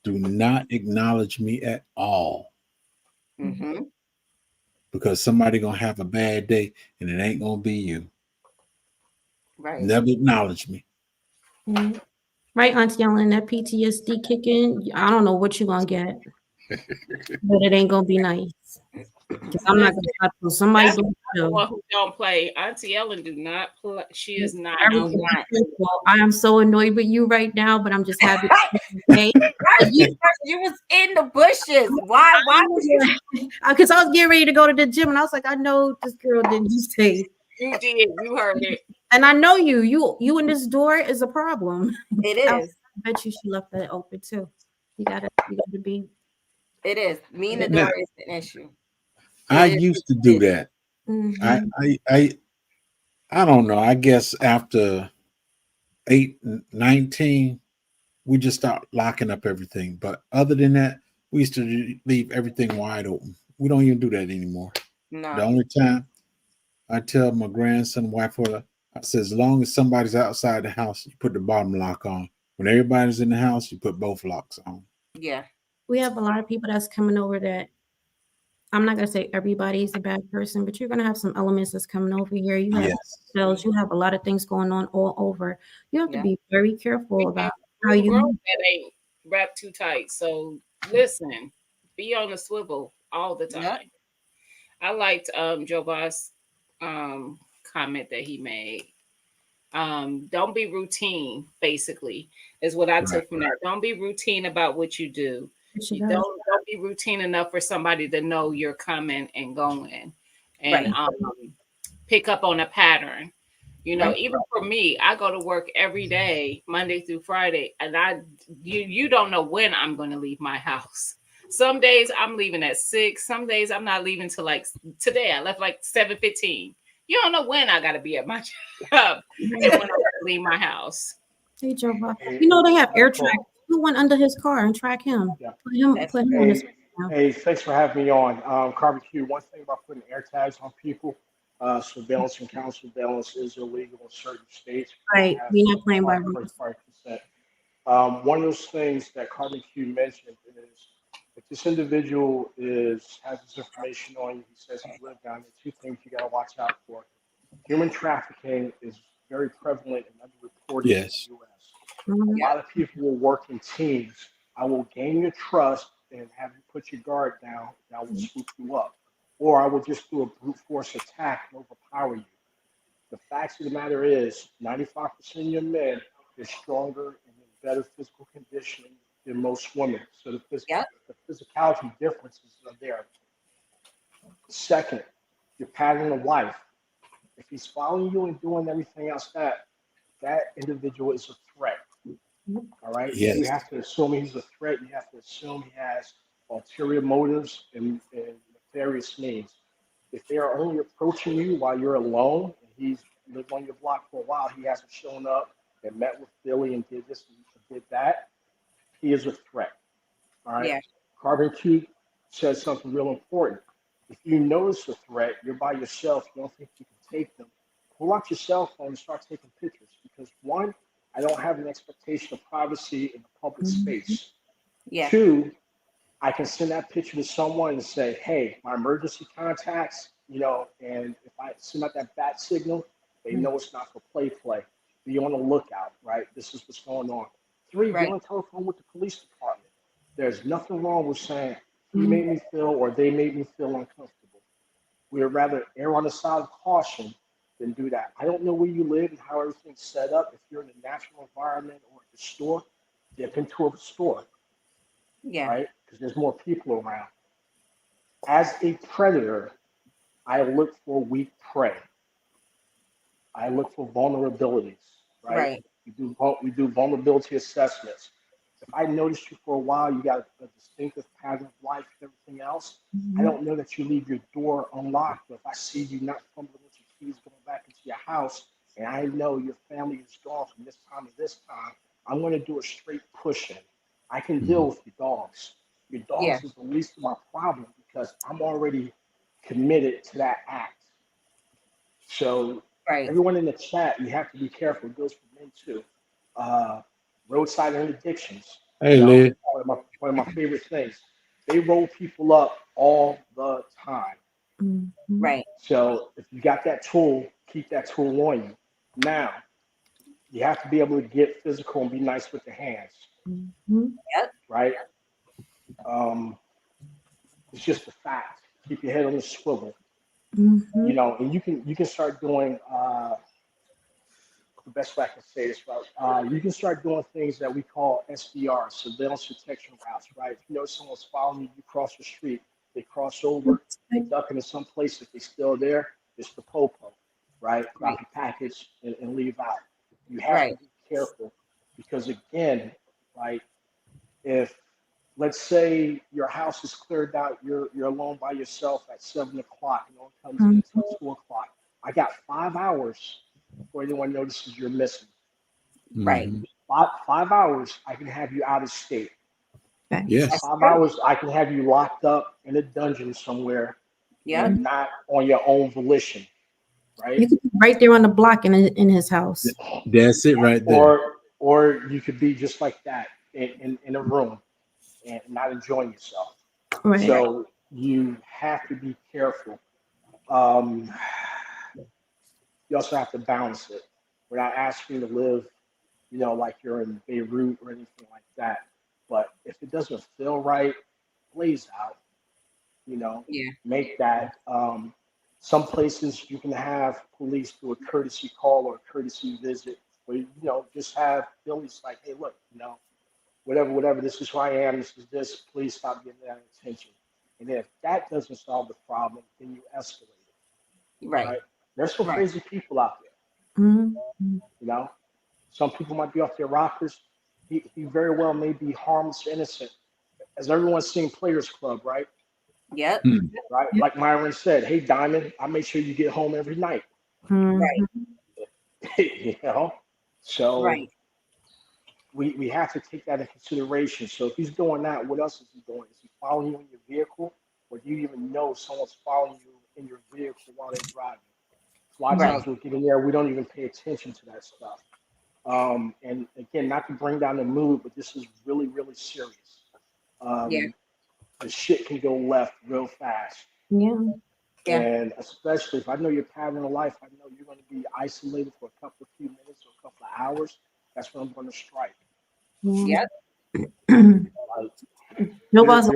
do not acknowledge me at all. Mm-hmm. Because somebody gonna have a bad day and it ain't gonna be you. Right. Never acknowledge me. Mm-hmm. Right, Auntie Ellen, that PTSD kicking. I don't know what you're gonna get, but it ain't gonna be nice. I'm not gonna talk to somebody. The one who don't play. Auntie Ellen do not play. She is not. I am so annoyed with you right now, but I'm just happy. You was in the bushes. Why was you? Because I was getting ready to go to the gym, and I was like, I know this girl didn't say. You did. You heard it. And I know you in this door is a problem. It is. I bet you she left that open too. You gotta be. It is. Me and the door is an issue. I used to do that. Mm-hmm. I don't know. I guess after 19, we just stopped locking up everything. But other than that, we used to leave everything wide open. We don't even do that anymore. No. The only time I tell my grandson, wife, I say, as long as somebody's outside the house, you put the bottom lock on. When everybody's in the house, you put both locks on. Yeah. We have a lot of people that's coming over that I'm not going to say everybody's a bad person, but you're going to have some elements that's coming over here. You have cells, you have a lot of things going on all over. You have to be very careful about how you that ain't wrapped too tight. So listen, be on the swivel all the time. Yep. I liked Joe Boss comment that he made. Don't be routine, basically, is what I took from that. Don't be routine about what you do. Don't be routine enough for somebody to know you're coming and going and pick up on a pattern. You know, even for me, I go to work every day, Monday through Friday, and you don't know when I'm going to leave my house. Some days I'm leaving at 6. Some days I'm not leaving till like today. I left like 7:15. You don't know when I got to be at my job and when I got to leave my house. Hey, Joe, you know they have air track. Who went under his car and track him? Yeah. Put him on his Hey, thanks for having me on. Carbon Q, one thing about putting air tags on people, surveillance and counter surveillance is illegal in certain states. Right, we're not playing by rules. One of those things that Carbon Q mentioned is if this individual has this information on you, he says he lived down there, 2 things you got to watch out for. Human trafficking is very prevalent and underreported in the U.S. A lot of people will work in teams. I will gain your trust and have you put your guard down, and I will swoop you up. Or I will just do a brute force attack and overpower you. The facts of the matter is 95% of your men is stronger and in better physical conditioning than most women. So the physicality differences are there. Second, your pattern of life. If he's following you and doing everything else, that individual is a threat. All right. Yes. You have to assume he's a threat. You have to assume he has ulterior motives and nefarious means. If they are only approaching you while you're alone and he's lived on your block for a while, he hasn't shown up and met with Billy and did this and did that, he is a threat. All right. Yeah. Carbon Q says something real important. If you notice a threat, you're by yourself, you don't think you can take them, pull out your cell phone and start taking pictures. Because 1, I don't have an expectation of privacy in the public space. Yeah. 2, I can send that picture to someone and say, hey, my emergency contacts, and if I send out that bat signal, they know it's not for play. Be on the lookout, right? This is what's going on. 3, be on the telephone with the police department. There's nothing wrong with saying he made me feel or they made me feel uncomfortable. We'd rather err on the side of caution than do that. I don't know where you live and how everything's set up. If you're in a natural environment or at the store, dip into a store. Yeah. Right? Because there's more people around. As a predator, I look for weak prey. I look for vulnerabilities, right? We do vulnerability assessments. If I notice you for a while, you got a distinctive pattern of life and everything else, I don't know that you leave your door unlocked. But if I see you not fumbling with your keys going back into your house, and I know your family is gone from this time to this time, I'm going to do a straight push-in. I can deal with your dogs. Your dogs is the least of my problem because I'm already committed to that act. So everyone in the chat, you have to be careful. It goes for men too. Roadside interdictions. Hey, Liz. One of my favorite things. They roll people up all the time. Right. So if you got that tool, keep that tool on you. Now, you have to be able to get physical and be nice with the hands. Right? It's just a fact. Keep your head on the swivel. You know, and you can start doing the best way I can say this, right? You can start doing things that we call SDR, surveillance detection routes, right? If you know someone's following you, you cross the street, they cross over, they duck into some place. If they're still there, it's the popo, right? Drop your package and leave out. You have to be careful because, again, like if let's say your house is cleared out, you're alone by yourself at 7 o'clock, and no one comes in until 2 o'clock. I got 5 hours before anyone notices you're missing. Right. 5 hours, I can have you out of state. Yes. 5 hours, I can have you locked up in a dungeon somewhere. Yeah. Not on your own volition. Right. You could be right there on the block in his house. That's it right there. Or you could be just like that in a room and not enjoying yourself. Right. So you have to be careful. You also have to balance it. We're not asking you to live, you know, like you're in Beirut or anything like that. But if it doesn't feel right, blaze out. You know, make that. Some places you can have police do a courtesy call or a courtesy visit, where you know just have Billy's like, hey, look, you know, whatever. This is who I am. This is this. Please stop giving that attention. And then if that doesn't solve the problem, then you escalate it. Right. There's some crazy people out there. You know, some people might be off their rockers. He very well may be harmless, innocent. As everyone's seen Players Club, right? Yep. Right. Like Myron said, hey, Diamond, I make sure you get home every night. Right. You know, so we have to take that into consideration. So if he's doing that, what else is he doing? Is he following you in your vehicle, or do you even know someone's following you in your vehicle while they're driving? A lot of times we're getting there, we don't even pay attention to that stuff. And again, not to bring down the mood, but this is really, really serious. The shit can go left real fast. And especially if I know your pattern of life, I know you're going to be isolated for a few minutes or a couple of hours. That's when I'm going to strike. Nobody's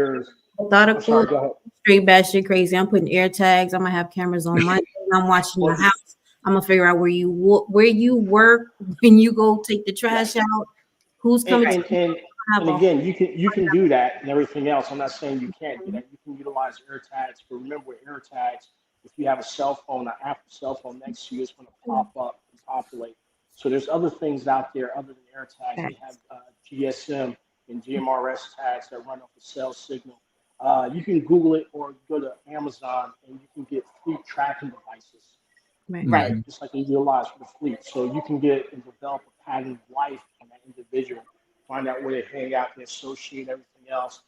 thought of straight batshit crazy. I'm putting air tags. I'm gonna have cameras on my. I'm watching the house. I'm gonna figure out where you work when you go take the trash out. Who's coming? And again, you can do that and everything else. I'm not saying you can't do that. You can utilize air tags, but remember air tags. If you have a cell phone, an Apple cell phone next to you, it's going to pop up and populate. So there's other things out there other than air tags. They have GSM and GMRS tags that run off the cell signal. You can Google it or go to Amazon and you can get fleet tracking devices. Right. Just like they utilize for the fleet. So you can get and develop a pattern of life on that individual. Find out where they hang out, they associate everything else.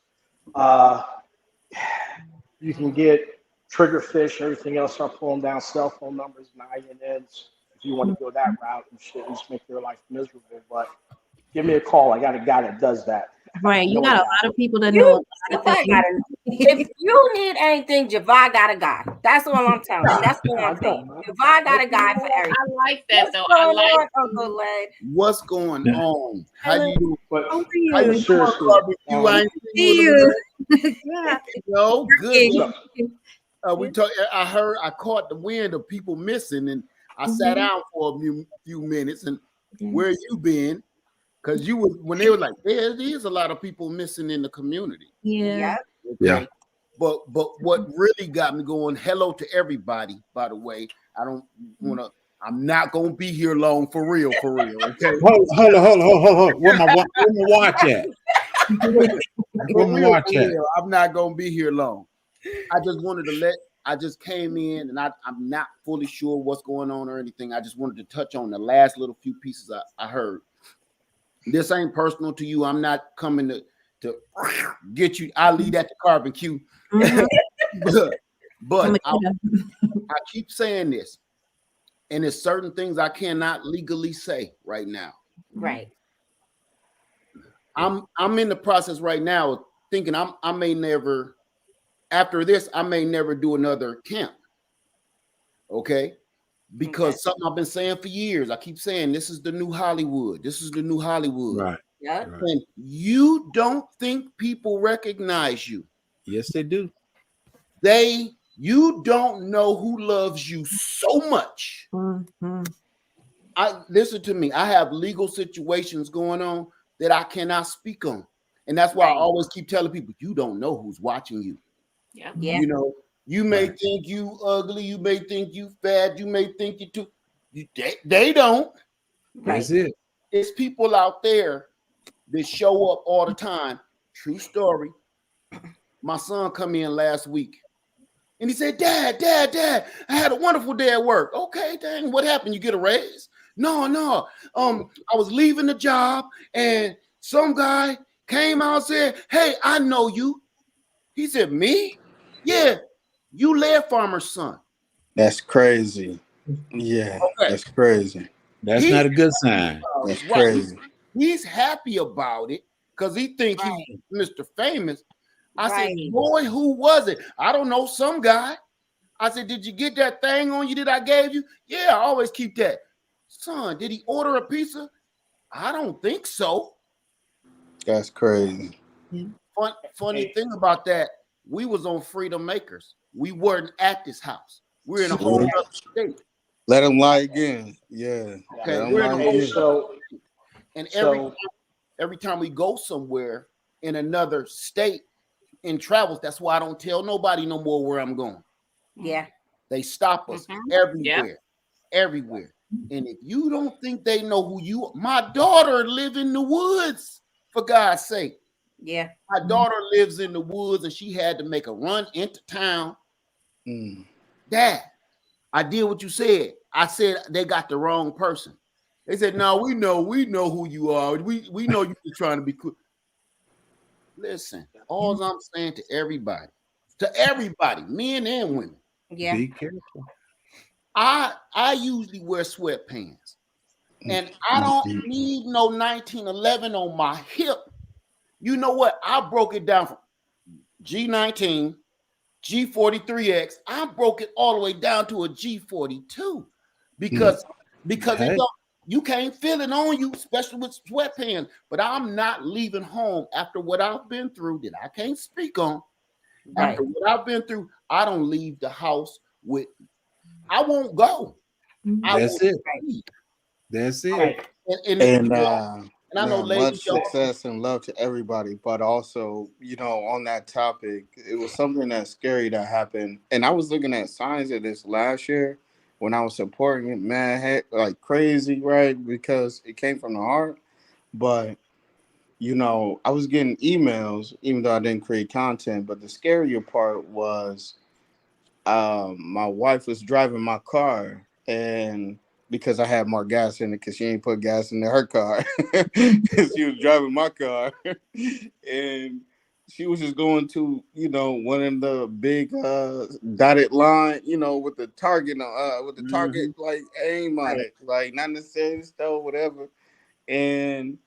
You can get trigger fish, everything else, start pulling down cell phone numbers and INNs if you want to go that route and shit and just make their life miserable. But give me a call. I got a guy that does that. Right, you got a lot of people that know. If you need anything, Javon got a guy. That's all I'm telling you. That's what I'm saying. Javon got a guy for everything. I like that though. I like Uncle Led. What's going on? How do you? How you seriously? I ain't See you. No, good. I caught the wind of people missing, and I sat down for a few minutes. And where you been? Because you was when they were like, there's a lot of people missing in the community. Yeah. Okay? Yeah. But what really got me going, hello to everybody, by the way. I'm not gonna be here long for real, okay? Hold on. Where my watch at? Where my watch at? I'm not gonna be here long. I just came in and I'm not fully sure what's going on or anything. I just wanted to touch on the last little few pieces I heard. This ain't personal to you. I'm not coming to get you. I'll leave that to Carbon Q. but I keep saying this, and there's certain things I cannot legally say right now. Right. I'm in the process right now of thinking I may never, after this, I may never do another camp. Okay. Because something I've been saying for years, I keep saying this is the new Hollywood. This is the new Hollywood. Right. Yeah. And you don't think people recognize you. Yes, they do. You don't know who loves you so much. Mm-hmm. Listen to me. I have legal situations going on that I cannot speak on. And that's why I always keep telling people, you don't know who's watching you. Yeah. You know, you may think you ugly, you may think you fat, you may think you too. They don't. That's it. It's people out there that show up all the time. True story. My son come in last week and he said, Dad, I had a wonderful day at work. Okay, dang, what happened? You get a raise? No. I was leaving the job and some guy came out and said, hey, I know you. He said, me? Yeah, you Laird Farmer's son. That's crazy. Yeah, okay. That's crazy. That's not a good sign. That's crazy. He's happy about it because he thinks he's Mr. Famous. I said, boy, who was it? I don't know, some guy. I said, did you get that thing on you that I gave you? Yeah, I always keep that. Son, did he order a pizza? I don't think so. That's crazy. Funny thing about that, we was on Freedom Makers. We weren't at this house. We're in a whole other state. Let him lie again. Yeah. Okay. We're in a whole and every time we go somewhere in another state in travels, that's why I don't tell nobody no more where I'm going. Yeah. They stop us everywhere. And if you don't think they know who you are, my daughter live in the woods, for God's sake. Yeah. My daughter lives in the woods and she had to make a run into town. Dad, I did what you said. I said they got the wrong person. They said, no, we know who you are. We know you're trying to be cool. Listen, all I'm saying to everybody, men and women. Yeah. Be careful. I usually wear sweatpants. And I don't need no 1911 on my hip. You know what? I broke it down from G19, G43X. I broke it all the way down to a G42 because you can't feel it on you, especially with sweatpants. But I'm not leaving home after what I've been through that I can't speak on. Right. After what I've been through, I don't leave the house with. I won't go. That's it. And I know, much success and love to everybody, but also, on that topic, it was something that's scary that happened. And I was looking at signs of this last year when I was supporting it, man, like crazy, right? Because it came from the heart. But, I was getting emails, even though I didn't create content. But the scarier part was my wife was driving my car, and because I had more gas in it, because she ain't put gas in her car. She was driving my car. And she was just going to, one of the big dotted line, with the target, like aim on it, like not necessarily stove, whatever. And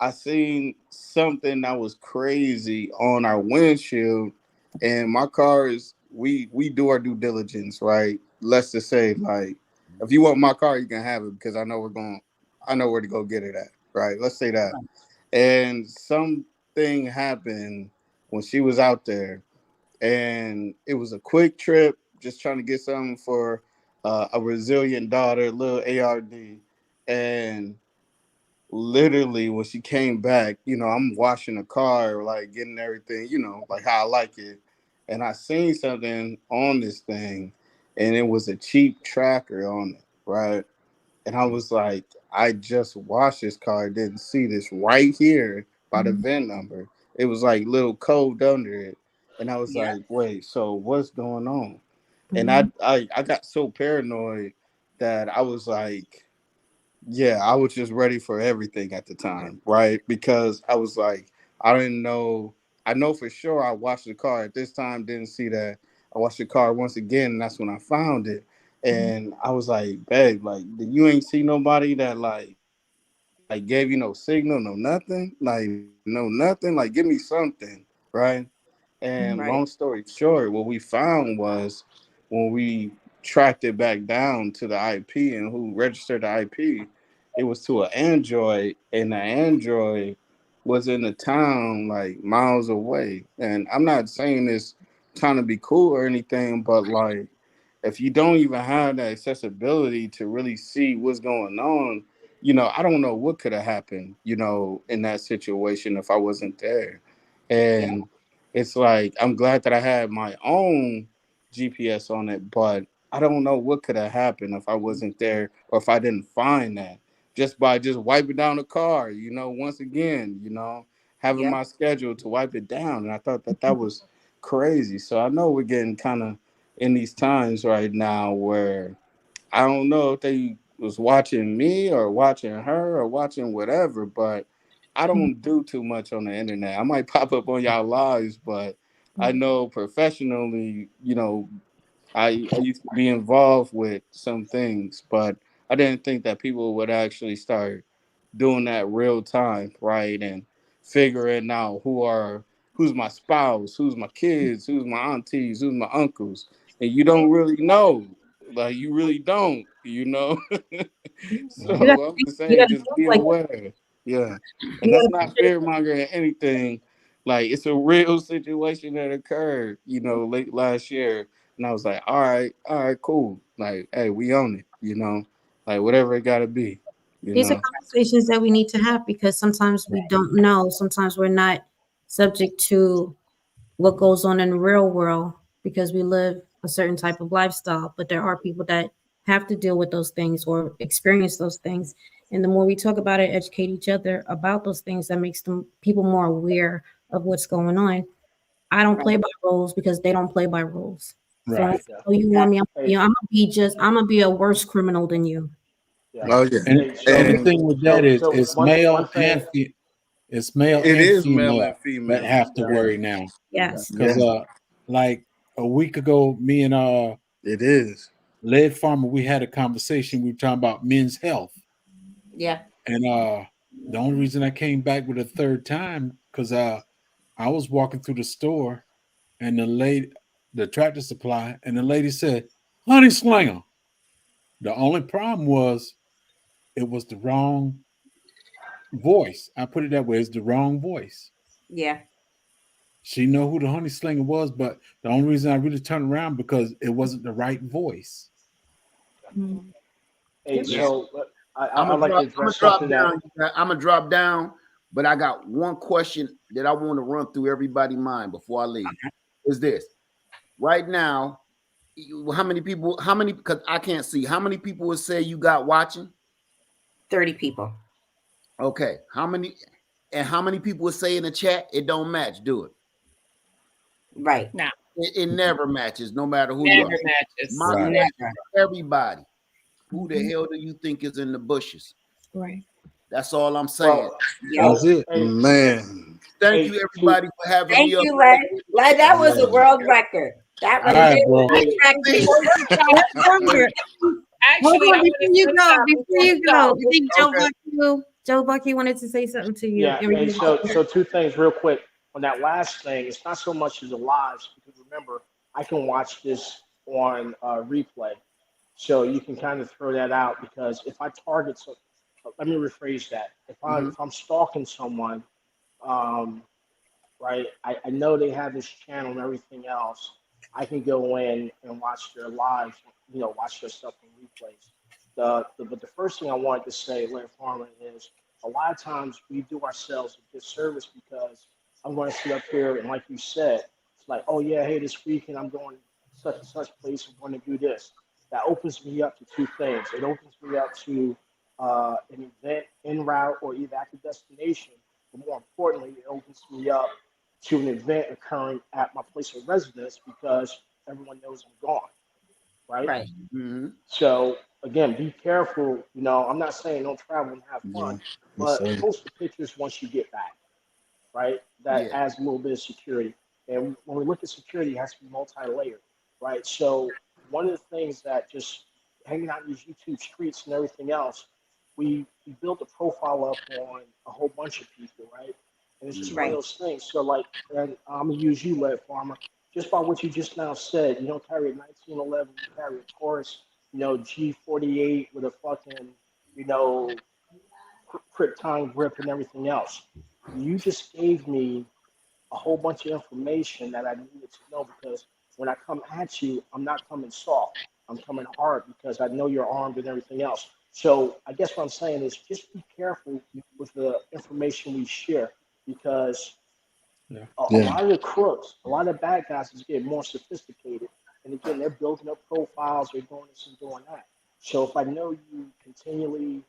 I seen something that was crazy on our windshield, and my car is we do our due diligence, right? Let's just say, like, if you want my car, you can have it because I know where to go get it at, right? Let's say that. And something happened when she was out there, and it was a quick trip, just trying to get something for a resilient daughter, little ARD, and literally when she came back, I'm washing the car, like getting everything, like how I like it. And I seen something on this thing, and it was a cheap tracker on it, right? And I was like, I just washed this car, didn't see this right here by the VIN number. It was like little code under it. And I was like, wait, so what's going on? And I got so paranoid that I was like, yeah, I was just ready for everything at the time, right? Because I was like, I didn't know. I know for sure I washed the car at this time, didn't see that. I washed the car once again, and that's when I found it. And I was like, babe, like, you ain't see nobody that like gave you no signal, no nothing, like no nothing, like give me something, right? And long story short, what we found was when we tracked it back down to the IP and who registered the IP, it was to an Android, and the Android was in the town like miles away. And I'm not saying this trying to be cool or anything, but like if you don't even have the accessibility to really see what's going on, I don't know what could have happened, in that situation if I wasn't there. And it's like, I'm glad that I had my own GPS on it, but I don't know what could have happened if I wasn't there or if I didn't find that just by wiping down the car, once again, having my schedule to wipe it down. And I thought that was crazy. So I know we're getting kind of in these times right now where I don't know if they was watching me or watching her or watching whatever, but I don't do too much on the internet. I might pop up on y'all lives, but I know professionally, I used to be involved with some things, but I didn't think that people would actually start doing that real time, right? And figuring out who's my spouse, who's my kids, who's my aunties, who's my uncles. And you don't really know. Like, you really don't, So I'm just saying, just be aware. Yeah. And that's not fear mongering anything. Like, it's a real situation that occurred, late last year. And I was like, all right, cool. Like, hey, we own it, like whatever it gotta be. These are conversations that we need to have because sometimes we don't know. Sometimes we're not subject to what goes on in the real world because we live a certain type of lifestyle. But there are people that have to deal with those things or experience those things. And the more we talk about it, educate each other about those things, that makes people more aware of what's going on. I don't play by rules because they don't play by rules. Right. So you want me? I'm gonna be a worse criminal than you. Oh yeah. And the thing with that is it's male and it's male and female that have to worry now. Yes. Because like a week ago, me and it is Lead Farmer, we had a conversation. We were talking about men's health. Yeah. And the only reason I came back with a third time because I was walking through the store and the Tractor Supply, and the lady said, "Honey Slinger." The only problem was it was the wrong voice. I put it that way. It's the wrong voice. Yeah. She know who the Honey Slinger was, but the only reason I really turned around because it wasn't the right voice. Hey, so I'm gonna drop down, but I got one question that I want to run through everybody's mind before I leave. Is this right now? How many people? Because I can't see. How many people would say you got watching? 30 people. Okay. How many? And how many people would say in the chat it don't match? Do it. Right. No. It never matches, no matter who Never you are. matches. Everybody. Who the hell do you think is in the bushes? Right. That's all I'm saying. That's it, man. Thank you, everybody, for having me. Thank you, Led. That was a world record. That was Actually, before you go, Joe Bucky wanted to say something to you. Yeah. Hey, so two things real quick on that last thing. It's not so much as the lives, because remember, I can watch this on replay, so you can kind of throw that out. Because if I target, so let me rephrase that. If I'm stalking someone, right, I know they have this channel and everything else. I can go in and watch their lives, watch their stuff on replays. But the first thing I wanted to say, Larry Farmer, is a lot of times we do ourselves a disservice, because I'm going to sit up here and, like you said, it's like, oh yeah, hey, this weekend I'm going to such and such place, I'm going to do this. That opens me up to two things. It opens me up to an event en route or either at the destination, but more importantly, it opens me up to an event occurring at my place of residence, because everyone knows I'm gone, right? Right. Mm-hmm. So again, be careful. I'm not saying don't travel and have fun, but post the pictures once you get back, right? That adds a little bit of security. And when we look at security, it has to be multi-layered, right? So one of the things that just hanging out in these YouTube streets and everything else, we built a profile up on a whole bunch of people, right? And it's just one of those things. So like, and I'm gonna use you, Lead Farmer, just by what you just now said. You don't carry a 1911, you carry a Taurus, G48 with a fucking, Krypton grip and everything else. You just gave me a whole bunch of information that I needed to know, because when I come at you, I'm not coming soft. I'm coming hard, because I know you're armed and everything else. So I guess what I'm saying is just be careful with the information we share, because a lot of the crooks, a lot of the bad guys is getting more sophisticated. And again, they're building up profiles, they're doing this and doing that. So if I know you continually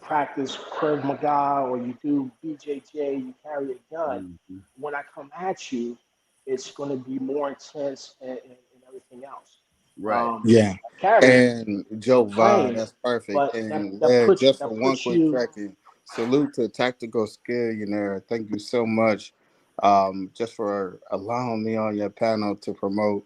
practice Krav Maga or you do BJJ, you carry a gun, when I come at you, it's going to be more intense and everything else. Right. And Joe Va, that's perfect. And just for one quick second, salute to Tactical Skillionaire. Thank you so much just for allowing me on your panel to promote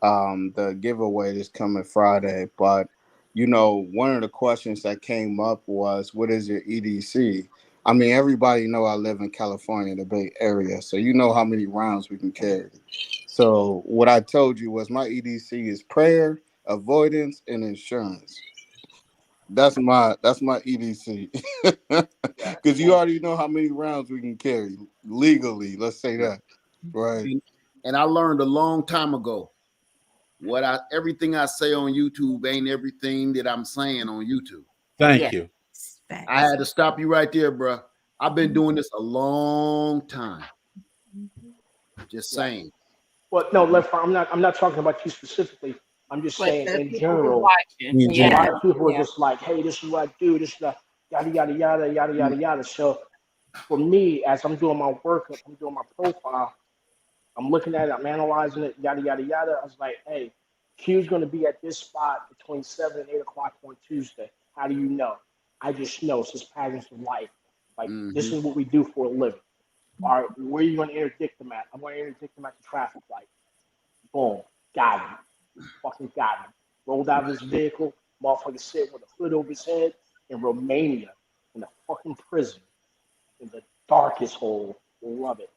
the giveaway this coming Friday. But one of the questions that came up was, what is your EDC? I mean, everybody know I live in California, the Bay Area, so you know how many rounds we can carry. So what I told you was my EDC is prayer, avoidance, and insurance. That's my EDC. Because you already know how many rounds we can carry legally. Let's say that, right? And I learned a long time ago, everything I say on YouTube ain't everything that I'm saying on YouTube. Thank you. I had to stop you right there, bro. I've been doing this a long time. Just saying. Well, no, I'm not talking about you specifically. I'm just saying in general. A lot of people are just like, hey, this is what I do. This is yada yada yada yada yada yada. So for me, as I'm doing my work, I'm doing my profile, I'm looking at it, I'm analyzing it, yada yada yada. I was like, hey, Q's going to be at this spot between 7 and 8 o'clock on Tuesday. How do you know? I just know. It's just patterns of life. Like, this is what we do for a living. All right, where are you going to interdict them at? I'm going to interdict them at the traffic light. Boom. Got him. Fucking got him. Rolled out of his vehicle. Motherfucker sitting with a hood over his head in Romania, in a fucking prison, in the darkest hole. Love it.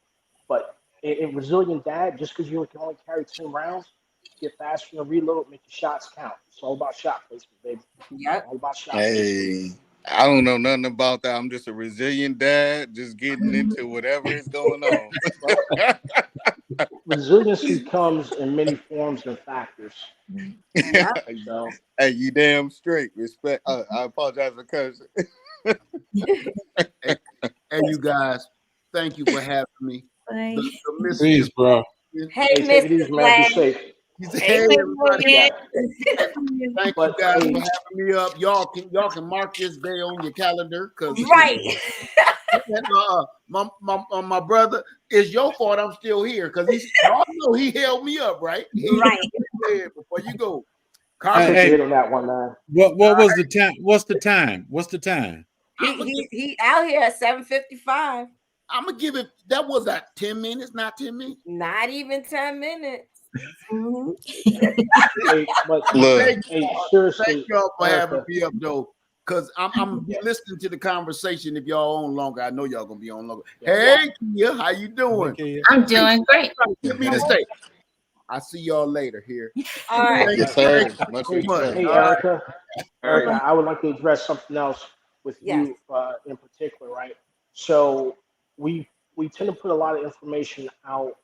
But in Resilient Dad, just because you can only carry 10 rounds, get faster and reload, make your shots count. It's all about shot placement, baby. Yep. All about shot placement. I don't know nothing about that. I'm just a resilient dad, just getting into whatever is going on. Resiliency comes in many forms and factors. So. Hey, you damn straight. Respect. I apologize for cursing. Hey, you guys, thank you for having me. Please, bro. Hey, Mr. Gladys. Hey, everybody. Thank you guys for having me up. Y'all can mark this day on your calendar, because my brother, it's your fault I'm still here, because y'all know he held me up, right? Right. Before you go. Hey, on that one, man. What was the time? What's the time? What's the time? He out here at 7:55. I'm gonna give it. That was at 10 minutes, not 10 minutes. Not even 10 minutes. Hey, but seriously, thank y'all for having me up, though. Because I'm listening to the conversation. If y'all on longer, I know y'all gonna be on longer. Hey, Kia, how you doing? I'm doing great. Give me the state. I see y'all later here. All right. Yes, sir. Much Hey, respect. hey, Erica. Erica, I would like to address something else with you in particular, right? So we tend to put a lot of information out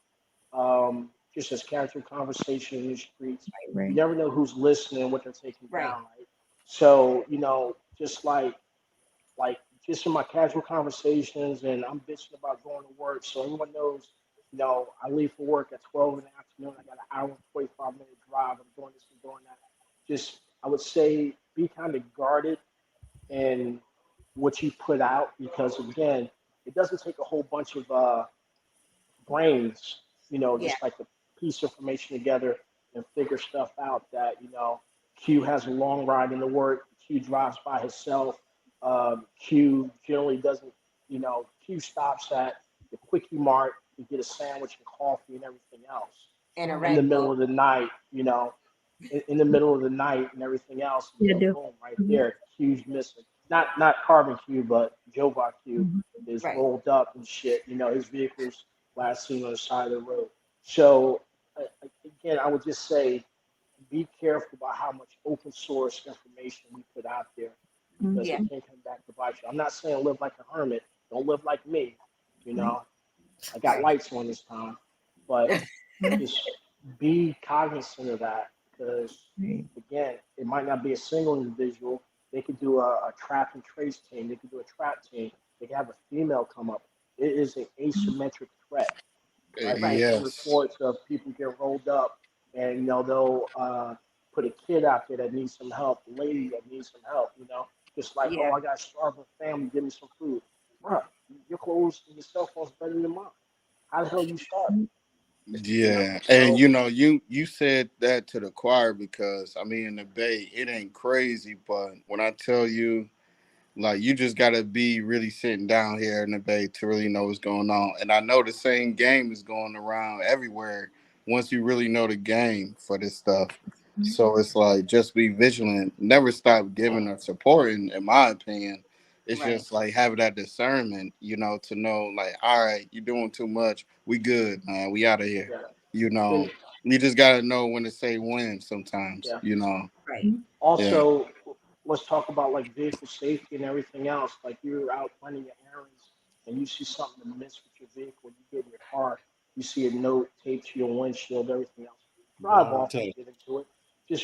just as casual conversation in the streets. Right. You never know who's listening, what they're taking Right. down, right? So, just like just in my casual conversations, and I'm bitching about going to work. So everyone knows, I leave for work at 12 in the afternoon. I got an hour and 45-minute drive. I'm doing this and doing that. Just, I would say, be kind of guarded in what you put out, because again, it doesn't take a whole bunch of brains, just like to piece information together and figure stuff out that, Q has a long ride into work. Q drives by himself. Q generally doesn't, Q stops at the Quickie Mart to get a sandwich and coffee and everything else. And in the middle of the night, in the middle of the night and everything else. Boom, right there, Q's missing. Not Carbon Q, but Jova Q is rolled up and shit. His vehicle's last seen on the side of the road. So again, I would just say, be careful about how much open source information we put out there, because it can come back to bite you. I'm not saying live like a hermit. Don't live like me. I got lights on this time, but just be cognizant of that, because again, it might not be a single individual. They could do a trap and trace team. They could do a trap team. They could have a female come up. It is an asymmetric threat. Right? Yes. Reports of people get rolled up, and they'll put a kid out there that needs some help, a lady that needs some help. Just like, oh, I got a starving family, give me some food. Bruh, your clothes and your cell phone's better than mine. How the hell you start? Yeah, and you said that to the choir, because in the Bay it ain't crazy, but when I tell you, like, you just gotta be really sitting down here in the Bay to really know what's going on. And I know the same game is going around everywhere once you really know the game for this stuff. So it's like, just be vigilant, never stop giving or supporting, in my opinion. It's just like having that discernment, to know, like, all right, you're doing too much. We good, man. We out of here. You just gotta know when to say when sometimes, Right. Also, let's talk about like vehicle safety and everything else. Like, you're out running your errands and you see something amiss with your vehicle, you get in your car, you see a note taped to your windshield, everything else. Drive off and get into it.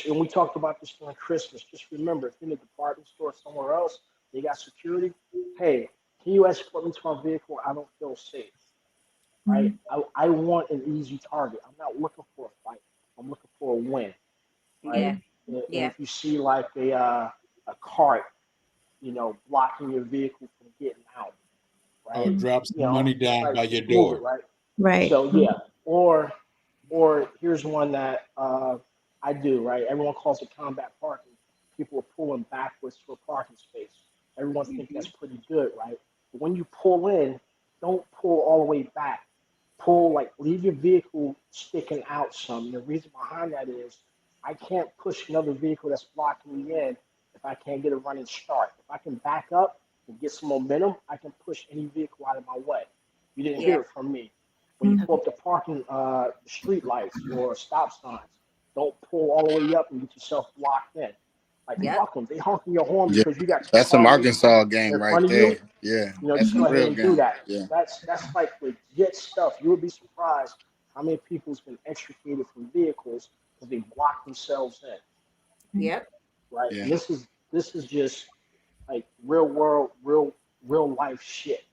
And we talked about this during Christmas. Just remember, if you're in a department store somewhere else, they got security. Hey, can you escort me to my vehicle? I don't feel safe. Right? I want an easy target. I'm not looking for a fight. I'm looking for a win. Right? And if you see like a cart, blocking your vehicle from getting out, right? Or drop some money down by your door. Right. So or here's one that I do, right? Everyone calls it combat parking. People are pulling backwards to a parking space. Everyone thinks that's pretty good, right? But when you pull in, don't pull all the way back. Leave your vehicle sticking out some. The reason behind that is, I can't push another vehicle that's blocking me in if I can't get a running start. If I can back up and get some momentum, I can push any vehicle out of my way. You didn't hear it from me. When you pull up the parking street lights or stop signs, don't pull all the way up and get yourself blocked in. Like, fuck them. They honking your horn because you got. That's some Arkansas game right there. Yeah. Just go ahead and do that. Yeah. That's like legit stuff. You would be surprised how many people's been extricated from vehicles because they block themselves in. Yep. Right. Yeah. And this is just like real world, real life shit.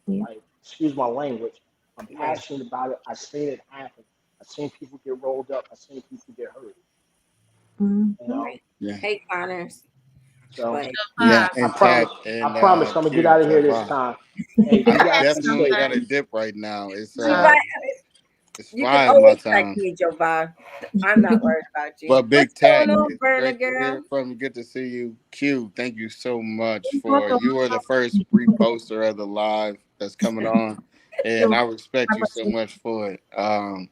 Yeah. Like, excuse my language. I'm passionate about it. I've seen it happen. I've seen people get rolled up. I've seen people get hurt. Hey, Connors. So, I promise I'm gonna get out of here this time. Hey, I definitely got a dip right now. It's you fine, can always my track time. me, Jovan. I'm not worried about you. But Big Tech, good to see you. Q, thank you so much you were the first reposter of the live that's coming on. And I respect you so much for it.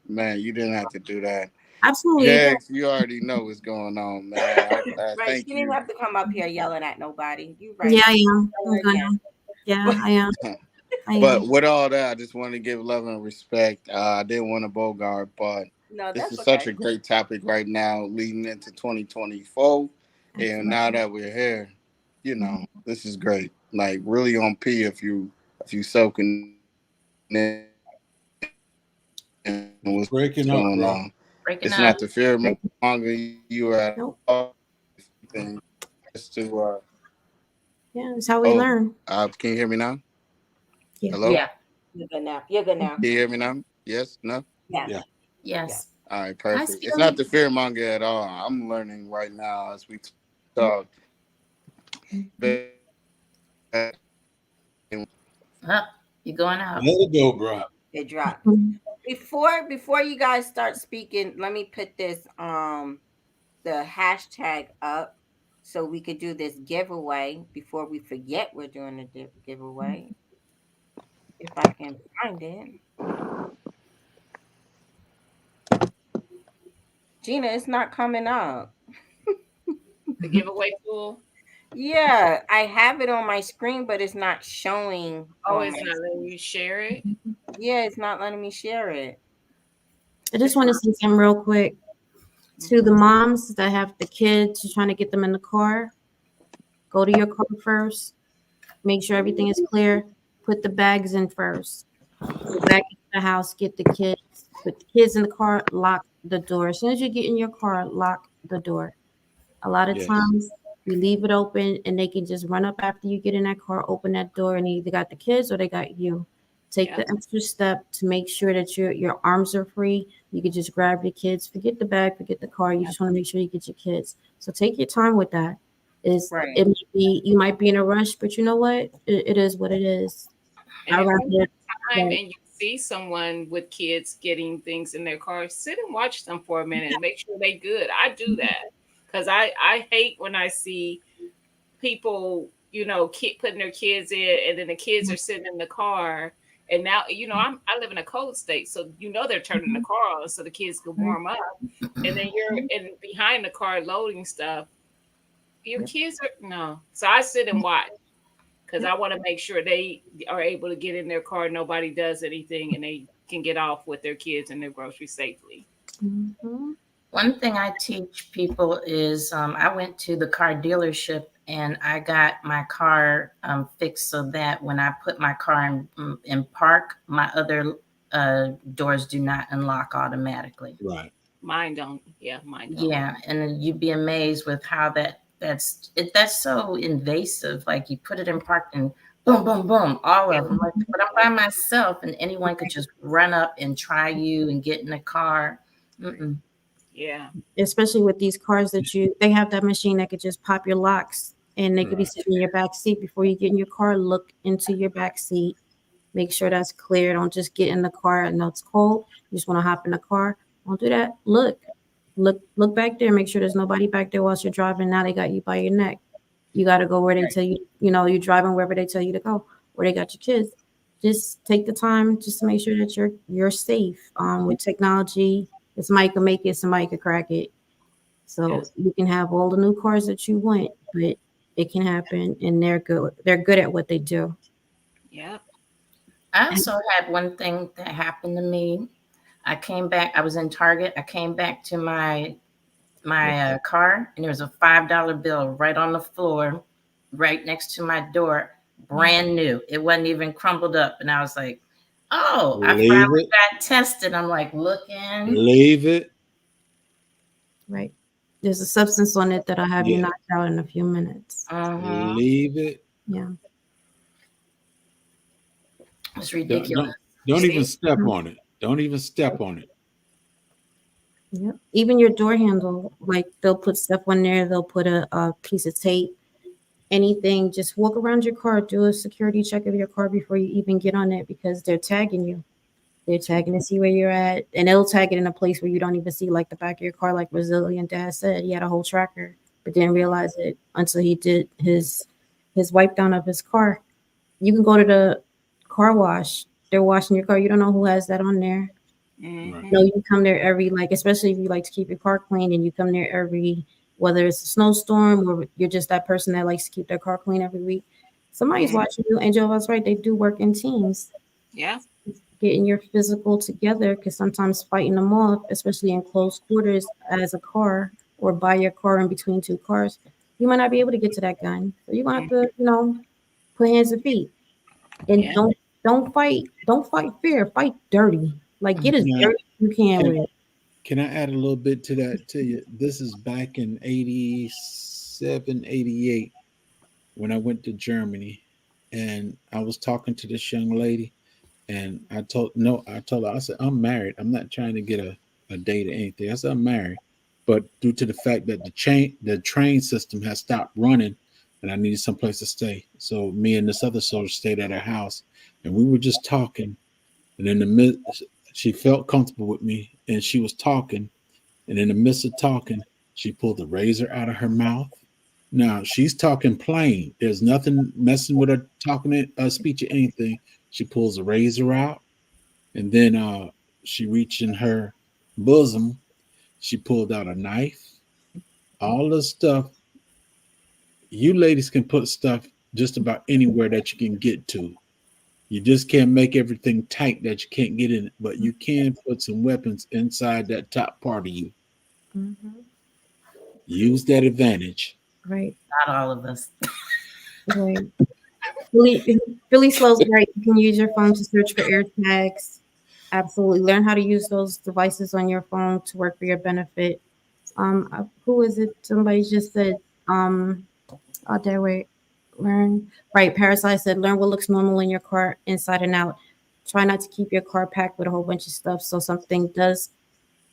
Man, you didn't have to do that. Absolutely. Jax, you already know what's going on, man. Right. Thank She didn't you. have to come up here yelling at nobody. You right. Yeah, I am. Yeah, I am. But with all that, I just want to give love and respect. I didn't want to bogart, but this is such a great topic right now, leading into 2024. And now that we're here, you know, this is great. Like really on P if you soaking in what's breaking going up, on. It's not the fear of longer you are all thing. Just to yeah, it's how we learn. Can you hear me now? Yeah. Hello? Yeah. You're good now. You're good now. Can you hear me now? Yes? No? Yeah. Yes. All right, perfect. It's not the fear monger at all. I'm learning right now as we talk. You're going out. Let it go, bro. It dropped. Before you guys start speaking, let me put this the hashtag up so we could do this giveaway before we forget we're doing a giveaway. If I can find it. Gina, it's not coming up. The giveaway tool? Yeah, I have it on my screen, but it's not showing. Oh, it's not letting you share it? Yeah, it's not letting me share it. I just want to say something real quick to the moms that have the kids, you're trying to get them in the car. Go to your car first. Make sure everything is clear. Put the bags in first. Go back into the house, get the kids. Put the kids in the car, lock the door. As soon as you get in your car, lock the door. A lot of times we leave it open and they can just run up after you get in that car, open that door, and either got the kids or they got you. Take the extra step to make sure that your arms are free. You can just grab your kids, forget the bag, forget the car. You just want to make sure you get your kids. So take your time with that. It may be, you might be in a rush, but you know what? It is what it is. And you see someone with kids getting things in their car, sit and watch them for a minute and make sure they're good. I do that because I hate when I see people, putting their kids in and then the kids are sitting in the car. And now, I live in a cold state, so they're turning the car on so the kids can warm up. And then you're behind the car loading stuff. Your kids are no. So I sit and watch because I want to make sure they are able to get in their car. Nobody does anything and they can get off with their kids and their groceries safely. Mm-hmm. One thing I teach people is I went to the car dealership and I got my car fixed so that when I put my car in park, my other doors do not unlock automatically. Right. Mine don't. Yeah, mine don't. Yeah, and you'd be amazed with how that's so invasive. Like you put it in park and boom, boom, boom, all of them. But I'm by myself and anyone could just run up and try you and get in the car. Mm-mm. Yeah. Especially with these cars they have that machine that could just pop your locks and they could be sitting in your back seat. Before you get in your car, look into your back seat. Make sure that's clear. Don't just get in the car and know it's cold. You just want to hop in the car. Don't do that. Look back there. Make sure there's nobody back there whilst you're driving. Now they got you by your neck. You got to go where they tell you, you're driving wherever they tell you to go, where they got your kids. Just take the time just to make sure that you're safe. With technology, somebody can make it, somebody can crack it. So you can have all the new cars that you want, but it can happen and they're good. They're good at what they do. Yeah. I also had one thing that happened to me. I came back. I was in Target. I came back to my car, and there was a $5 bill right on the floor, right next to my door, brand new. It wasn't even crumpled up, and I was like, "Oh, I finally got tested." I'm like, looking. Leave it. Right. There's a substance on it that'll have you knocked out in a few minutes. Leave it. Yeah. It's ridiculous. Don't even step on it. Don't even step on it. Yep. Even your door handle, like they'll put stuff on there. They'll put a piece of tape, anything. Just walk around your car, do a security check of your car before you even get on it because they're tagging you. They're tagging to see where you're at, and they'll tag it in a place where you don't even see, like the back of your car. Like Brazilian dad said, he had a whole tracker, but didn't realize it until he did his wipe down of his car. You can go to the car wash. They're washing your car. You don't know who has that on there. You know, you come there every, like, especially if you like to keep your car clean, and you come there every, whether it's a snowstorm or you're just that person that likes to keep their car clean every week. Somebody's watching you. And Joe was right. They do work in teams. Yeah. Getting your physical together, because sometimes fighting them off, especially in close quarters as a car or by your car in between two cars, you might not be able to get to that gun. So you're gonna have to, you know, put hands and feet. And don't fight fair, fight dirty. Like, get as dirty as you can with it. Can I add a little bit to that to you? This is back in 87, 88 when I went to Germany, and I was talking to this young lady, and I told her, I said, I'm married. I'm not trying to get a date or anything. I said, I'm married. But due to the fact that the train system has stopped running and I needed someplace to stay. So me and this other soldier stayed at her house, and we were just talking. And in the midst, she felt comfortable with me, and she was talking. And in the midst of talking, she pulled the razor out of her mouth. Now she's talking plain. There's nothing messing with her talking speech or anything. She pulls the razor out, and then she reached in her bosom. She pulled out a knife. All the stuff. You ladies can put stuff just about anywhere that you can get to. You just can't make everything tight that you can't get in it, but you can put some weapons inside that top part of you. Use that advantage. Right. Not all of us. Right. Really slow, right? You can use your phone to search for air tags. Absolutely. Learn how to use those devices on your phone to work for your benefit. Who is it? Somebody just said, learn. Right. Parasite said, learn what looks normal in your car inside and out. Try not to keep your car packed with a whole bunch of stuff. So something does,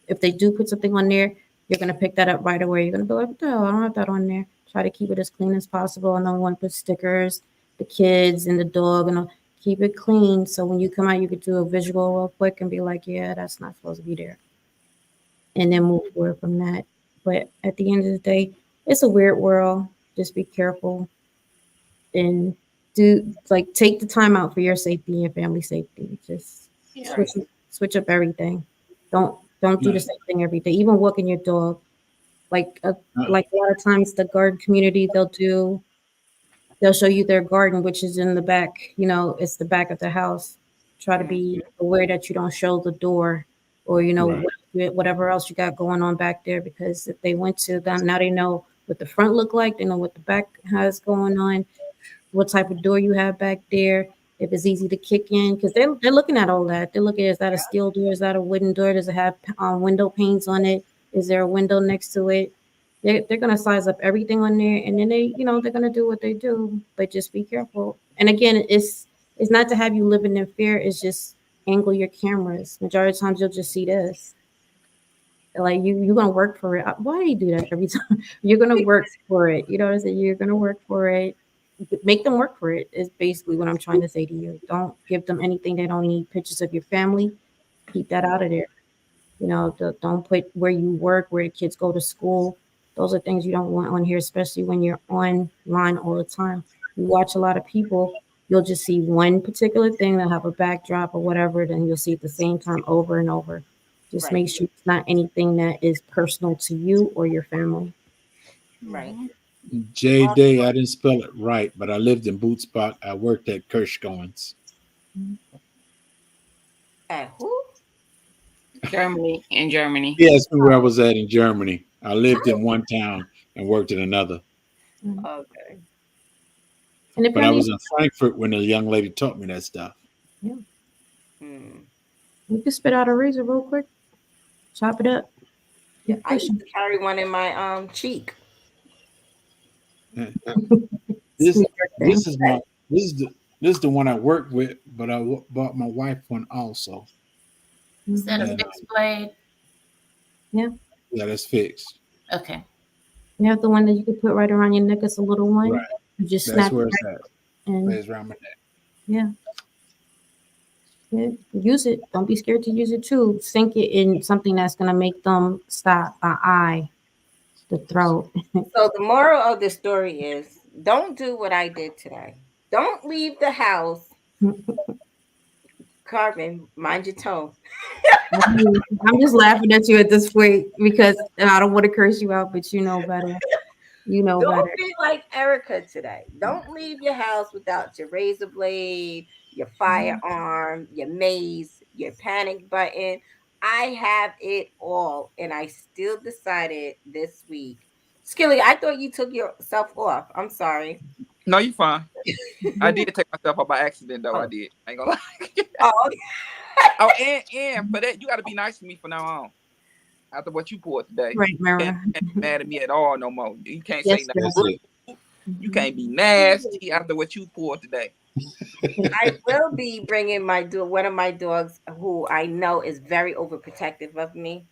if they do put something on there, you're going to pick that up right away. You're going to be like, no, I don't have that on there. Try to keep it as clean as possible. I don't want to put stickers, the kids and the dog, and keep it clean. So when you come out, you could do a visual real quick and be like, yeah, that's not supposed to be there. And then move forward from that. But at the end of the day, it's a weird world. Just be careful and take the time out for your safety and your family safety. Just switch up everything. Don't do the same thing every day. Even walking your dog. Like a lot of times the garden community, they'll show you their garden, which is in the back, you know, it's the back of the house. Try to be aware that you don't show the door or, you know, whatever else you got going on back there, because if they went to them, now they know what the front look like, they know what the back has going on, what type of door you have back there, if it's easy to kick in, because they're looking at all that. They're looking, is that a steel door? Is that a wooden door? Does it have window panes on it? Is there a window next to it? They're going to size up everything on there, and then they're going to do what they do, but just be careful. And again, it's not to have you living in fear. It's just angle your cameras. Majority of times you'll just see this. Like you're going to work for it. Why do you do that every time? You're going to work for it. You know what I'm saying? You're going to work for it. Make them work for it is basically what I'm trying to say to you. Don't give them anything they don't need. Pictures of your family, keep that out of there. You know, don't put where you work, where the kids go to school. Those are things you don't want on here, especially when you're online all the time. You watch a lot of people, you'll just see one particular thing. They'll have a backdrop or whatever, then you'll see it at the same time over and over. Just make sure it's not anything that is personal to you or your family. Right. J-Day, I didn't spell it right, but I lived in Bootsbach. I worked at Kirschgoens. At who? Germany. In Germany. He asked me where I was at in Germany. I lived in one town and worked in another. Okay. But I was in Frankfurt when the young lady taught me that stuff. Yeah. You can spit out a razor real quick. Chop it up. Yeah, I used to carry one in my cheek. This is the one I worked with, but I bought my wife one also. Is that a fixed blade? Yeah. Yeah, that's fixed. Okay. You have the one that you can put right around your neck. It's a little one. Right. You just That's snap where it it's right at. and It's around my neck. yeah. Use it. Don't be scared to use it too. Sink it in something that's gonna make them stop. An eye, the throat. So the moral of the story is: don't do what I did today. Don't leave the house Carmen, mind your tone. I'm just laughing at you at this point because I don't want to curse you out, but you know better. You know Don't better. be like Erica today. Don't leave your house without your razor blade, your firearm, your mace, your panic button. I have it all, and I still decided this week. Skilly, I thought you took yourself off. I'm sorry. No, you fine. I did take myself off by accident, though. I did. I ain't gonna lie. Oh, and for that, you got to be nice to me from now on. After what you pulled today, right, Mara? Can't be mad at me at all no more. You can't say nothing. You can't be nasty after what you pulled today. I will be bringing one of my dogs, who I know is very overprotective of me,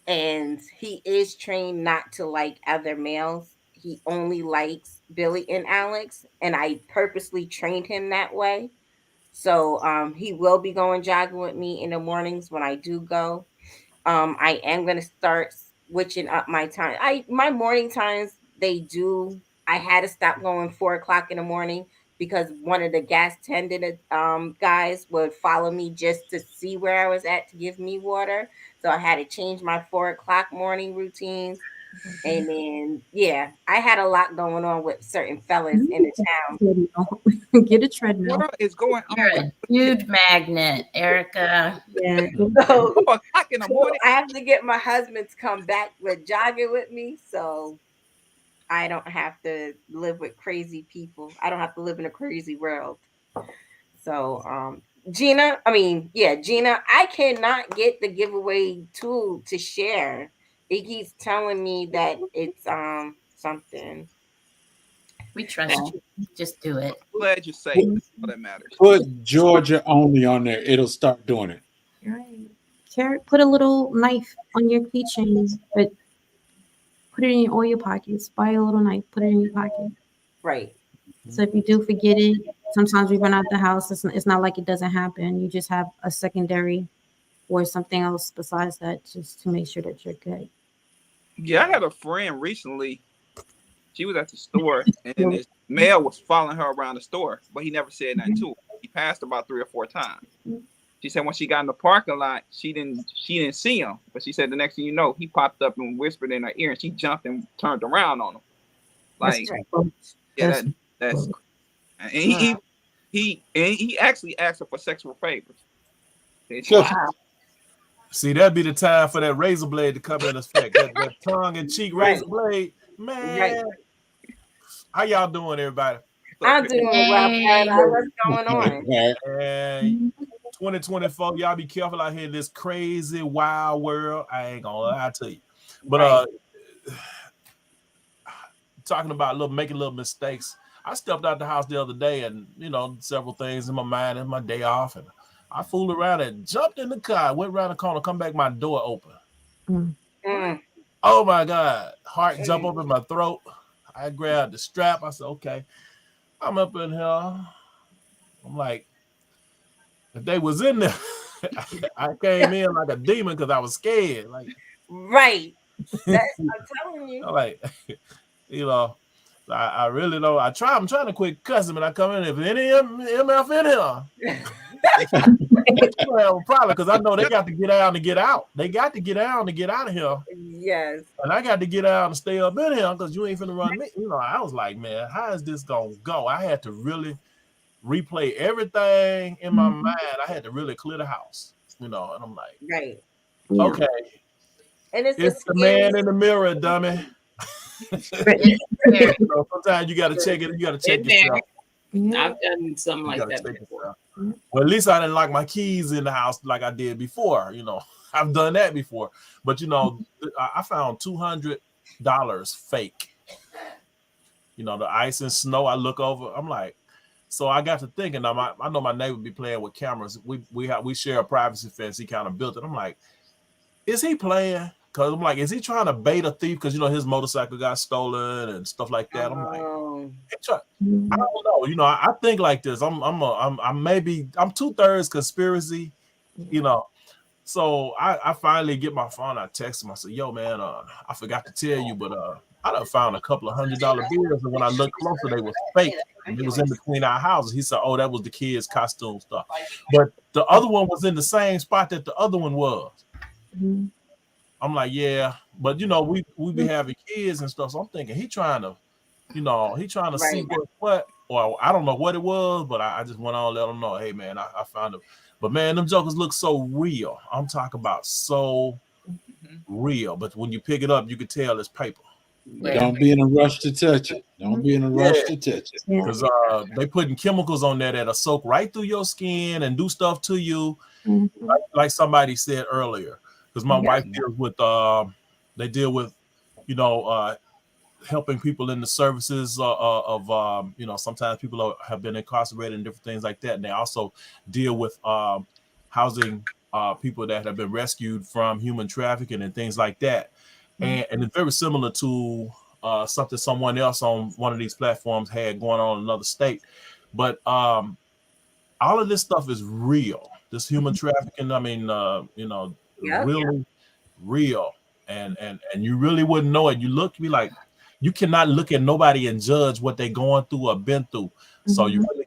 and he is trained not to like other males. He only likes Billy and Alex, and I purposely trained him that way. So he will be going jogging with me in the mornings when I do go. I am going to start switching up my time. My morning times, I had to stop going 4:00 in the morning because one of the gas attendant guys would follow me just to see where I was at to give me water. So I had to change my 4:00 morning routines. And then, I had a lot going on with certain fellas in the town. Get a treadmill. What is going on? You're a huge magnet, Erica. Yeah. So, I have to get my husband to come back with jogging with me, so I don't have to live with crazy people. I don't have to live in a crazy world. So, Gina, I cannot get the giveaway tool to share. It keeps telling me that it's something. We trust you. Just do it. Glad you say all that matters. Put Georgia only on there. It'll start doing it. Right. Put a little knife on your keychain, but put it in all your pockets. Buy a little knife, put it in your pocket. Right. So if you do forget it, sometimes we run out the house. It's not like it doesn't happen. You just have a secondary or something else besides that, just to make sure that you're good. Yeah, I had a friend recently. She was at the store, and his male was following her around the store, but he never said nothing to her. He passed about 3 or 4 times. She said when she got in the parking lot, she didn't see him, but she said the next thing you know, he popped up and whispered in her ear, and she jumped and turned around on him. Like, that's and he actually asked her for sexual favors. Wow. See, that'd be the time for that razor blade to come in effect. That tongue-in-cheek razor blade, man. Right. How y'all doing, everybody? I'm doing well. What's going on? And 2024, y'all be careful out here in this crazy, wild world. I ain't gonna lie to you. But talking about making little mistakes. I stepped out the house the other day, and several things in my mind and my day off, and I fooled around and jumped in the car, went around the corner, come back, my door open. Oh my God. Heart jump up in my throat. I grabbed the strap. I said, okay, I'm up in here. I'm like, if they was in there, I came in like a demon because I was scared. Like, right. I'm telling you. Like, I really don't. I'm trying to quit cussing, but I come in. If any MF in here, well, probably because I know they got to get out and get out. They got to get out and get out of here. Yes. And I got to get out and stay up in here because you ain't finna run me. I was like, man, how is this gonna go? I had to really replay everything in my mind. I had to really clear the house, and I'm like, right, okay. And it's the man in the mirror, dummy. Sometimes you got to check it. You got to check yourself. I've done something like that before. Well, at least I didn't lock my keys in the house like I did before. I've done that before. But I found $200 fake. The ice and snow. I look over. I'm like, so I got to thinking. I know my neighbor be playing with cameras. We share a privacy fence. He kind of built it. I'm like, is he playing? Because I'm like, is he trying to bait a thief? Because his motorcycle got stolen and stuff like that. I'm like, I don't know. I think like this. I'm 2/3 conspiracy. So I finally get my phone. I text him. I said, yo, man, I forgot to tell you, but I done found a couple of $100 bills, and when I looked closer, they was fake. And it was in between our houses. He said, oh, that was the kids' costume stuff. But the other one was in the same spot that the other one was. Mm-hmm. I'm like, yeah, but you know, we be having kids and stuff. So I'm thinking he trying to see what, or I don't know what it was, but I just went on and let him know, hey man, I found him. But man, them jokers look so real. I'm talking about so real. But when you pick it up, you can tell it's paper. Don't be in a rush to touch it. Don't be in a rush to touch it. Because they putting chemicals on there that'll soak right through your skin and do stuff to you, like somebody said earlier. Because my wife deals with, they deal with, you know, helping people in the services of you know, sometimes people have been incarcerated and different things like that. And they also deal with housing people that have been rescued from human trafficking and things like that. And it's very similar to something someone else on one of these platforms had going on in another state. But all of this stuff is real. This human trafficking, I mean, you know, really real. And you really wouldn't know it. You be like, you cannot look at nobody and judge what they're going through or been through. So you really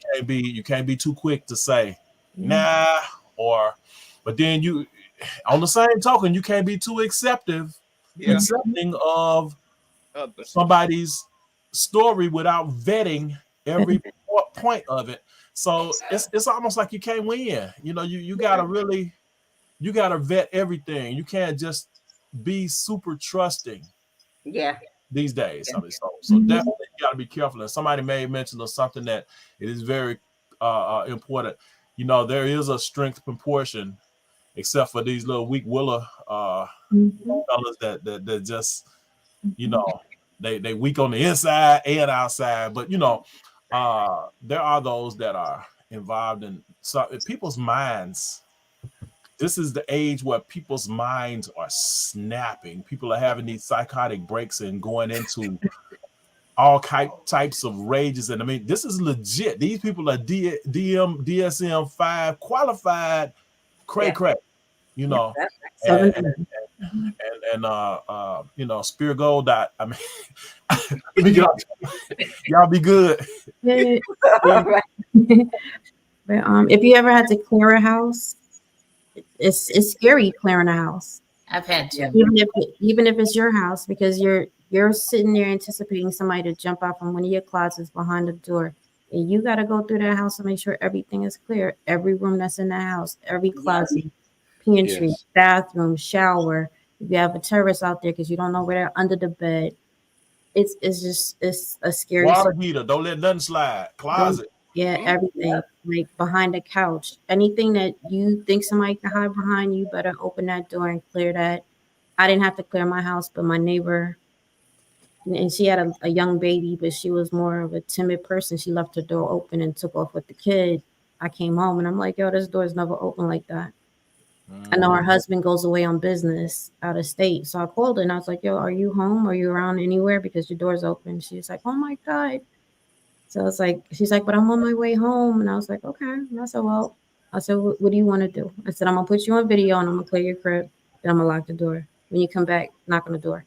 can't be too quick to say, nah, but then you, on the same token, you can't be too accepting of somebody's story without vetting every point of it. So it's almost like you can't win. You know, you gotta really, you gotta vet everything. You can't just be super trusting. Yeah. These days. I mean, so definitely you gotta be careful. And somebody made mention of something that it is very important. You know, there is a strength proportion, except for these little weak willa fellas that just, you know, they weak on the inside and outside. But you know, there are those that are involved in people's minds. This is the age where people's minds are snapping. People are having these psychotic breaks and going into all types of rages. And I mean, this is legit. These people are DSM-5 qualified cray, you know, and you know, Spear Gold. I mean, y'all be good. But if you ever had to clear a house, it's scary clearing a house. I've had to, even if it's your house, because you're sitting there anticipating somebody to jump out from one of your closets behind the door, and you got to go through that house and make sure everything is clear. Every room that's in that house, every closet, pantry, bathroom, shower. If you have a terrorist out there because you don't know where they're under the bed, it's a scary. Water heater, don't let nothing slide. Closet. Yeah, everything, like behind the couch, anything that you think somebody can hide behind, you better open that door and clear that. I didn't have to clear my house, but my neighbor, and she had a young baby, but she was more of a timid person. She left her door open and took off with the kid. I came home and I'm like, yo, this door is never open like that. I know her husband goes away on business out of state. So I called her and I was like, yo, are you home? Are you around anywhere? Because your door's open. She's like, oh my God. So it's like, she's like, but I'm on my way home. And I was like, okay. And I said, well, what do you want to do? I said, I'm going to put you on video and I'm going to clear your crib. Then I'm going to lock the door. When you come back, knock on the door.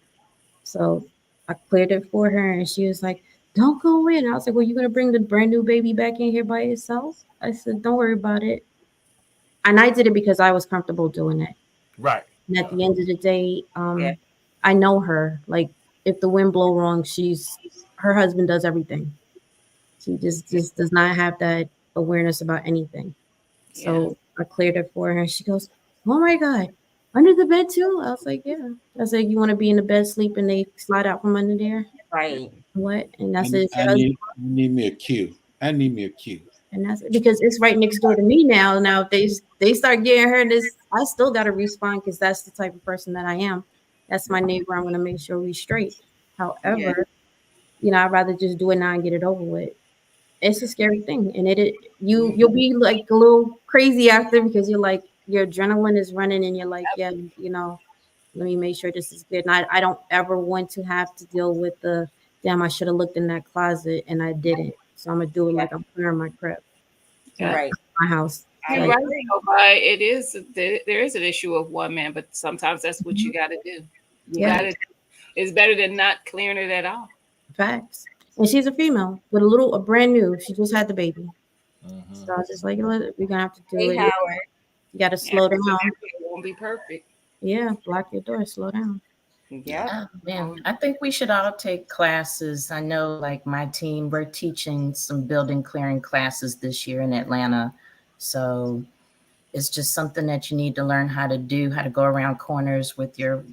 So I cleared it for her and she was like, don't go in. I was like, well, you going to bring the brand new baby back in here by yourself? I said, don't worry about it. And I did it because I was comfortable doing it. Right. And at the end of the day, I know her. Like, if the wind blow wrong, her husband does everything. She just does not have that awareness about anything. So I cleared it for her. And she goes, oh my God, under the bed too? I was like, yeah. I said, you want to be in the bed sleep and they slide out from under there? Right. What? And I said, I need me a cue. I need me a cue. And that's because it's right next door to me now. Now if they start getting her this, I still got to respond because that's the type of person that I am. That's my neighbor. I'm going to make sure we straight. However, you know, I'd rather just do it now and get it over with. It's a scary thing. And you'll be like a little crazy after because you're like, your adrenaline is running and you're like, yeah, you know, let me make sure this is good. And I don't ever want to have to deal with damn, I should have looked in that closet and I didn't. So I'm going to do it like I'm clearing my crib. Right. My house. You're right. There is an issue of one man, but sometimes that's what you got to do. It's better than not clearing it at all. Facts. And she's a female with a brand new. She just had the baby. So just like, we're gonna have to do Hey, it. Howard. You got to slow down. It won't be perfect. Yeah, block your door. Slow down. Yeah. Man, I think we should all take classes. I know, like my team, we're teaching some building clearing classes this year in Atlanta. So it's just something that you need to learn how to do, how to go around corners with your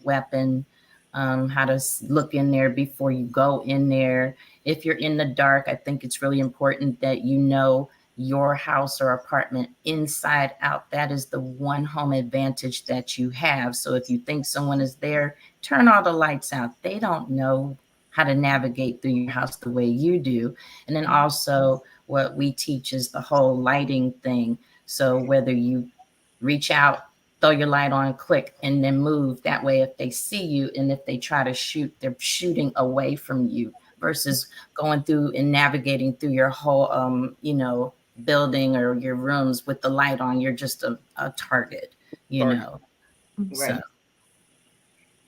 weapon, how to look in there before you go in there. If you're in the dark, I think it's really important that you know your house or apartment inside out. That is the one home advantage that you have. So if you think someone is there, turn all the lights out. They don't know how to navigate through your house the way you do. And then also what we teach is the whole lighting thing. So whether you reach out, throw your light on, click, and then move. That way, if they see you and if they try to shoot, they're shooting away from you versus going through and navigating through your whole, building or your rooms with the light on. You're just a target, know. Right.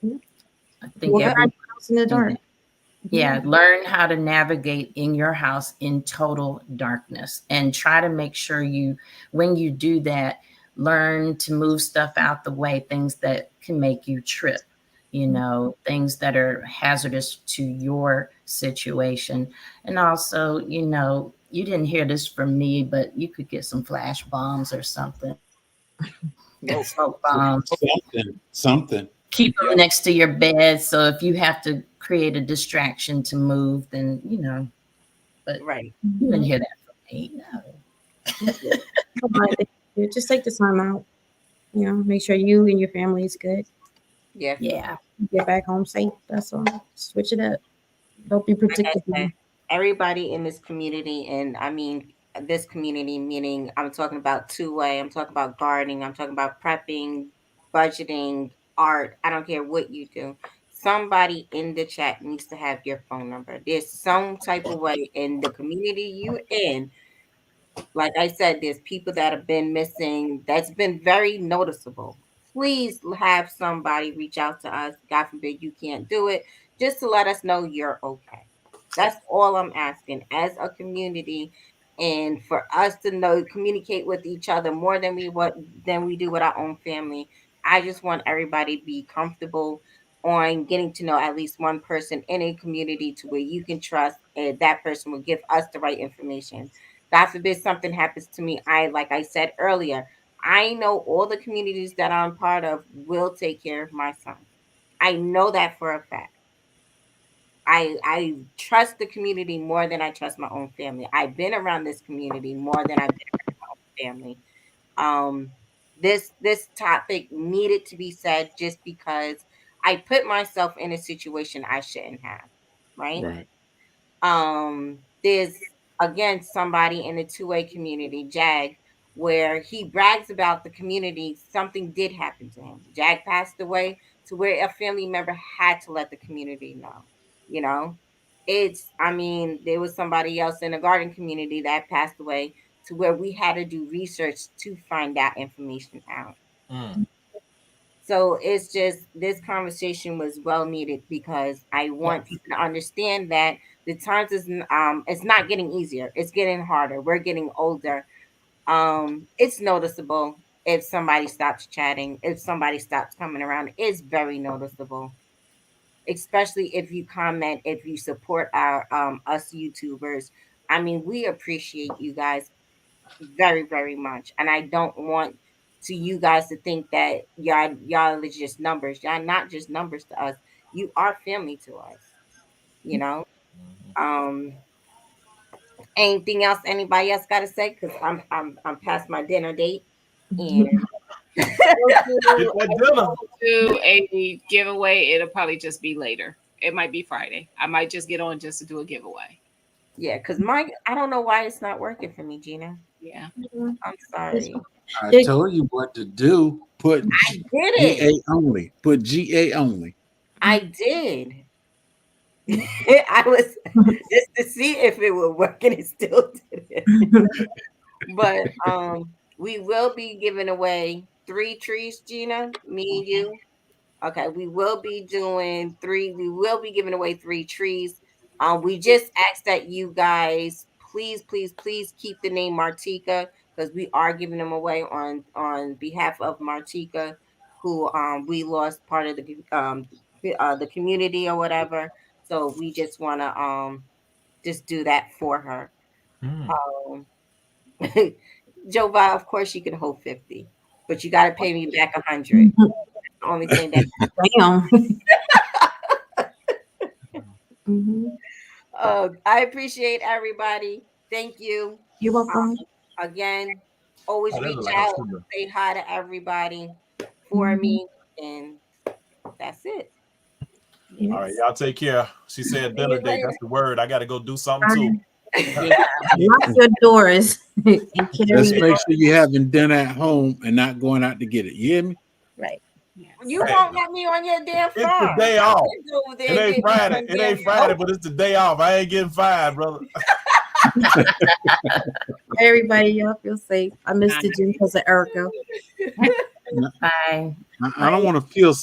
So I think every in the dark. Yeah, learn how to navigate in your house in total darkness and try to make sure when you do that, learn to move stuff out the way, things that can make you trip, things that are hazardous to your situation. And also, you didn't hear this from me, but you could get some flash bombs or something. Smoke bombs. Something. Keep them next to your bed. So if you have to create a distraction to move, then but right. You didn't hear that from me. No. Just take the time out. Make sure you and your family is good. Yeah. Get back home safe. That's all. Switch it up. Don't be predictable. Everybody in this community, and I mean this community meaning I'm talking about two-way, I'm talking about gardening, I'm talking about prepping, budgeting, art. I don't care what you do. Somebody in the chat needs to have your phone number. There's some type of way in the community you in. Like I said, there's people that have been missing. That's been very noticeable. Please have somebody reach out to us. God forbid you can't do it, just to let us know you're okay. That's all I'm asking as a community, and for us to communicate with each other more than we do with our own family. I just want everybody to be comfortable on getting to know at least one person in a community to where you can trust, and that person will give us the right information. God forbid something happens to me. Like I said earlier, I know all the communities that I'm part of will take care of my son. I know that for a fact. I trust the community more than I trust my own family. I've been around this community more than I've been around my own family. This topic needed to be said just because I put myself in a situation I shouldn't have. Right. There's again somebody in the two-way community, Jag, where he brags about the community. Something did happen to him. Jag passed away to where a family member had to let the community know. There was somebody else in the garden community that passed away to where we had to do research to find that information out. So it's just, this conversation was well needed because I want people to understand that the times is it's not getting easier. It's getting harder. We're getting older. It's noticeable if somebody stops chatting, if somebody stops coming around. It's very noticeable. Especially if you comment, if you support our us YouTubers. We appreciate you guys very, very much. And I don't want you guys to think that y'all are just numbers. Y'all not just numbers to us. You are family to us. Anything else anybody else gotta say? Because I'm past my dinner date. And do a giveaway. It'll probably just be later. It might be Friday. I might just get on just to do a giveaway. Yeah, because I don't know why it's not working for me, Gina. Yeah, I'm sorry. I told you what to do. Put GA only. Put GA only. I did. I was just to see if it would work, and it still didn't. But we will be giving away 3 trees, Gina, me and you. Okay, we will be doing 3. We will be giving away 3 trees. We just ask that you guys please keep the name Martika, because we are giving them away on behalf of Martika, who we lost part of the community or whatever. So we just want to just do that for her. Joe Va, of course you can hold 50, but you got to pay me back 100. That's the only thing that damn. I appreciate everybody. Thank you. You're welcome. Again, always reach out, say hi to everybody for me, and that's it. Yes. All right, y'all take care. She said dinner date. That's the word. I got to go do something too. Lock your doors. Let's make sure you're having dinner at home and not going out to get it. You hear me? Right. You won't let me on your damn phone. It's the day off. It ain't Friday. It ain't Friday, but it's the day off. I ain't getting fired, brother. Everybody, y'all feel safe. I missed the gym because of Erica. Bye. I don't want to feel